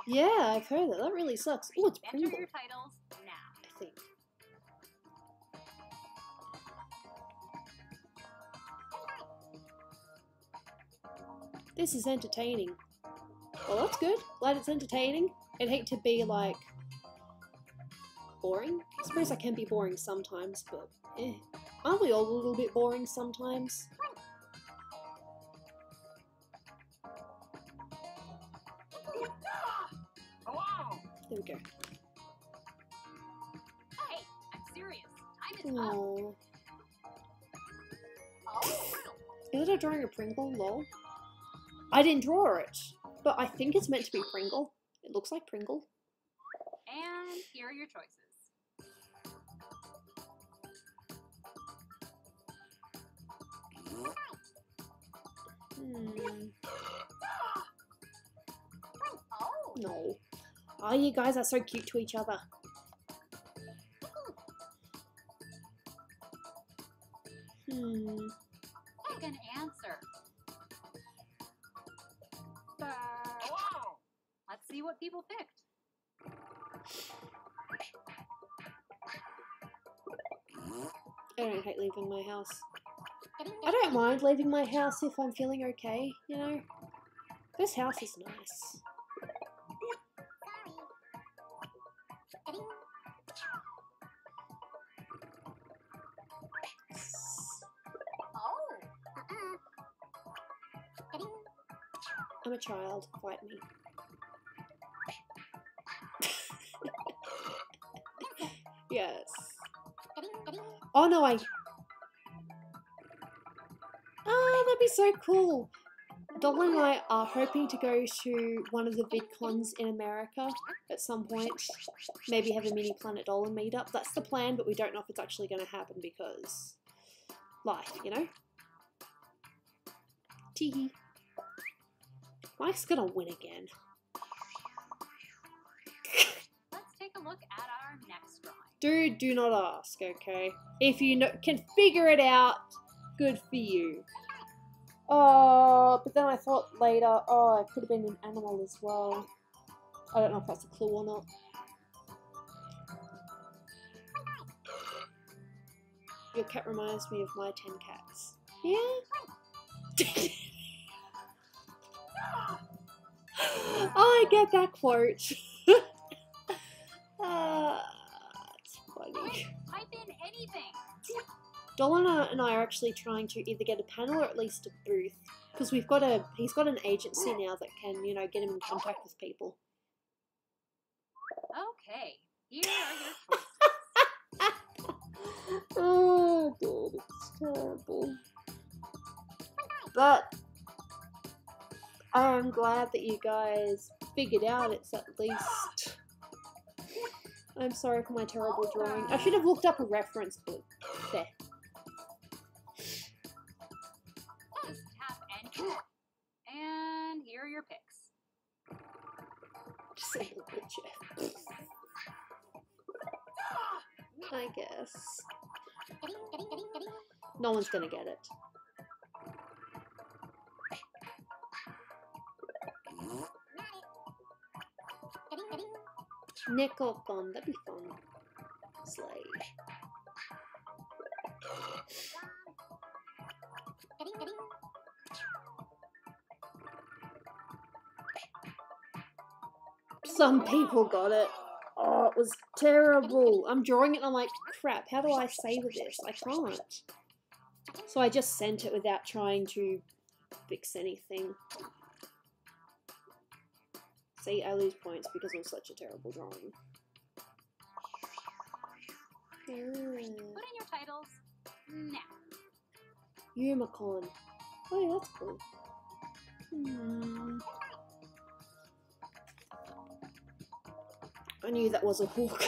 Yeah, I've heard that. That really sucks. Oh, it's Pringle.
Enter your titles now.
I think. This is entertaining. Well, that's good. Glad it's entertaining. I'd hate to be, like, boring. I suppose I can be boring sometimes, but eh. Aren't we all a little bit boring sometimes? There we go.
Hey, I'm serious. Time is up.
Aww. Is it a drawing of Pringle? Lol. I didn't draw it, but I think it's meant to be Pringle. It looks like Pringle.
And here are your choices.
No. Oh, you guys are so cute to each other.
Pick an answer. Let's see what people picked.
I don't hate leaving my house. I don't mind leaving my house if I'm feeling okay, you know? This house is nice. I'm a child, fight me. Yes. Oh no, oh, that'd be so cool. Dolan and I are hoping to go to one of the VidCons in America at some point. Maybe have a mini Planet Dolan meetup. That's the plan, but we don't know if it's actually going to happen because life, you know? Teehee. Mike's gonna win again.
Let's take a look at our next drawing.
Dude, do not ask, okay? If you can figure it out, good for you. Oh, but then I thought later, oh, it could have been an animal as well. I don't know if that's a clue or not. Your cat reminds me of my 10 cats. Yeah? I get that quote. It's funny.
Type in anything.
Dolan and I are actually trying to either get a panel or at least a booth. Because he's got an agency now that can, you know, get him in contact with people.
Okay, here are your choices.
Oh, God, it's terrible. But I'm glad that you guys figured out it's at least... I'm sorry for my terrible drawing. I should have looked up a reference book. There.
Just tap enter. And here are your picks.
Just say the picture. I guess. No one's gonna get it. Nickel fun, that'd be fun. Slay. Some people got it. Oh, it was terrible. I'm drawing it and I'm like, crap, how do I save this? I can't. So I just sent it without trying to fix anything. See, I lose points because it was such a terrible drawing.
Put in your titles now.
Unicorn. Oh, that's cool. I knew that was a hook.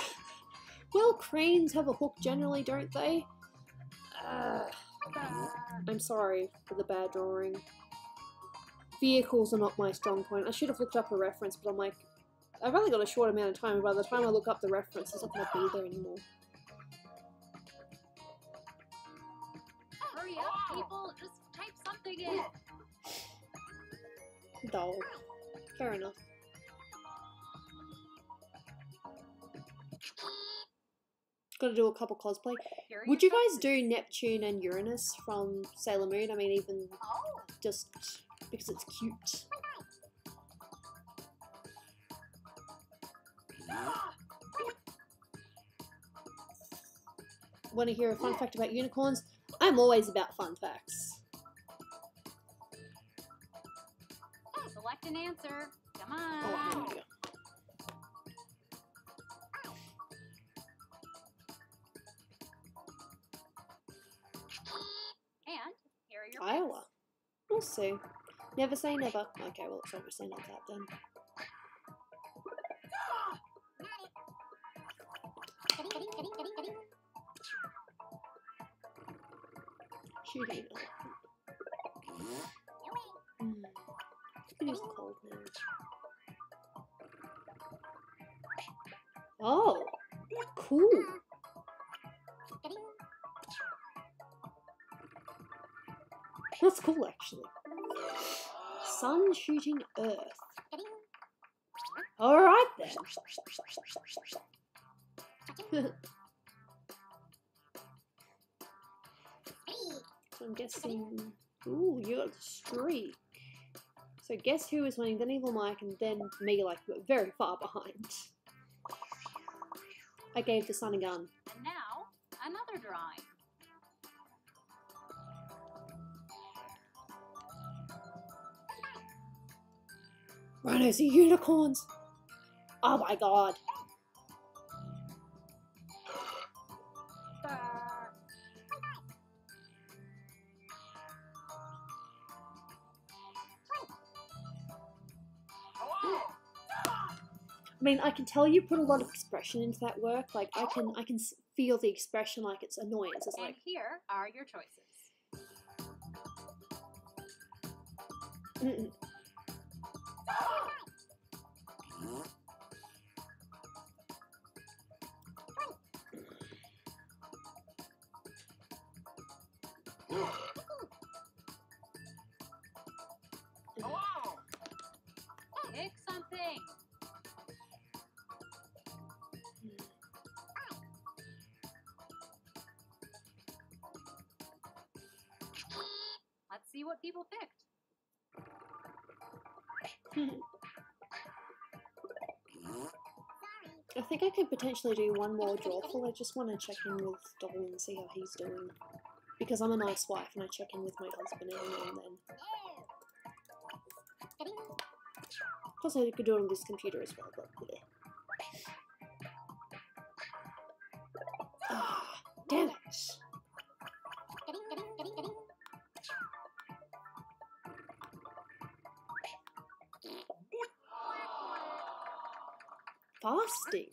Well, cranes have a hook generally, don't they? I'm sorry for the bad drawing. Vehicles are not my strong point. I should have looked up a reference, but I'm like, I've only got a short amount of time, and by the time I look up the reference, it's not going to be there anymore.
Hurry up, people! Just type something in.
Dull. Fair enough. Gotta do a couple cosplay. Would you guys do Neptune and Uranus from Sailor Moon? I mean, even just because it's cute. Want to hear a fun fact about unicorns? I'm always about fun facts.
Select an answer. Come on.
Oh, there we go.
And here are your
Iowa. We'll see. Never say never. Okay, well, it's obviously not that then. Shooting. It is cold now. Oh, cool. That's cool, actually. Sun shooting Earth. Alright then. So I'm guessing... Ooh, you got a streak. So guess who is winning? Then Evil Mike and then me, like, very far behind. I gave the sun a gun.
And now, another drawing.
Rhinos are unicorns! Oh my god. I mean, I can tell you put a lot of expression into that work. Like, I can feel the expression, like it's annoyance. It's
And
like,
here are your choices.
Mm-mm.
Pick something. Let's see what people picked.
I think I could potentially do one more drawful. I just want to check in with Dolan and see how he's doing. Because I'm a nice wife and I check in with my husband every now and then. Plus I could do it on this computer as well, but yeah. Ah, damn it! Fasting?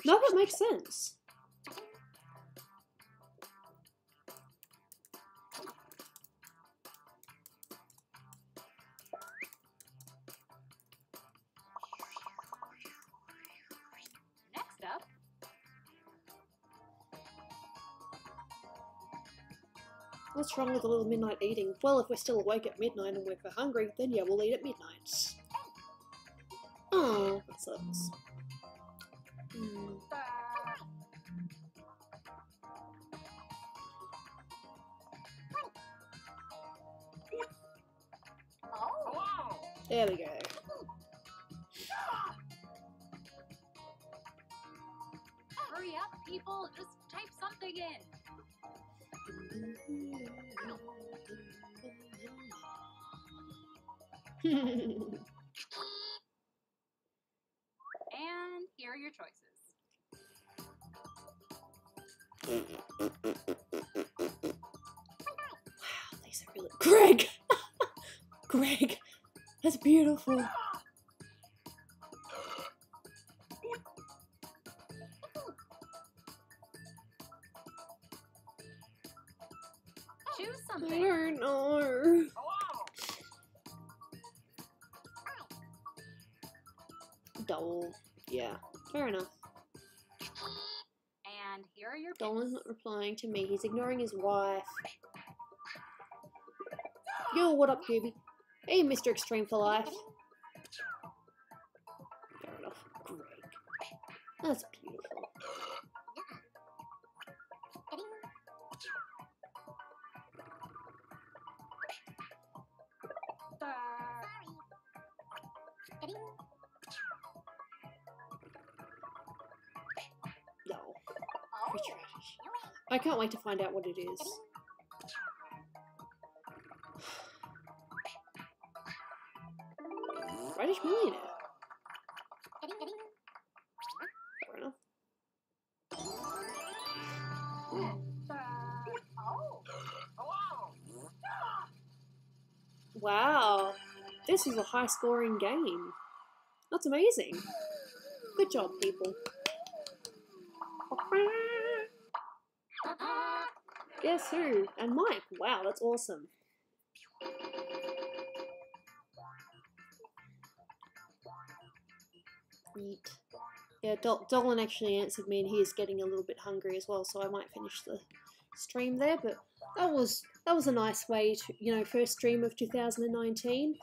No, that makes sense.
Next up,
What's wrong with a little midnight eating? Well, if we're still awake at midnight and we're hungry, then yeah, we'll eat at midnight. Oh, that sucks. There we go.
hurry up, people. Just type something in. And here are your choices.
Wow, these are really... Greg! Greg! That's beautiful.
Choose
I
something.
don't know. Dole. Yeah, fair enough.
And here are your picks.
Dolan's not replying to me. He's ignoring his wife. Yo, what up, Gooby? Hey, Mr. Extreme for Life. Fair enough. Greg. That's beautiful. No. Creature radish. I can't wait to find out what it is. Radish millionaire. Fair enough. Wow, this is a high-scoring game. That's amazing. Good job, people. Guess who? And Mike. Wow, that's awesome. Eat. Yeah, Dolan actually answered me, and he is getting a little bit hungry as well, so I might finish the stream there. But that was a nice way to, you know, first stream of 2019.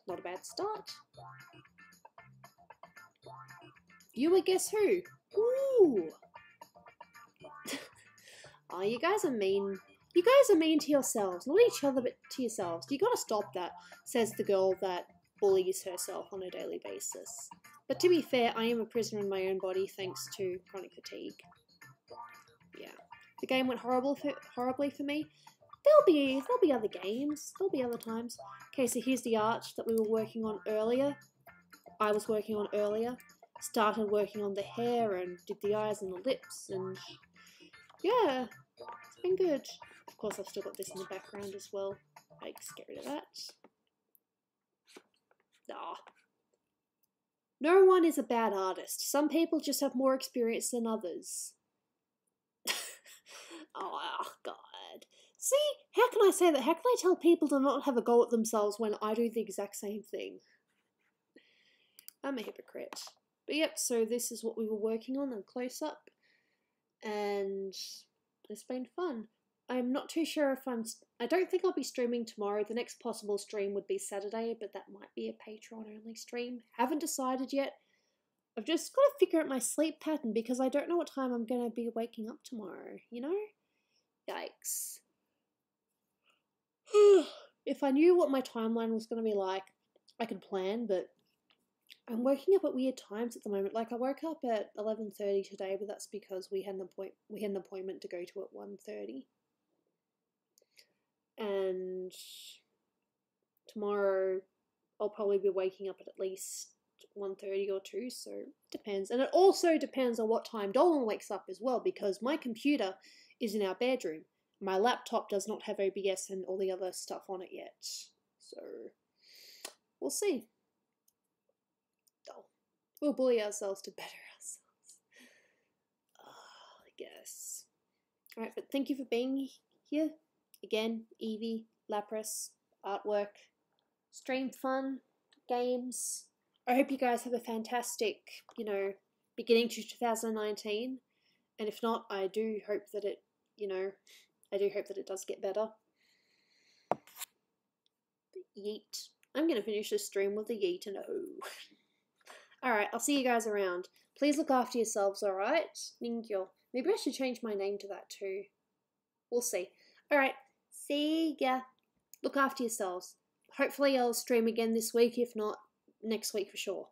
Not a bad start. You would guess who? Ooh. Oh, you guys are mean. You guys are mean to yourselves. Not each other, but to yourselves. You gotta stop that, says the girl that bullies herself on a daily basis. But to be fair, I am a prisoner in my own body thanks to chronic fatigue. Yeah. The game went horribly for me. There'll be other games. There'll be other times. Okay, so here's the art that we were working on earlier. I was working on earlier. Started working on the hair and did the eyes and the lips, and yeah, it's been good. Of course, I've still got this in the background as well. I just get rid of that. Ah. No one is a bad artist. Some people just have more experience than others. Oh, God. See, how can I say that? How can I tell people to not have a go at themselves when I do the exact same thing? I'm a hypocrite. But yep, so this is what we were working on in close-up. And it's been fun. I'm not too sure if I don't think I'll be streaming tomorrow. The next possible stream would be Saturday, but that might be a Patreon-only stream. Haven't decided yet. I've just got to figure out my sleep pattern because I don't know what time I'm going to be waking up tomorrow, you know? Yikes. If I knew what my timeline was going to be like, I could plan, but I'm waking up at weird times at the moment. Like I woke up at 11:30 today, but that's because we had an appointment to go to at 1:30. And tomorrow I'll probably be waking up at least 1:30 or 2, so it depends. And it also depends on what time Dolan wakes up as well, because my computer is in our bedroom. My laptop does not have OBS and all the other stuff on it yet. So we'll see. Oh, we'll bully ourselves to better ourselves. I guess. Alright, but thank you for being here. Again, Evie, Lapras, artwork, stream fun, games. I hope you guys have a fantastic, beginning to 2019. And if not, I do hope that it, does get better. Yeet. I'm going to finish this stream with a yeet and a ho. Alright, I'll see you guys around. Please look after yourselves, alright? Thank you. Maybe I should change my name to that too. We'll see. Alright, see ya. Look after yourselves. Hopefully I'll stream again this week, if not next week for sure.